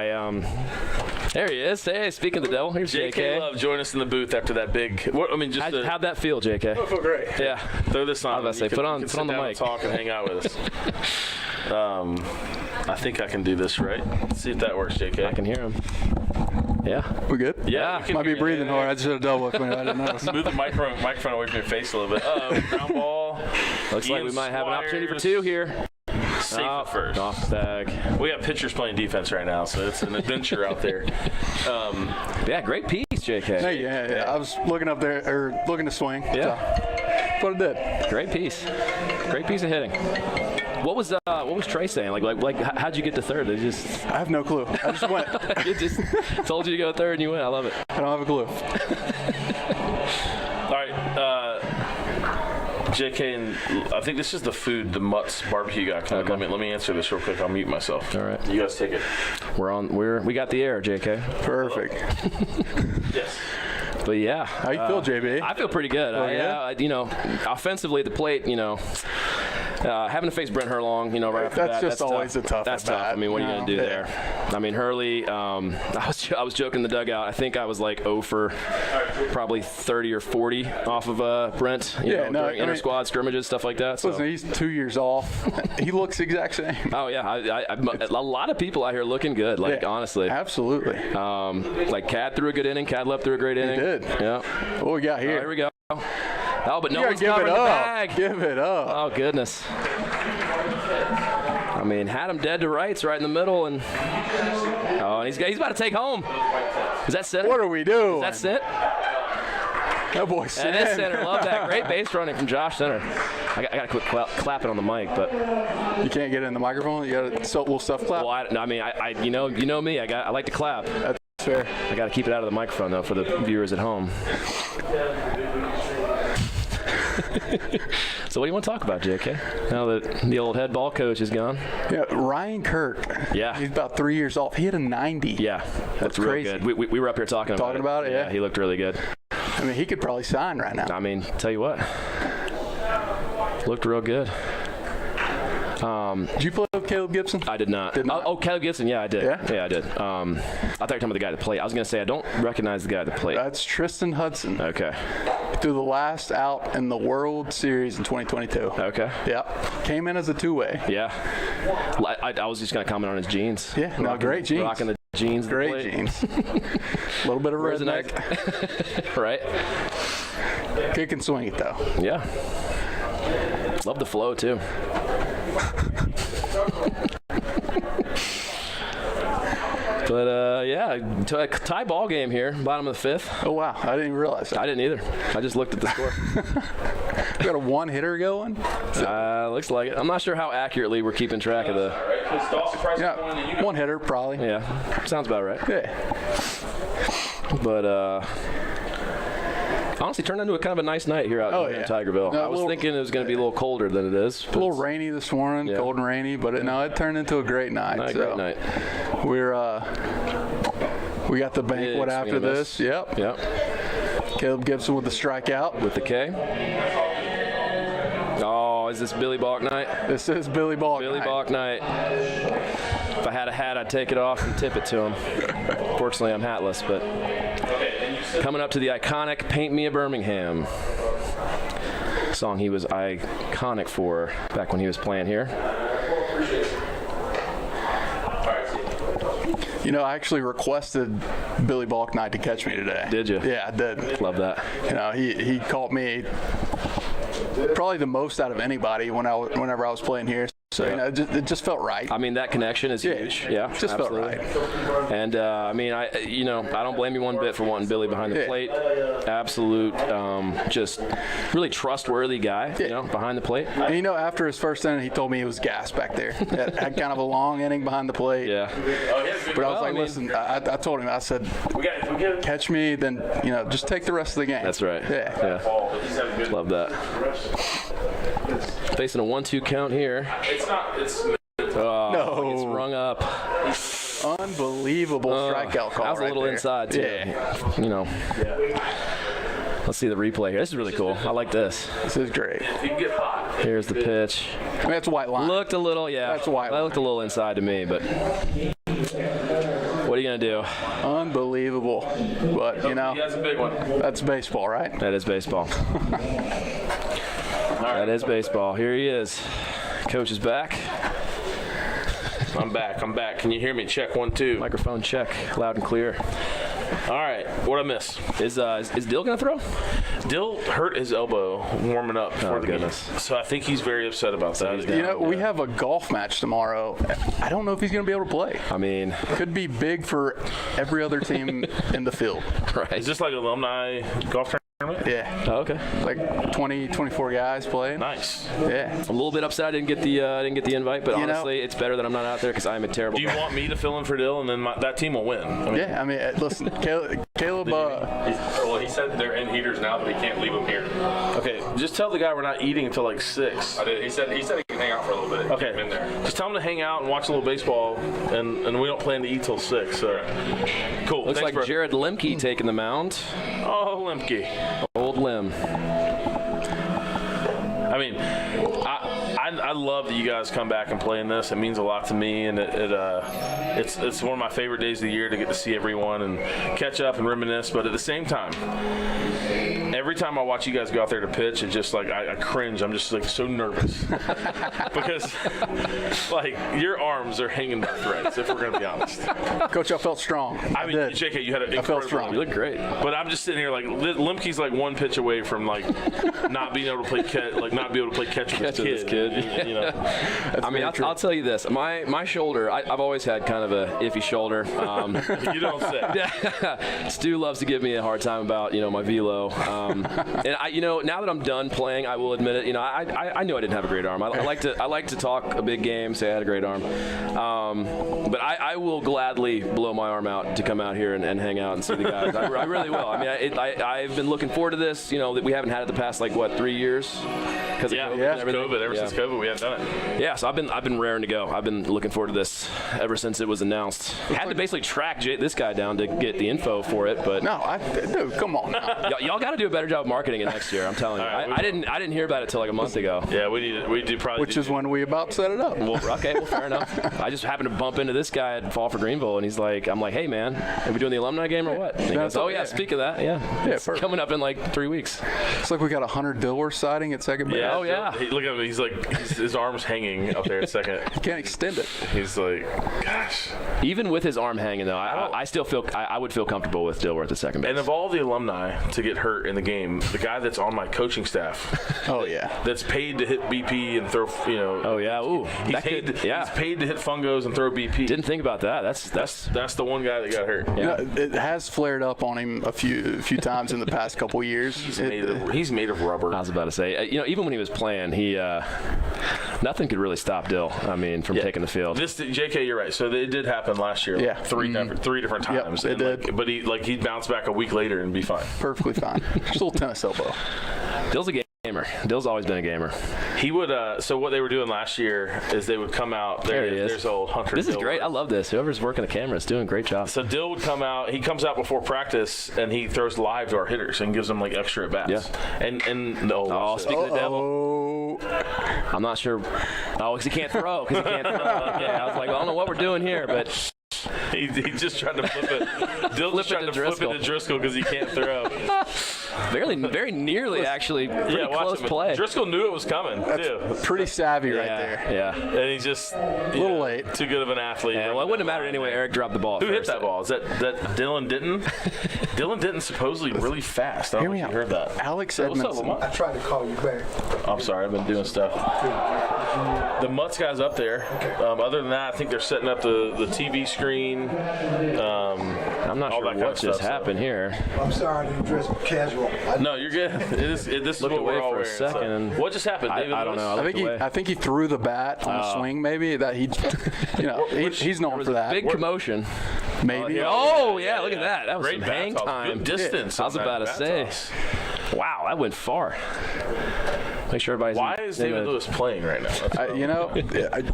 There he is. Hey, speaking of the devil, here's JK. Love join us in the booth after that big. How'd that feel, JK? Oh, feel great. Yeah. Throw this on. I was about to say, put on the mic. Talk and hang out with us. I think I can do this right. Let's see if that works, JK. I can hear him. Yeah. We good? Yeah. Might be breathing hard. I just had a double with me. I didn't know. Move the microphone away from your face a little bit. Ground ball. Looks like we might have an opportunity for 2 here. Safe at first. Off the bag. We have pitchers playing defense right now, so it's an adventure out there. Yeah, great piece, JK. Hey, yeah. I was looking up there, or looking to swing. Yeah. So, what it did. Great piece. Great piece of hitting. What was Trey saying? Like how'd you get to third? I have no clue. I just went. It just told you to go third and you went. I love it. I don't have a clue. All right. JK, and I think this is the food, the Mutt's barbecue guy. Okay. Let me answer this real quick. I'll mute myself. All right. You guys take it. We got the air, JK. Perfect. Yes. But yeah. How you feel, JB? I feel pretty good. Offensively at the plate, having to face Brent Herlong, right after that's that. Just always tough. a tough. That's tough. I mean, what are you going to do there? I mean, Hurley. I was joking in the dugout. I think I was like 0 for probably 30 or 40 off of Brent. During inter-squad scrimmages, stuff like that. So. Listen, he's 2 years off. He looks the exact same. Oh yeah, a lot of people out here looking good. Honestly. Absolutely. Cad threw a good inning. Cad left threw a great inning. He did. Yeah. What we got here? Here we go. Oh, but no one's give covering it the up. bag. Give it up. Oh, goodness. I mean, had him dead to rights right in the middle, and he's about to take home. Is that center? What are we doing? Is that center? That boy center. That is center. Love that. Great base running from Josh Center. I got to quit clapping on the mic, but you can't get it in the microphone. You got to little stuff clap. Well, I mean, you know me. I like to clap. That's fair. I got to keep it out of the microphone though for the viewers at home. So what do you want to talk about, JK? Now that the old head ball coach is gone. Yeah, Ryan Kirk. Yeah. He's about 3 years off. He had a 90. Yeah. That's real crazy. Good. We were up here talking about it. Yeah. He looked really good. I mean, he could probably sign right now. I mean, tell you what. Looked real good. Did you play with Caleb Gibson? I did not. Oh, Caleb Gibson. Yeah, I did. Yeah, I did. I thought you were talking about the guy that played. I was going to say, I don't recognize the guy that played. That's Tristan Hudson. Okay. Threw the last out in the World Series in 2022. Okay. Yeah. Came in as a two-way. Yeah. I was just going to comment on his jeans. Yeah, great jeans. Rocking the jeans. Great jeans. A little bit of redneck. Right. Kick and swing it, though. Yeah. Love the flow, too. But yeah, tie ball game here, bottom of the 5th. Oh wow, I didn't even realize that. I didn't either. I just looked at the score. We got a one-hitter going. Looks like it. I'm not sure how accurately we're keeping track of the. Yeah, one-hitter probably. Yeah, sounds about right. Yeah. But honestly, turned into a kind of a nice night here out here in Tigerville. I was thinking it was going to be a little colder than it is. A little rainy this morning, cold and rainy, but it turned into a great night. Great night. We got the banquet after this. Yep. Caleb Gibson with the strikeout. With the K. Oh, is this Billy Balk night? This is Billy Balk night. Billy Balk night. If I had a hat, I'd take it off and tip it to him. Fortunately, I'm hatless, but coming up to the iconic Paint Me a Birmingham song he was iconic for back when he was playing here. You know, I actually requested Billy Balk night to catch me today. Did you? Yeah, I did. Love that. You know, he caught me probably the most out of anybody whenever I was playing here. So, you know, it just felt right. I mean, that connection is huge. Yeah, just absolutely. Felt right. And, I mean, I don't blame you one bit for wanting Billy behind the plate. Absolute, just really trustworthy guy, behind the plate. And, you know, after his first inning, he told me he was gassed back there. Had kind of a long inning behind the plate. Yeah. But I was like, listen, I told him, I said, catch me, then, just take the rest of the game. That's right. Yeah. Love that. Facing a 1-2 count here. No. It's rung up. Unbelievable strikeout call. That was a little inside, too. Yeah. Let's see the replay here. This is really cool. I like this. This is great. Here's the pitch. I mean, that's a white line. Looked a little, That's a white line. That looked a little inside to me, but what are you going to do? Unbelievable. But, That's a big one. That's baseball, right? That is baseball. That is baseball. Here he is. Coach is back. I'm back. Can you hear me? Check 1, 2. Microphone check. Loud and clear. All right. What'd I miss? Is Dill going to throw? Dill hurt his elbow warming up for the game. So I think he's very upset about that. We have a golf match tomorrow. I don't know if he's going to be able to play. I mean, could be big for every other team in the field. Right. Is this like Alumni golf tournament? Yeah. Oh, okay. Like 20, 24 guys playing. Nice. Yeah. I'm a little bit upset I didn't get the invite, but honestly, it's better that I'm not out there because I'm a terrible guy. Do you want me to fill in for Dill, and then that team will win? I mean, listen, Caleb. He said they're in heaters now, but he can't leave them here. Okay, just tell the guy we're not eating until like 6. I did. He said he can hang out for a little bit. Okay. In there. Just tell him to hang out and watch a little baseball, and we don't plan to eat till 6. So cool. Looks Thanks, like bro. Jared Lemke taking the mound. Oh, Lemke. Old Lem. I mean, I love that you guys come back and play in this. It means a lot to me, and it's one of my favorite days of the year to get to see everyone and catch up and reminisce. But at the same time, every time I watch you guys go out there to pitch, it's just like I cringe. I'm just like so nervous because like your arms are hanging by threads. If we're gonna be honest, Coach, I felt strong. I mean, JK, you had an I felt strong. You look great. But I'm just sitting here like Lemke's like one pitch away from like not being able to play catch with his kid. I mean, I'll tell you this. My shoulder, I've always had kind of a iffy shoulder. You don't say. Stu loves to give me a hard time about my velo. And now that I'm done playing, I will admit it. I knew I didn't have a great arm. I like to talk a big game, say I had a great arm. But I will gladly blow my arm out to come out here and hang out and see the guys. I really will. I mean, I've been looking forward to this. That we haven't had it the past 3 years. Because since COVID, we haven't done it. Yeah, so I've been raring to go. I've been looking forward to this ever since it was announced. Had to basically track this guy down to get the info for it, but dude, come on. Y'all got to do a better job of marketing it next year. I'm telling you. Right, I didn't hear about it till like a month ago. Yeah, we do probably. Which is when we about set it up. Well, fair enough. I just happened to bump into this guy at Fall for Greenville, and I'm like, hey man, are we doing the alumni game or what? And he goes, oh yeah, speak of that, it's coming up in like 3 weeks. It's like we got a Hunter Dilworth sighting at second base. Yeah, oh yeah. Look at him. He's like His arm's hanging up there at second. He can't extend it. He's like, gosh. Even with his arm hanging, though, I still feel I would feel comfortable with Dilworth at second base. And of all the alumni to get hurt in the game, the guy that's on my coaching staff, Oh yeah, that's paid to hit BP and throw, Oh yeah, ooh, he's paid to hit fungos and throw BP. Didn't think about that. That's the one guy that got hurt. Yeah. it has flared up on him a few times in the past couple years. He's made of rubber. I was about to say, even when he was playing, he nothing could really stop Dill. I mean, from taking the field. JK, you're right. So it did happen last year. Yeah. Three different times. Yep, it did. But he'd bounce back a week later and be fine. Perfectly fine. Just a little tennis elbow. Dill's a gamer. Dill's always been a gamer. He would. So what they were doing last year is they would come out. There he is. There's old Hunter. This is great. I love this. Whoever's working the camera is doing a great job. So Dill would come out. He comes out before practice and he throws live to our hitters and gives them like extra at bats. Yeah. And Speaking of the devil, I'm not sure. Oh, because he can't throw. Okay, I was like, well, I don't know what we're doing here, but. He just tried to flip it. Dill just tried to flip it to Driscoll because he can't throw. Very nearly, actually. Pretty close play. Driscoll knew it was coming, too. Pretty savvy right there. Yeah. And he's just a little late. Too good of an athlete. Yeah, well, it wouldn't have mattered anyway. Eric dropped the ball. Who hit that ball? Is that Dylan Denton? Dylan Denton's supposedly really fast. I don't know if you heard that. Alex What's Edmondson. up, Lamont? I tried to call you back. I'm sorry, I've been doing stuff. The Mutts guy's up there. Other than that, I think they're setting up the TV screen. I'm not sure what just happened here. I'm sorry, I didn't dress casual. No, you're good. This is Looked what away we're all for a wearing. second. So. What just happened, David? I don't know. I think he threw the bat on a swing. Maybe that he's known for that. Big commotion. Maybe. Oh yeah, look at that. That was Great some hang bat toss. time. Good distance. I was about to say. Wow, that went far. Make sure everybody's. Why is David Lewis playing right now?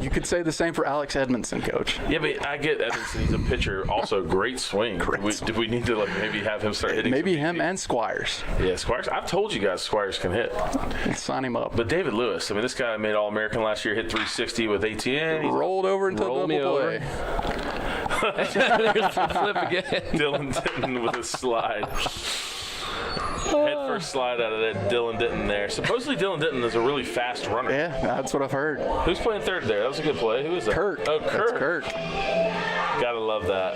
You could say the same for Alex Edmondson, Coach. Yeah, but I get Edmondson. He's a pitcher. Also, great swing. Do we need to maybe have him start hitting? Maybe him and Squires. Yeah, Squires. I've told you guys Squires can hit. Let's sign him up. But David Lewis, I mean, this guy made All-American last year, hit 360 with ATN. He's rolled over into double play. There's the flip again. Dylan Denton with a slide. Head first slide out of that Dylan Denton there. Supposedly Dylan Denton is a really fast runner. Yeah, that's what I've heard. Who's playing third there? That was a good play. Who is that? Kurt. Oh, Kurt. That's Kurt. Gotta love that.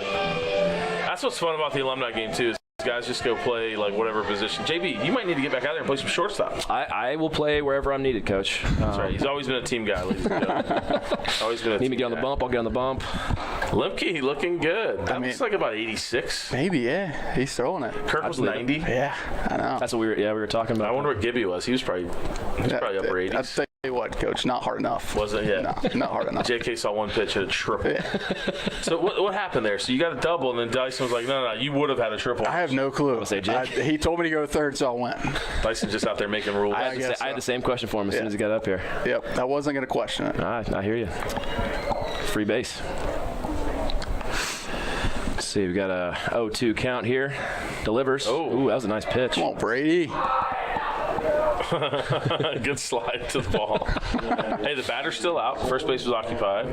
That's what's fun about the alumni game, too, is guys just go play like whatever position. JB, you might need to get back out there and play some shortstop. I will play wherever I'm needed, Coach. That's right. He's always been a team guy. Always been a Need me to get on the bump? I'll get on the bump. Lemke looking good. That looks like about 86. Maybe, yeah. He's throwing it. Kirk was 90. Yeah, I know. That's what we were talking about. I wonder what Gibby was. He was probably upper 80s. I'd say what, Coach? Not hard enough. Was it? Yeah. No, not hard enough. JK saw one pitch at a triple. So what happened there? So you got a double, and then Dyson was like, no, you would have had a triple. I have no clue. He told me to go third, so I went. Dyson's just out there making rules. I had the same question for him as soon as he got up here. Yep, I wasn't going to question it. I hear you. Free base. Let's see, we got a 0-2 count here. Delivers. Ooh, that was a nice pitch. Come on, Brady. Good slide to the ball. Hey, the batter's still out. First base was occupied.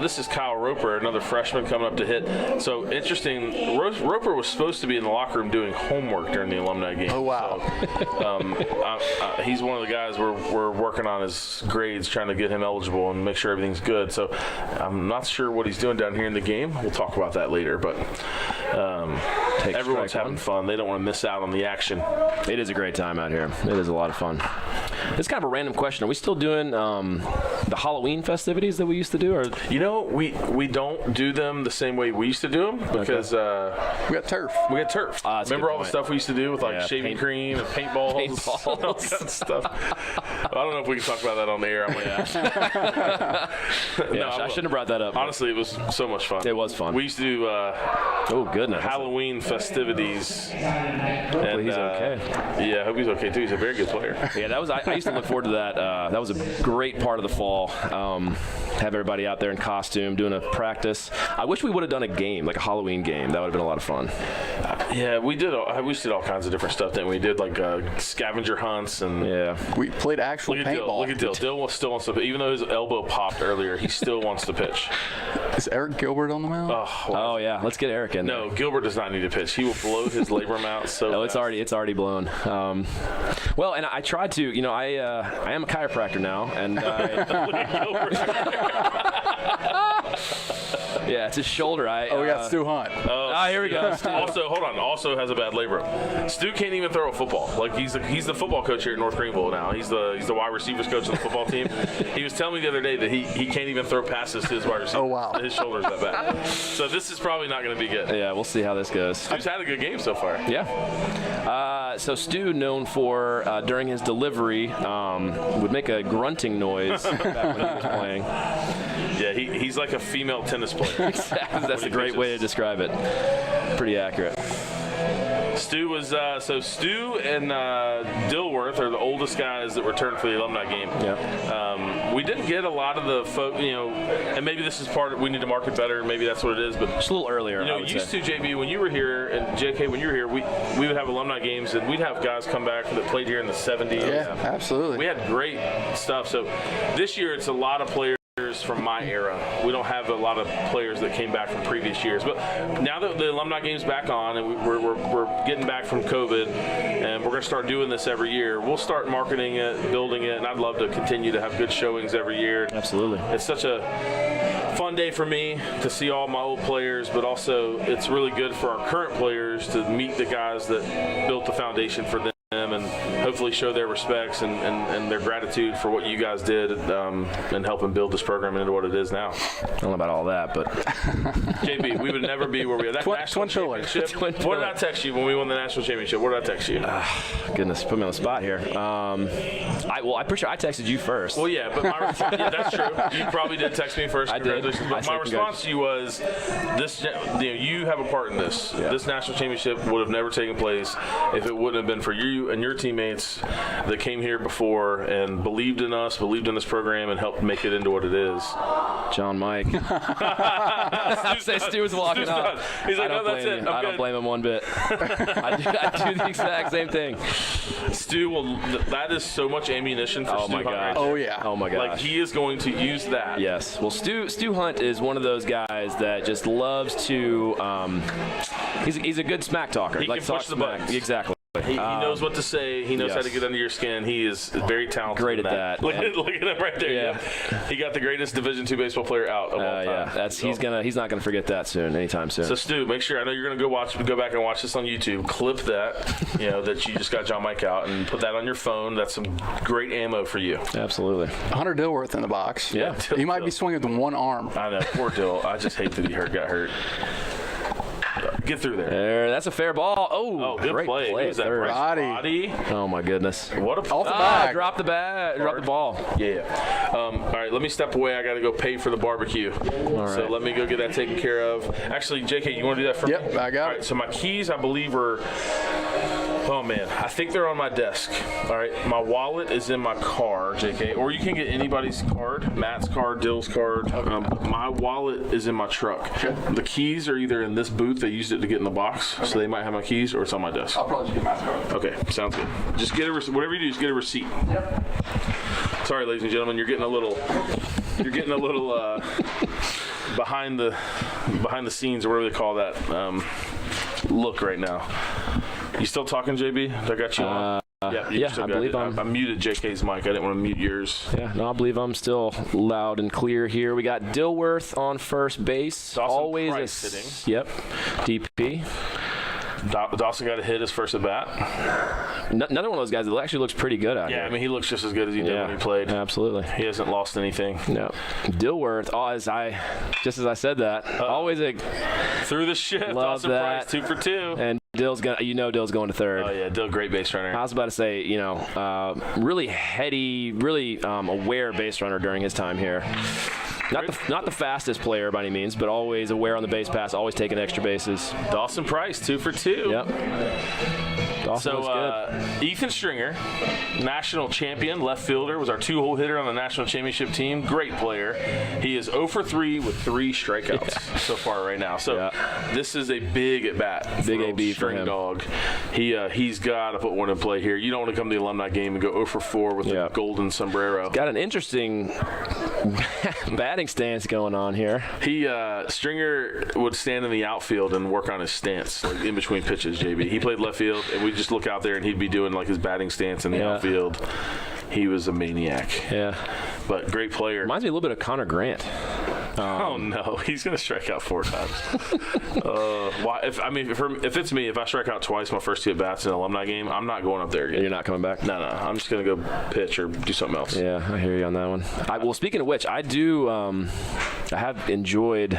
This is Kyle Roper, another freshman coming up to hit. So interesting. Roper was supposed to be in the locker room doing homework during the alumni game. Oh wow. So, he's one of the guys we're working on his grades, trying to get him eligible and make sure everything's good. So I'm not sure what he's doing down here in the game. We'll talk about that later. But everyone's having fun. They don't want to miss out on the action. It is a great time out here. It is a lot of fun. It's kind of a random question. Are we still doing the Halloween festivities that we used to do? Or we don't do them the same way we used to do them because we got turf. Remember all the stuff we used to do with shaving cream and paintballs, all that stuff. I don't know if we can talk about that on the air. I shouldn't have brought that up. Honestly, it was so much fun. It was fun. We used to do Halloween festivities. Hopefully he's okay. Yeah, I hope he's okay too. He's a very good player. Yeah, I used to look forward to that. That was a great part of the fall. Have everybody out there in costume doing a practice. I wish we would have done a game, like a Halloween game. That would have been a lot of fun. Yeah, we did. We did all kinds of different stuff. Then we did like scavenger hunts and we played actual paintball. Look at Dill. Dill still wants to, even though his elbow popped earlier, he still wants to pitch. Is Eric Gilbert on the mound? Oh yeah, let's get Eric in. No, Gilbert does not need to pitch. He will blow his labrum out so No, it's fast. already blown. Well, and I tried to, I am a chiropractor now, and yeah, it's his shoulder. We got Stu Hunt. Here we go. Also, hold on. Also has a bad labrum. Stu can't even throw a football. Like he's the football coach here at North Greenville now. He's the wide receivers coach of the football team. He was telling me the other day that he can't even throw passes to his wide receivers. Oh wow. His shoulder's that bad. So this is probably not going to be good. Yeah, we'll see how this goes. Stu's had a good game so far. Yeah. So Stu, known for during his delivery, would make a grunting noise back when he was playing. Yeah, he's like a female tennis player. Exactly. That's a great way to describe it. Pretty accurate. Stu was Stu and Dilworth are the oldest guys that returned for the alumni game. Yeah. We didn't get a lot of the folk, and maybe this is part of we need to market better. Maybe that's what it is, but just a little earlier. Used to JB when you were here and JK when you were here, we would have alumni games and we'd have guys come back that played here in the 70s. Yeah, absolutely. We had great stuff. So this year it's a lot of players from my era. We don't have a lot of players that came back from previous years. But now that the alumni game's back on and we're getting back from COVID and we're going to start doing this every year, we'll start marketing it, building it, and I'd love to continue to have good showings every year. Absolutely. It's such a fun day for me to see all my old players, but also it's really good for our current players to meet the guys that built the foundation for them and hopefully show their respects and their gratitude for what you guys did and helping build this program into what it is now. I don't know about all that, but JB, we would never be where we are. That national championship. What did I text you when we won the national championship? What did I text you? Goodness, put me on the spot here. I'm pretty sure I texted you first. Well, yeah, but yeah, that's true. You probably did text me first. I did. But my response to you was, this. You have a part in this. Yeah. This national championship would have never taken place if it wouldn't have been for you and your teammates that came here before and believed in us, believed in this program, and helped make it into what it is. John Mike. Say Stu was walking up. He's like, no, that's it. I don't blame him one bit. I do the exact same thing. Stu that is so much ammunition for Stu Hunt. Gosh. Oh yeah. Oh my gosh. Like he is going to use that. Yes. Well, Stu Hunt is one of those guys that just loves to. He's a good smack talker. He can push the buttons. Exactly. He knows what to say. He knows how to get under your skin. He is very talented. Great at that. Look at him right there. Yeah. He got the greatest Division II baseball player out of all time. Yeah, he's not gonna forget that anytime soon. So Stu, make sure. I know you're gonna go back and watch this on YouTube. Clip that, that you just got John Mike out, and put that on your phone. That's some great ammo for you. Absolutely. Hunter Dilworth in the box. Yeah. He might be swinging with one arm. I know. Poor Dill. I just hate that he got hurt. Get through there. That's a fair ball. Oh, good great play. play. Who's that? Body. Oh my goodness. What a off the bag. Drop the ball. Yeah. All right, let me step away. I got to go pay for the barbecue. All right. So let me go get that taken care of. Actually, JK, you want to do that for me? Yep, I got it. All right, so my keys, I believe, are... Oh, man. I think they're on my desk. All right. My wallet is in my car, JK. Or you can get anybody's card. Matt's card, Dill's card. My wallet is in my truck. Okay. The keys are either in this booth. They used it to get in the box. Okay. So they might have my keys, or it's on my desk. I'll probably just get Matt's card. Okay. Sounds good. Just get whatever you do, just get a receipt. Yep. Sorry, ladies and gentlemen. You're getting a little behind the scenes, or whatever they call that, look right now. You still talking, JB? I got you on. Yeah, I believe I muted JK's mic. I didn't want to mute yours. Yeah, no, I believe I'm still loud and clear here. We got Dilworth on first base. Dawson Always Price sitting. Yep. DP. Dawson got a hit his first at bat. Another one of those guys that actually looks pretty good out here. Yeah, I mean, he looks just as good as he did when he played. Absolutely. He hasn't lost anything. No. Dilworth, just as I said that, always through the ship. Love Dawson that. Price, 2 for 2. And Dill's going to third. Oh, yeah, Dill, great base runner. I was about to say, really heady, really aware base runner during his time here. Not the fastest player by any means, but always aware on the base pass, always taking extra bases. Dawson Price, 2 for 2. Yep. Dawson looks good. Ethan Stringer, national champion, left fielder, was our 2-hole hitter on the national championship team. Great player. He is 0 for 3 with 3 strikeouts so far right now. So this is a big at bat. Big AB for him. Dog. He's got to put one in play here. You don't want to come to the alumni game and go 0 for 4 with a golden sombrero. Got an interesting batting stance going on here. Stringer would stand in the outfield and work on his stance, like in between pitches, JB. He played left field, and we'd just look out there, and he'd be doing like his batting stance in the outfield. He was a maniac. Yeah. But great player. Reminds me a little bit of Connor Grant. Oh no, he's gonna strike out 4 times. Why? If it's me, if I strike out twice my first 2 at bats in an alumni game, I'm not going up there again. You're not coming back? No. I'm just gonna go pitch or do something else. Yeah, I hear you on that one. Well, speaking of which, I do. I have enjoyed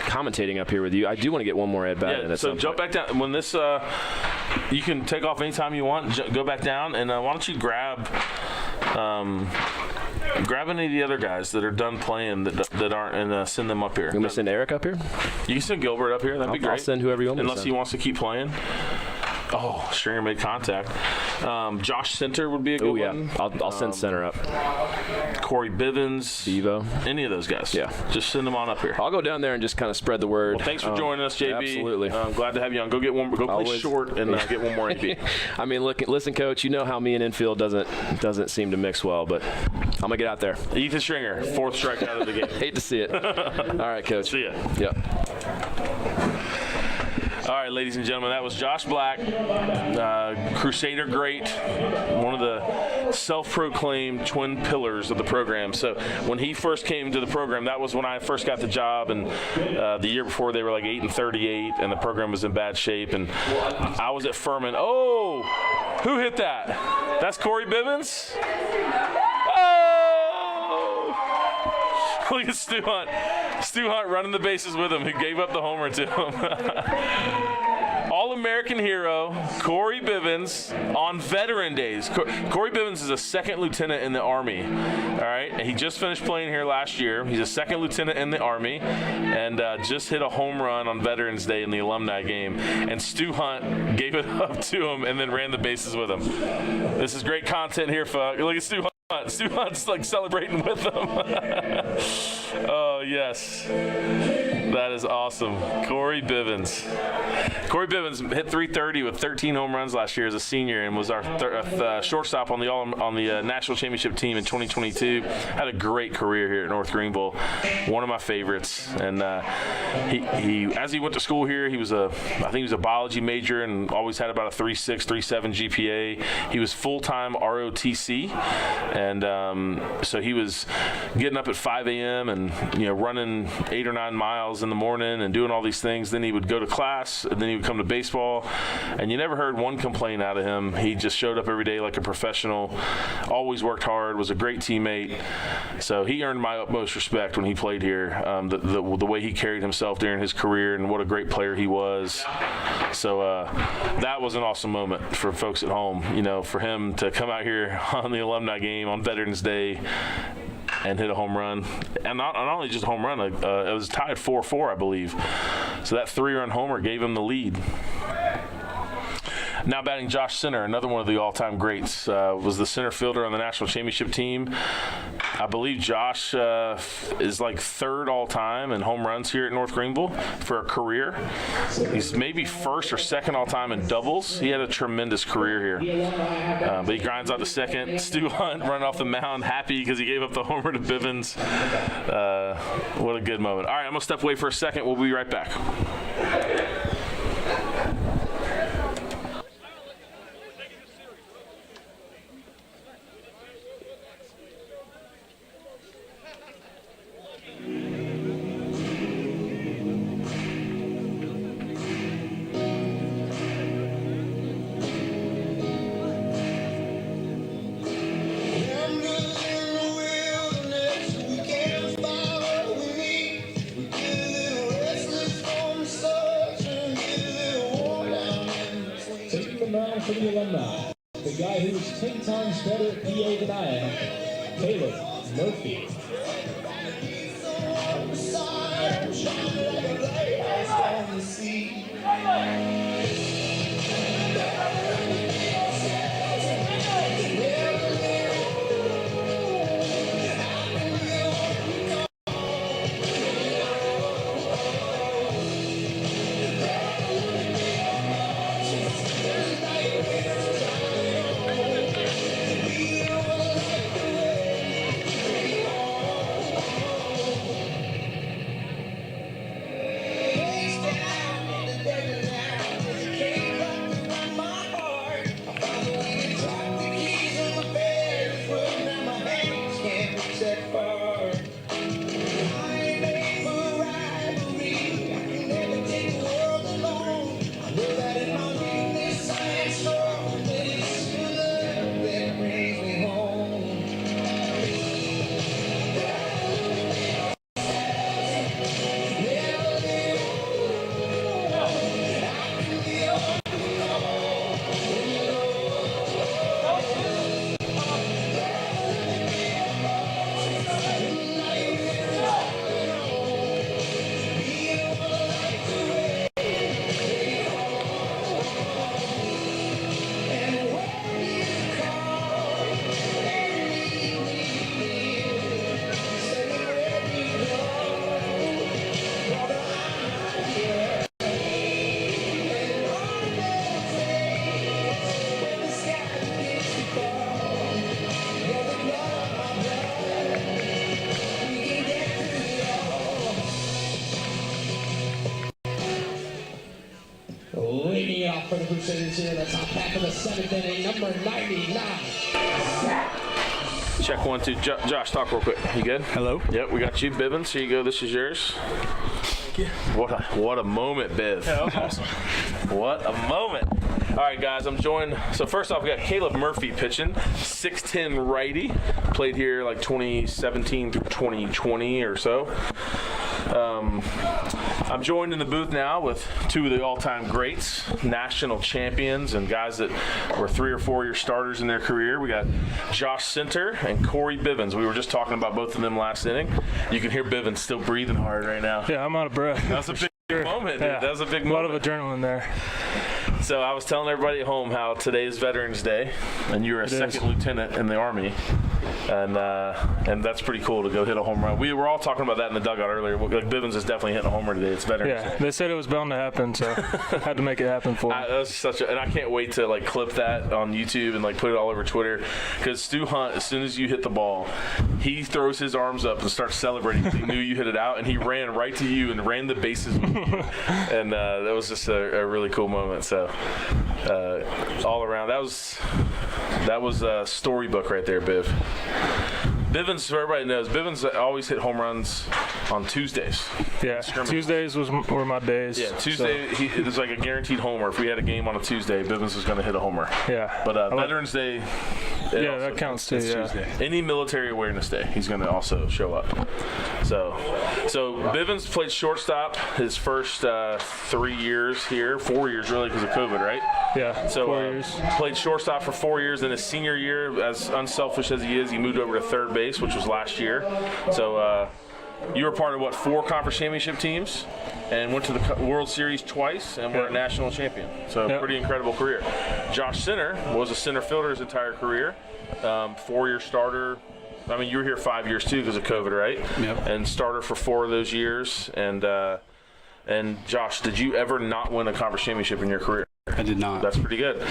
commentating up here with you. I do want to get one more at bat in. So jump back down when this. You can take off anytime you want. Go back down, and why don't you grab any of the other guys that are done playing that aren't, and send them up here. You want me to send Eric up here? You can send Gilbert up here. That'd be great. I'll send whoever you want me to Unless he wants to keep playing. Oh, Stringer made contact. Josh Center would be a good one. I'll send Center up. Corey Bivens. Devo. Any of those guys. Yeah. Just send them on up here. I'll go down there and just kind of spread the word. Well, thanks for joining us, JB. Absolutely. Glad to have you on. Go get one. Go play short and get one more AP. I mean, listen, Coach. You know how me and infield doesn't seem to mix well, but I'm gonna get out there. Ethan Stringer, 4th strikeout of the game. Hate to see it. All right, Coach. See ya. Yep. All right, ladies and gentlemen, that was Josh Black, Crusader great, one of the self-proclaimed twin pillars of the program. So when he first came to the program, that was when I first got the job, and the year before they were like 8-38, and the program was in bad shape. And I was at Furman. Oh, who hit that? That's Corey Bivens. Oh! Look at Stu Hunt. Stu Hunt running the bases with him, who gave up the homer to him. All-American hero, Corey Bivens, on Veteran Days. Corey Bivens is a 2nd lieutenant in the Army, all right? And he just finished playing here last year. He's a 2nd lieutenant in the Army, and just hit a home run on Veterans Day in the alumni game. And Stu Hunt gave it up to him and then ran the bases with him. This is great content here, folks. Look at Stu Hunt. Stu Hunt's like celebrating with them. Oh, yes. That is awesome. Corey Bivens. Corey Bivens hit .330 with 13 home runs last year as a senior, and was our shortstop on the national championship team in 2022. Had a great career here at North Greenville. One of my favorites. And he as he went to school here, I think he was a biology major and always had about a 3.6, 3.7 GPA. He was full-time ROTC. And so he was getting up at 5 a.m. and running 8 or 9 miles in the morning and doing all these things. Then he would go to class, and then he would come to baseball. And you never heard one complaint out of him. He just showed up every day like a professional, always worked hard, was a great teammate. So he earned my utmost respect when he played here, the way he carried himself during his career and what a great player he was. So that was an awesome moment for folks at home, for him to come out here on the alumni game on Veterans Day and hit a home run. And not only just a home run, it was tied 4-4, I believe. So that 3-run homer gave him the lead. Now batting Josh Center, another one of the all-time greats, was the center fielder on the national championship team. I believe Josh is like 3rd all-time in home runs here at North Greenville for a career. He's maybe 1st or 2nd all-time in doubles. He had a tremendous career here. But he grinds out to 2nd. Stu Hunt running off the mound, happy because he gave up the homer to Bivens. What a good moment. All right, I'm going to step away for a second. We'll be right back. For the alumni, the guy who is 10 times better at PA than I am, Caleb Murphy. Leading it off for the Crusaders here. That's on back of the 7th inning, number 99. Check 1, 2. Josh, talk real quick. You good? Hello. Yep, we got you. Bivens, here you go. This is yours. What a moment, Biv. Yeah, that was awesome. What a moment. All right, guys, I'm joined. So first off, we got Caleb Murphy pitching, 6'10" righty. Played here like 2017 through 2020 or so. I'm joined in the booth now with two of the all-time greats, national champions, and guys that were 3 or 4 year starters in their career. We got Josh Center and Corey Bivens. We were just talking about both of them last inning. You can hear Bivens still breathing hard right now. Yeah, I'm out of breath. That was a big moment, dude. Yeah. That was a big moment. A lot of adrenaline there. So I was telling everybody at home how today is Veterans Day, and you're a second lieutenant in the Army, and that's pretty cool to go hit a home run. We were all talking about that in the dugout earlier. Like Bivens is definitely hitting a homer today. It's Veterans Day. Yeah, they said it was bound to happen, so had to make it happen for him. That was and I can't wait to like clip that on YouTube and like put it all over Twitter, because Stu Hunt, as soon as you hit the ball, he throws his arms up and starts celebrating because he knew you hit it out, and he ran right to you and ran the bases with you. And that was just a really cool moment. So all around, that was a storybook right there, Biv. Bivens, so everybody knows, Bivens always hit home runs on Tuesdays. Yeah, Tuesdays were my days. Yeah, Tuesday, it was like a guaranteed homer. If we had a game on a Tuesday, Bivens was going to hit a homer. Yeah. But Veterans Day, yeah, that counts too, yeah. Tuesday. Any Military Awareness Day, he's going to also show up. So Bivens played shortstop his first 3 years here, 4 years really because of COVID, right? Yeah, so 4 years. Played shortstop for 4 years. In his senior year, as unselfish as he is, he moved over to third base, which was last year. So you were part of, 4 conference championship teams and went to the World Series twice and were a national champion. So pretty incredible career. Josh Center was a center fielder his entire career, 4-year starter. I mean, you were here 5 years too because of COVID, right? Yep. And starter for 4 of those years. And Josh, did you ever not win a conference championship in your career? I did not. That's pretty good.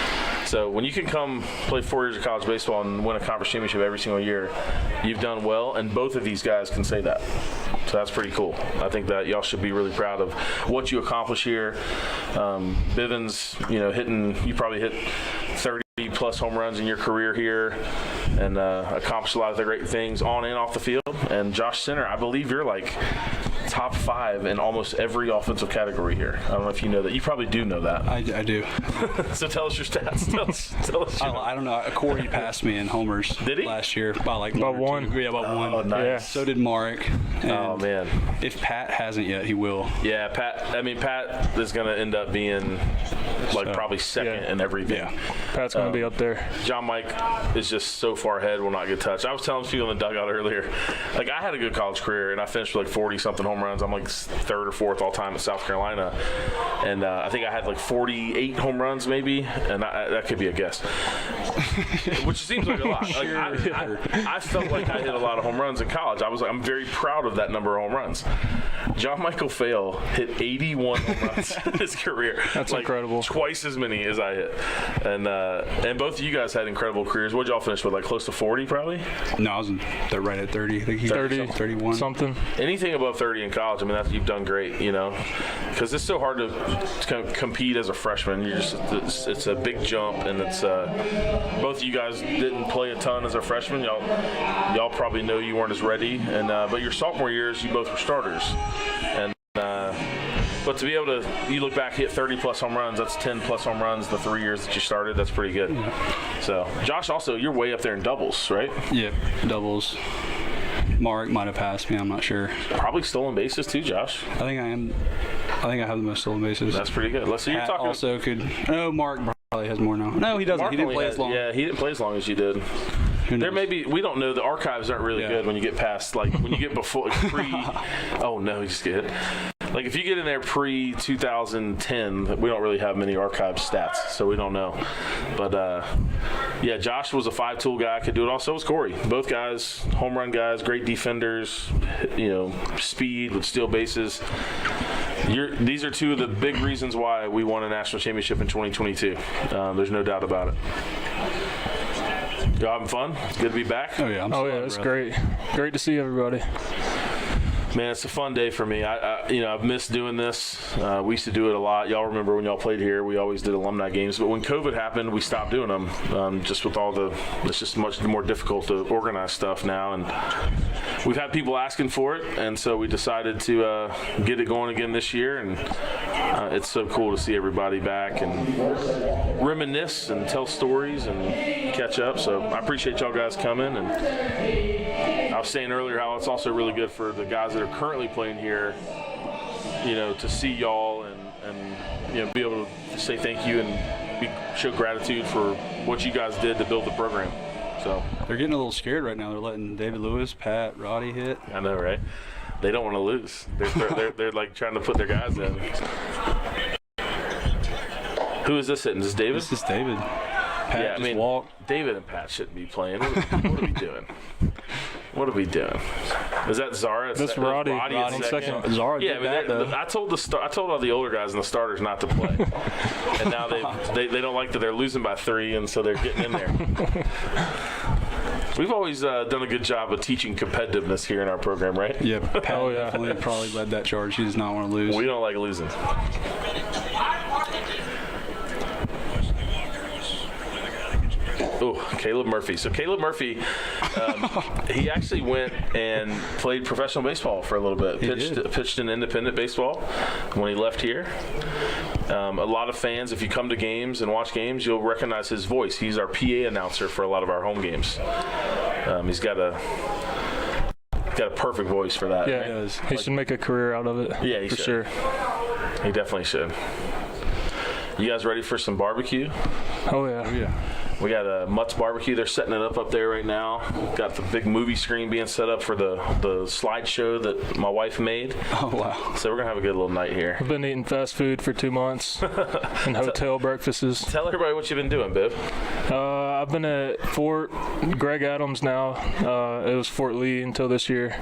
So when you can come play 4 years of college baseball and win a conference championship every single year, you've done well, and both of these guys can say that. So that's pretty cool. I think that y'all should be really proud of what you accomplished here. Bivens, you probably hit 30-plus home runs in your career here and accomplished a lot of the great things on and off the field. And Josh Center, I believe you're like top 5 in almost every offensive category here. I don't know if you know that. You probably do know that. I do. So tell us your stats. Tell us I don't know. Corey passed me in homers. Did he? Last year by like about 1. Yeah, about 1. Oh, nice. Yeah. So did Mark. Oh, man. If Pat hasn't yet, he will. Yeah, Pat is going to end up being probably second in everything. Yeah. Pat's going to be up there. John Mike is just so far ahead, will not get touched. I was telling people in the dugout earlier, like I had a good college career and I finished with like 40-something home runs. I'm like 3rd or 4th all time in South Carolina. And I think I had like 48 home runs maybe, and that could be a guess. Which seems like a lot. Like, I felt like I hit a lot of home runs in college. I'm very proud of that number of home runs. John Michael Fail hit 81 home runs in his career. That's incredible. Twice as many as I hit. And both of you guys had incredible careers. What did y'all finish with? Like close to 40 probably? No, I was right at 30. I think 30, 31. Something. Anything above 30 in college, I mean, you've done great, because it's so hard to kind of compete as a freshman. It's a big jump, and it's both of you guys didn't play a ton as a freshman. Y'all probably know you weren't as ready, but your sophomore years, you both were starters, and but to be able to, you look back, hit 30-plus home runs, that's 10-plus home runs the 3 years that you started, that's pretty good. Yeah. So, Josh, also, you're way up there in doubles, right? Yeah, doubles. Mark might have passed me, I'm not sure. Probably stolen bases too, Josh. I think I am. I think I have the most stolen bases. That's pretty good. Let's see. You're talking. Also could. No, Mark probably has more now. No, he doesn't. Mark he didn't play as long. Yeah, he didn't play as long as you did. There may be, we don't know. The archives aren't really good when you get past, like when you get before pre. Oh no, you just get hit. Like if you get in there pre-2010, we don't really have many archive stats, so we don't know. But yeah, Josh was a 5-tool guy, could do it. Also was Corey. Both guys, home run guys, great defenders. Speed with steal bases. These are 2 of the big reasons why we won a national championship in 2022. There's no doubt about it. Y'all having fun? Good to be back. Oh yeah, it's great. Great to see everybody. Man, it's a fun day for me. I've missed doing this. We used to do it a lot. Y'all remember when y'all played here, we always did alumni games. But when COVID happened, we stopped doing them. Just with it's just much more difficult to organize stuff now. And we've had people asking for it. And so we decided to get it going again this year. And it's so cool to see everybody back and reminisce and tell stories and catch up. So I appreciate y'all guys coming. And I was saying earlier how it's also really good for the guys that are currently playing here, to see y'all and be able to say thank you and show gratitude for what you guys did to build the program. So they're getting a little scared right now. They're letting David Lewis, Pat, Roddy hit. I know, right? They don't want to lose. They're like trying to put their guys in. Who is this hitting? Is this David? This is David. Pat David and Pat shouldn't be playing. What are we doing? What are we doing? Is that Zara? That's Roddy in second. Zara did that, I told all the older guys and the starters not to play, and now they don't like that they're losing by 3, and so they're getting in there. We've always done a good job of teaching competitiveness here in our program, right? Yeah, Pat definitely probably led that charge. He does not want to lose. We don't like losing. Oh, Caleb Murphy. So Caleb Murphy, he actually went and played professional baseball for a little bit. Pitched in independent baseball when he left here. A lot of fans, if you come to games and watch games, you'll recognize his voice. He's our PA announcer for a lot of our home games. He's got a perfect voice for that. Yeah, right? he does. He should make a career out of it. Yeah, he for should. Sure. He definitely should. You guys ready for some barbecue? Oh yeah. Oh, yeah. We got a Mutt's Barbecue. They're setting it up there right now. Got the big movie screen being set up for the slideshow that my wife made. Oh, wow. So we're going to have a good little night here. I've been eating fast food for 2 months and hotel breakfasts. Tell everybody what you've been doing, Biv. I've been at Fort Greg Adams now. It was Fort Lee until this year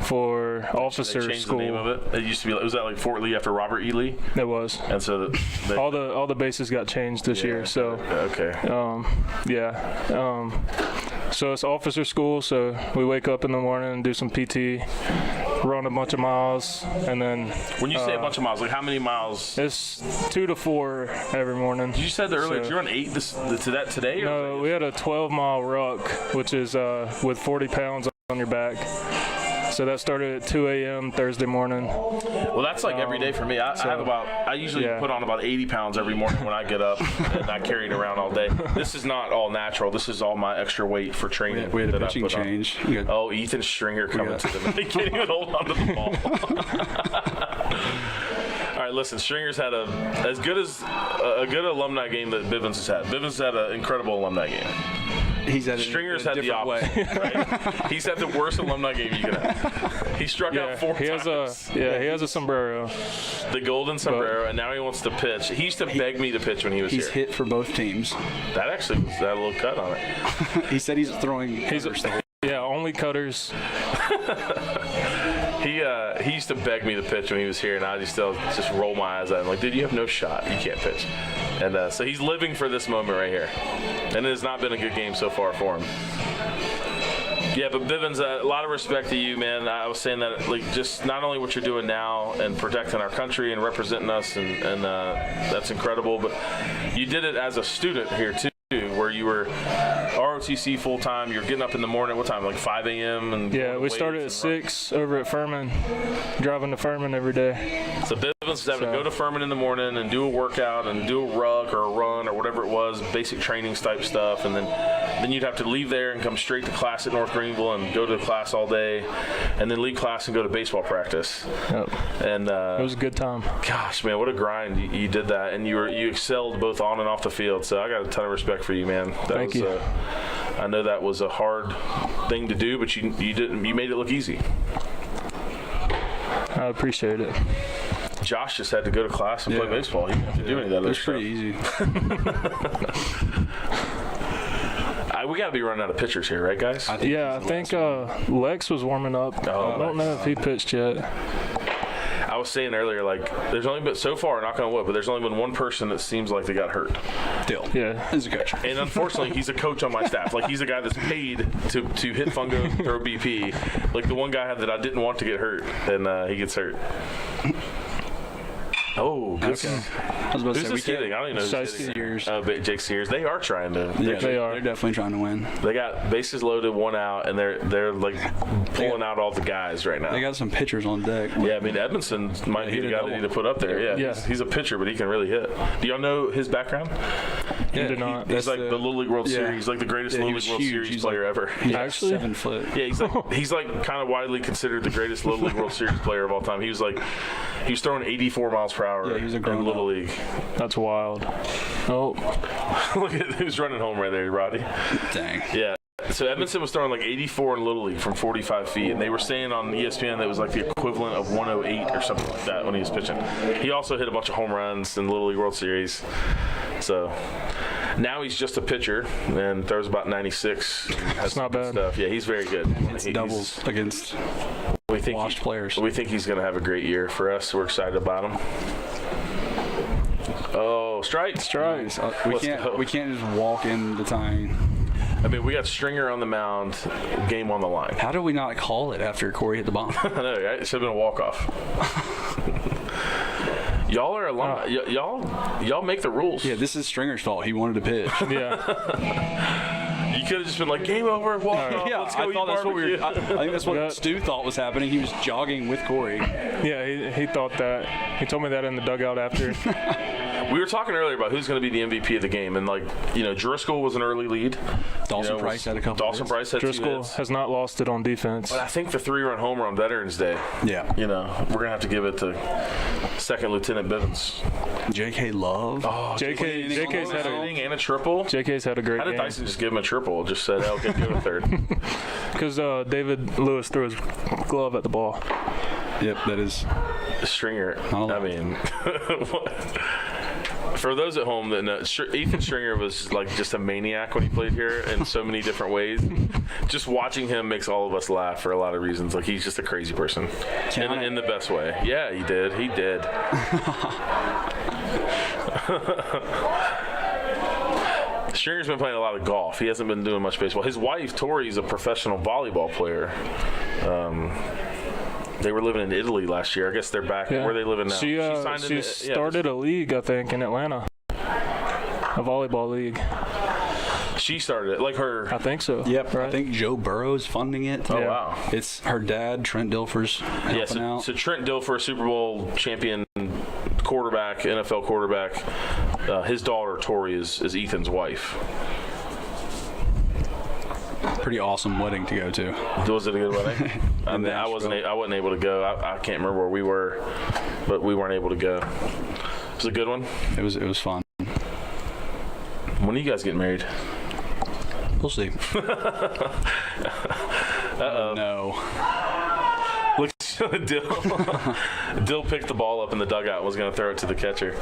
for officer they changed school. the name of it. It used to be. Was that like Fort Lee after Robert E. Lee? It was. And so all the bases got changed this year. So okay. So it's officer school. So we wake up in the morning and do some PT, run a bunch of miles, and then. When you say a bunch of miles, like how many miles? It's 2 to 4 every morning. You said that earlier. Did you run 8 to that today? No, we had a 12-mile ruck, which is with 40 pounds on your back. So that started at 2 a.m. Thursday morning. Well, that's like every day for me. I usually put on about 80 pounds every morning when I get up, and I carry it around all day. This is not all natural. This is all my extra weight for training. We had a pitching change. Ethan Stringer coming to them. They can't even hold on to the ball. All right, listen, Stringer's had a good alumni game that Bivens has had. Bivens has had an incredible alumni game. Stringer's had the opposite, right? He's had the worst alumni game you could have. He struck out 4 times. He has a sombrero. The golden sombrero, and now he wants to pitch. He used to beg me to pitch when he was here. He's hit for both teams. That actually was a little cut on it. He said he's throwing. Only cutters. He used to beg me to pitch when he was here, and I just roll my eyes at him like, dude, you have no shot. You can't pitch. And so he's living for this moment right here. And it has not been a good game so far for him. Yeah, but Bivens, a lot of respect to you, man. I was saying that, like, just not only what you're doing now and protecting our country and representing us, and that's incredible, but you did it as a student here, too, where you were ROTC full-time. You're getting up in the morning, what time, like 5 a.m.? And yeah, we started at 6 over at Furman, driving to Furman every day. So Bivens is having to go to Furman in the morning and do a workout and do a ruck or a run or whatever it was, basic trainings type stuff, and then you'd have to leave there and come straight to class at North Greenville and go to class all day, and then leave class and go to baseball practice. Yep. And it was a good time. Gosh, man, what a grind you did that, and you excelled both on and off the field. So I got a ton of respect for you, man. Thank you. I know that was a hard thing to do, but you made it look easy. I appreciate it. Josh just had to go to class and play baseball. He didn't have to do any of that other stuff. It was pretty easy. We got to be running out of pitchers here, right, guys? I think Lex was warming up. I don't know if he pitched yet. I was saying earlier, like, there's only been, so far, knock on wood, but there's only been one person that seems like they got hurt. Dill. Yeah. He's a coach. And unfortunately, he's a coach on my staff. Like, he's a guy that's paid to hit fungo, throw BP. Like, the one guy that I didn't want to get hurt, and he gets hurt. Oh, good. Okay. I was about to say, who's hitting? I don't even know who's hitting. Sears. Jake Sears. They are trying to. Yeah, they are. They're definitely trying to win. They got bases loaded, one out, and they're like pulling out all the guys right now. They got some pitchers on deck. Yeah, I mean, Edmondson might be the guy they need to put up there. Yeah. He's a pitcher, but he can really hit. Do y'all know his background? Yeah, did not. He's like the Little League World Series. He's like the greatest Little League World Series player ever. Actually? 7 foot. Yeah, he's like kind of widely considered the greatest Little League World Series player of all time. He was throwing 84 miles per hour. Yeah, he was a grown in Little League. That's wild. Oh. Look at who's running home right there, Roddy. Dang. Yeah. So Edmondson was throwing like 84 in Little League from 45 feet, and they were saying on ESPN that it was like the equivalent of 108 or something like that when he was pitching. He also hit a bunch of home runs in Little League World Series. So now he's just a pitcher and throws about 96. That's not bad. Stuff. Yeah, he's very good. It's doubles against washed players. We think he's going to have a great year for us. We're excited about him. Oh, strike. Nice. We can't just walk in the tying. I mean, we got Stringer on the mound, game on the line. How did we not call it after Corey hit the bomb? I know, right? It should have been a walk-off. Y'all are alumni. Y'all make the rules. Yeah, this is Stringer's fault. He wanted to pitch. Yeah. You could have just been like, game over, walk off, Yeah, let's go I thought that's what we were. I think that's what Stu thought was happening. He was jogging with Corey. Yeah, he thought that. He told me that in the dugout after. We were talking earlier about who's going to be the MVP of the game, and Driscoll was an early lead. Dawson Price had a couple. Dawson Price had 2 Driscoll hits. has not lost it on defense. But I think the 3-run homer on Veterans Day. Yeah. We're going to have to give it to Second Lieutenant Bivens. J.K. Love. Oh, JK's had a triple. JK's had a great game. How did Dyson just give him a triple? Just said, "Okay, give him a third." Because David Lewis threw his glove at the ball. Yep, that is. Stringer. I mean, for those at home that know, Ethan Stringer was like just a maniac when he played here in so many different ways. Just watching him makes all of us laugh for a lot of reasons. Like, he's just a crazy person in the best way. Yeah, he did. He did. Stringer's been playing a lot of golf. He hasn't been doing much baseball. His wife, Tori, is a professional volleyball player. They were living in Italy last year. I guess they're back. Where are they living now? She started a league, I think, in Atlanta. A volleyball league. She started it, like her. I think so. Yep. Right? I think Joe Burrow's funding it. Oh, wow. It's her dad, Trent Dilfer's helping out. So Trent Dilfer, Super Bowl champion quarterback, NFL quarterback. His daughter, Tori, is Ethan's wife. Pretty awesome wedding to go to. Was it a good wedding? I wasn't able to go. I can't remember where we were, but we weren't able to go. It was a good one. It was fun. When are you guys getting married? We'll see. Uh-oh. No. Look, Dill picked the ball up in the dugout and was going to throw it to the catcher.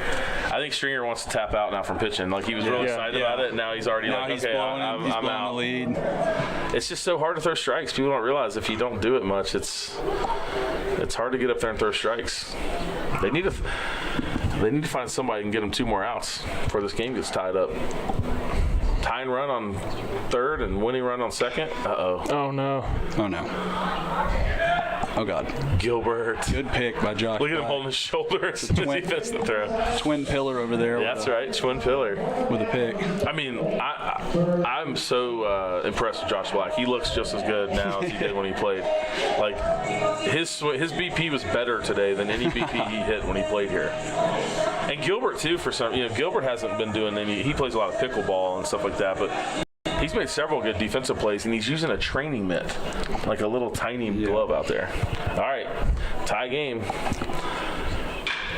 I think Stringer wants to tap out now from pitching. Like, he was real excited about it, and now he's already he's blowing out. The lead. It's just so hard to throw strikes. People don't realize if you don't do it much, it's hard to get up there and throw strikes. They need to find somebody who can get them 2 more outs before this game gets tied up. Tying run on third and winning run on second. Uh-oh. Oh, no. Oh, no. Oh, God. Gilbert. Good pick by Josh. Look at him holding his shoulder as soon as he missed the throw. Twin pillar over there. Yeah, that's right. Twin pillar. With a pick. I mean, I'm so impressed with Josh Black. He looks just as good now as he did when he played. Like, his BP was better today than any BP he hit when he played here. And Gilbert, too, Gilbert hasn't been doing he plays a lot of pickleball and stuff like that, but he's made several good defensive plays, and he's using a training mitt, like a little tiny glove out there. All right, tie game.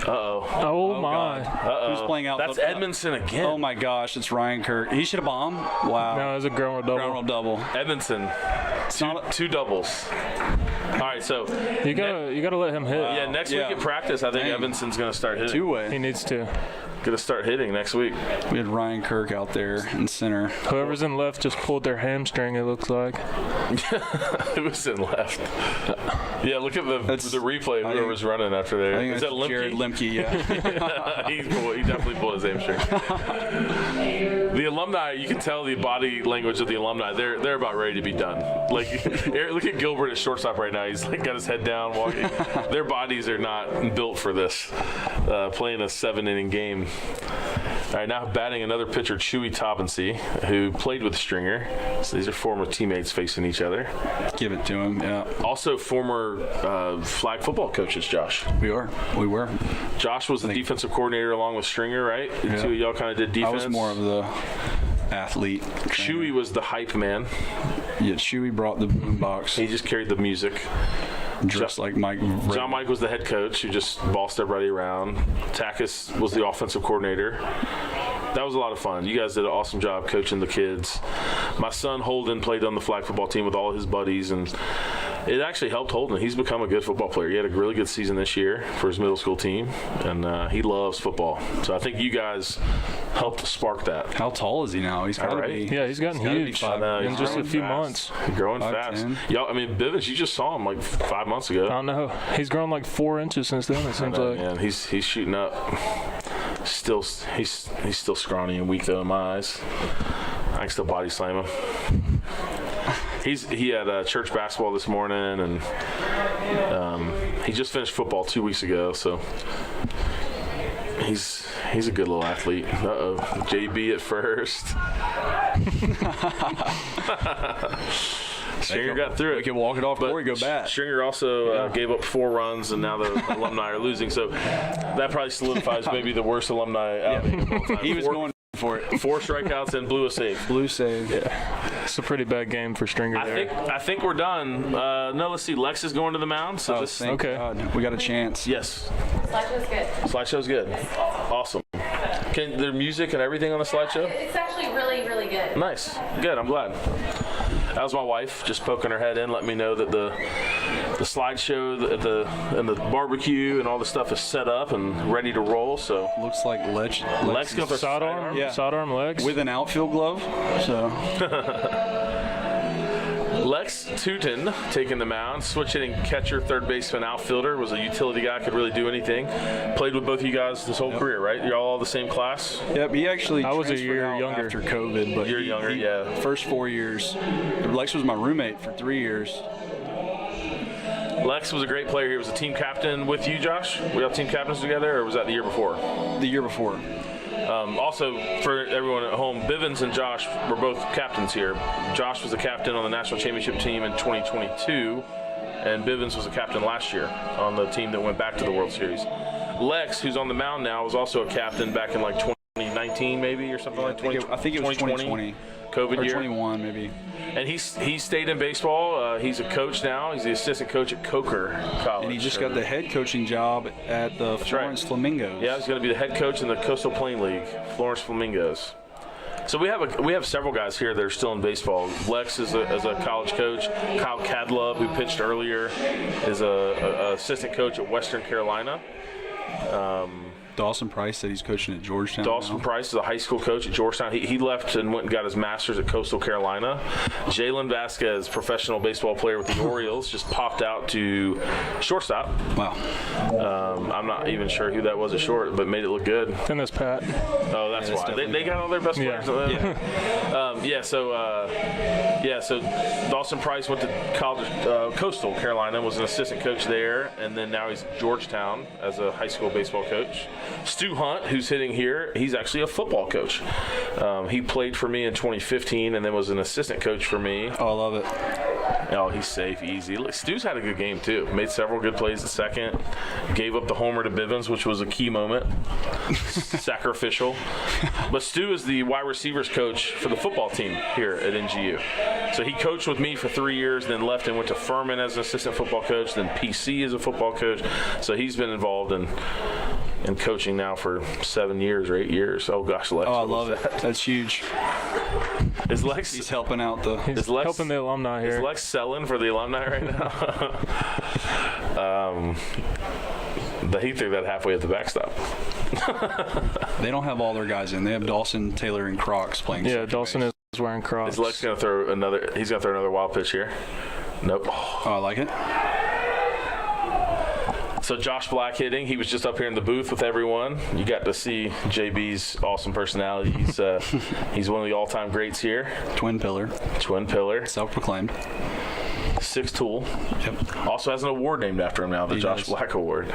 Uh-oh. Oh my. Uh-oh. Who's playing out? That's Edmondson again. Oh, my gosh. It's Ryan Kirk. He should have bombed. Wow. No, it was a ground roll double. Edmondson. Two doubles. All right, so you gotta let him hit. Yeah, next week at practice, I think Edmondson's gonna start hitting. 2-way. He needs to. Gonna start hitting next week. We had Ryan Kirk out there in center. Whoever's in left just pulled their hamstring, it looks like. It was in left. Yeah, look at the replay of whoever's running after there. I think Is that Lemke? Jared Lemke, yeah. He definitely pulled his hamstring. The alumni, you can tell the body language of the alumni. They're about ready to be done. Like, look at Gilbert at shortstop right now. He's like got his head down, walking. Their bodies are not built for this. Playing a 7-inning game. All right, now batting another pitcher, Chewy Toppensee, who played with Stringer. So these are former teammates facing each other. Give it to him, yeah. Also former flag football coaches, Josh. We were. Josh was the defensive coordinator along with Stringer, right? The Yeah. two of y'all kind of did defense. I was more of the athlete. Chewy was the hype man. Yeah, Chewy brought the boombox. He just carried the music. Dressed like Mike. John Mike was the head coach who just bossed everybody around. Takis was the offensive coordinator. That was a lot of fun. You guys did an awesome job coaching the kids. My son Holden played on the flag football team with all his buddies, and it actually helped Holden. He's become a good football player. He had a really good season this year for his middle school team, and he loves football. So I think you guys helped spark that. How tall is he now? He's got to be. Yeah, he's gotten huge in just a few months. He's growing fast. Y'all, I mean, Bivens, you just saw him like 5 months ago. I don't know. He's grown like 4 inches since then, it seems like. Man, he's shooting up. He's still scrawny and weak though in my eyes. I can still body slam him. He had church basketball this morning, and he just finished football 2 weeks ago. So he's a good little athlete. JB at first. Stringer got through it. We can walk it off before we go back. Stringer also gave up 4 runs, and now the alumni are losing. So that probably solidifies maybe the worst alumni outing of all time. He was going for it. 4 strikeouts and blew a save. Yeah. It's a pretty bad game for Stringer there. I think we're done. No, let's see. Lex is going to the mound. So thank God. We got a chance. Yes. Slideshow's good. Slideshow's good. Awesome. Can their music and everything on the slideshow? It's actually really, really good. Nice. Good. I'm glad. That was my wife just poking her head in, letting me know that the slideshow and the barbecue and all the stuff is set up and ready to roll. So looks like Lex goes for sidearm. Yeah. Sidearm Lex with an outfield glove. So Lex Tootin taking the mound, switch hitting catcher, third baseman, outfielder, was a utility guy, could really do anything. Played with both of you guys this whole career, right? You're all the same class? Yep, he actually I was a year younger after COVID, but you're younger, yeah. First 4 years. Lex was my roommate for 3 years. Lex was a great player. He was a team captain with you, Josh? We all team captains together, or was that the year before? The year before. Also, for everyone at home, Bivens and Josh were both captains here. Josh was a captain on the national championship team in 2022, and Bivens was a captain last year on the team that went back to the World Series. Lex, who's on the mound now, was also a captain back in like 2019 maybe or something like 2020. I think it was 2020. COVID or year. 21 maybe. And he stayed in baseball. He's a coach now. He's the assistant coach at Coker College. And he just got the head coaching job at the Florence Flamingos. Yeah, he's going to be the head coach in the Coastal Plain League, Florence Flamingos. So we have several guys here that are still in baseball. Lex is a college coach. Kyle Cadlub, who pitched earlier, is a assistant coach at Western Carolina. Dawson Price said he's coaching at Georgetown. Dawson Price is a high school coach at Georgetown. He left and went and got his master's at Coastal Carolina. Jalen Vasquez, professional baseball player with the Orioles, just popped out to shortstop. Wow. I'm not even sure who that was at short, but made it look good. And that's Pat. Oh, that's why. They got all their best players. So Dawson Price went to college, Coastal Carolina, was an assistant coach there, and then now he's at Georgetown as a high school baseball coach. Stu Hunt, who's hitting here, he's actually a football coach. He played for me in 2015 and then was an assistant coach for me. Oh, I love it. Oh, he's safe, easy. Look, Stu's had a good game, too. Made several good plays at second. Gave up the homer to Bivens, which was a key moment. Sacrificial. But Stu is the wide receivers coach for the football team here at NGU. So he coached with me for 3 years, then left and went to Furman as an assistant football coach, then PC as a football coach. So he's been involved in coaching now for 7 years or 8 years. Oh gosh, Lex. Oh, I love it. That's huge. Is Lex? He's helping out the. He's helping the alumni here. Is Lex selling for the alumni right now? He threw that halfway at the backstop. They don't have all their guys in. They have Dawson, Taylor, and Crocs playing. Yeah, Dawson is wearing Crocs. Is Lex gonna throw another? He's gonna throw another wild pitch here. Nope. Oh, I like it. So Josh Black hitting. He was just up here in the booth with everyone. You got to see JB's awesome personality. He's one of the all-time greats here. Twin pillar. Self-proclaimed. Six tool. Yep. Also has an award named after him now, the Josh Black Award.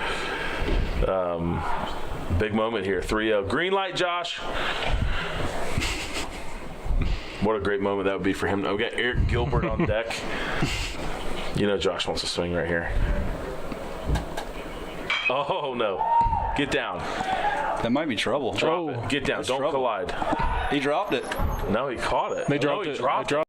Big moment here. 3-0. Green light, Josh. What a great moment that would be for him. We got Eric Gilbert on deck. You know Josh wants to swing right here. Oh, no. Get down. That might be trouble. Drop it. Get down. Don't collide. He dropped it. No, he caught it. They dropped it. Dropped it.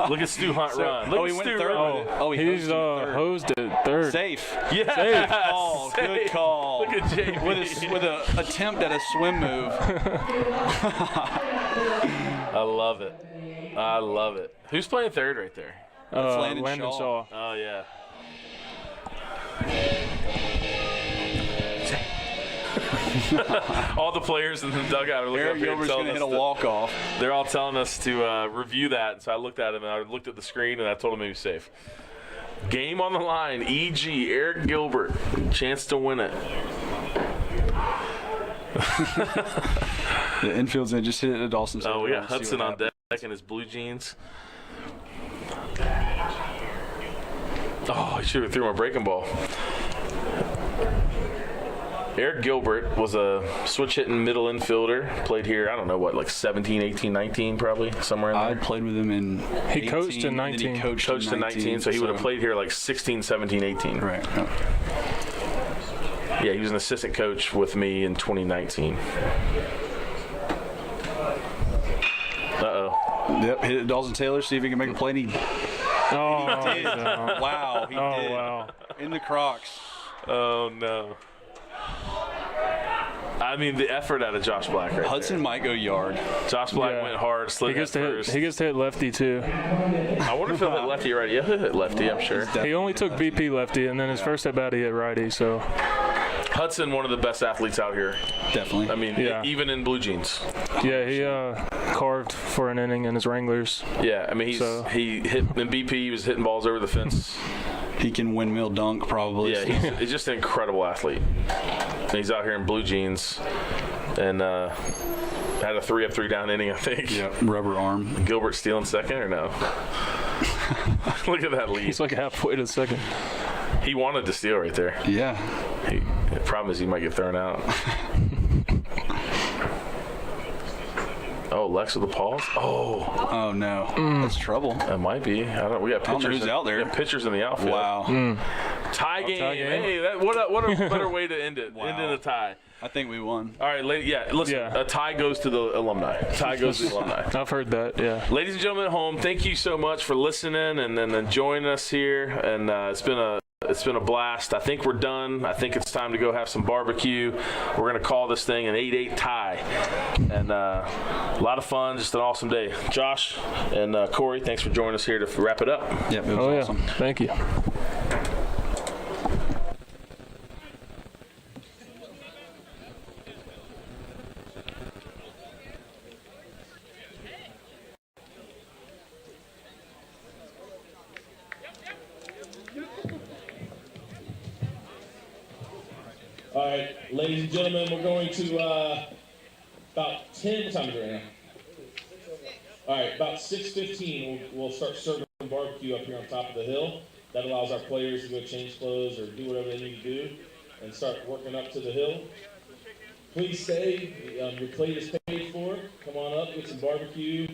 Look at Stu Hunt run. Look he at went Stu third. run. He's hosed it third. Safe. Yeah. Good call. Good call. Look at JB. With an attempt at a swim move. I love it. I love it. Who's playing third right there? That's Landon Shaw. Oh, yeah. All the players in the dugout are looking Eric up here Gilbert's telling going us to hit a walk-off. They're all telling us to review that. So I looked at him, and I looked at the screen, and I told him he was safe. Game on the line. E.G. Eric Gilbert. Chance to win it. The infield's in. Just hit it to Dawson. Oh, we got Hudson on deck in his blue jeans. Oh, he should have threw my breaking ball. Eric Gilbert was a switch-hitting middle infielder. Played here, I don't know what, like 17, 18, 19 probably, somewhere in there. I played with him in He coached in 19. He coached in 19, so he would have played here like 16, 17, 18. Right. Yeah, he was an assistant coach with me in 2019. Uh-oh. Yep, hit it Dawson Taylor, see if he can make a play. Oh, He did. no. Wow, he Oh, did. wow. In the Crocs. Oh, no. I mean, the effort out of Josh Black right Hudson there. might go yard. Josh Black went hard, slid He gets head to first. hit. He gets to hit lefty too. I wonder if he'll hit lefty right. Yeah, he'll hit lefty, I'm sure. He only took BP lefty, and then his first at bat he hit righty. So Hudson, one of the best athletes out here. Definitely. I mean, even in blue jeans. yeah, he carved for an inning in his Wranglers. Yeah, I mean, he hit in BP. He was hitting balls over the fence. He can windmill dunk probably. Yeah, he's just an incredible athlete. And he's out here in blue jeans, and had a 3-up, 3-down inning, I think. Yeah, rubber arm. Gilbert stealing second or no? Look at that lead. He's like halfway to second. He wanted to steal right there. Yeah. The problem is he might get thrown out. Oh, Lex with the pause. Oh no, that's trouble. That might be. I don't. We got pitchers. I don't know who's out there. We got pitchers in the outfield. Wow. Tie game. Tie game. Hey, what a better way to end it. Wow. End in a tie. I think we won. All right, listen. A tie goes to the alumni. Tie goes to the alumni. I've heard that. Yeah. Ladies and gentlemen at home, thank you so much for listening and joining us here. And it's been a blast. I think we're done. I think it's time to go have some barbecue. We're going to call this thing an 8-8 tie. And a lot of fun. Just an awesome day. Josh and Corey, thanks for joining us here to wrap it up. Yep, it was awesome. Thank you. All right, ladies and gentlemen, we're going to about 10. What time is it right now? All right, about 6:15, we'll start serving barbecue up here on top of the hill. That allows our players to go change clothes or do whatever they need to do and start working up to the hill. Please stay. Your plate is paid for. Come on up, get some barbecue.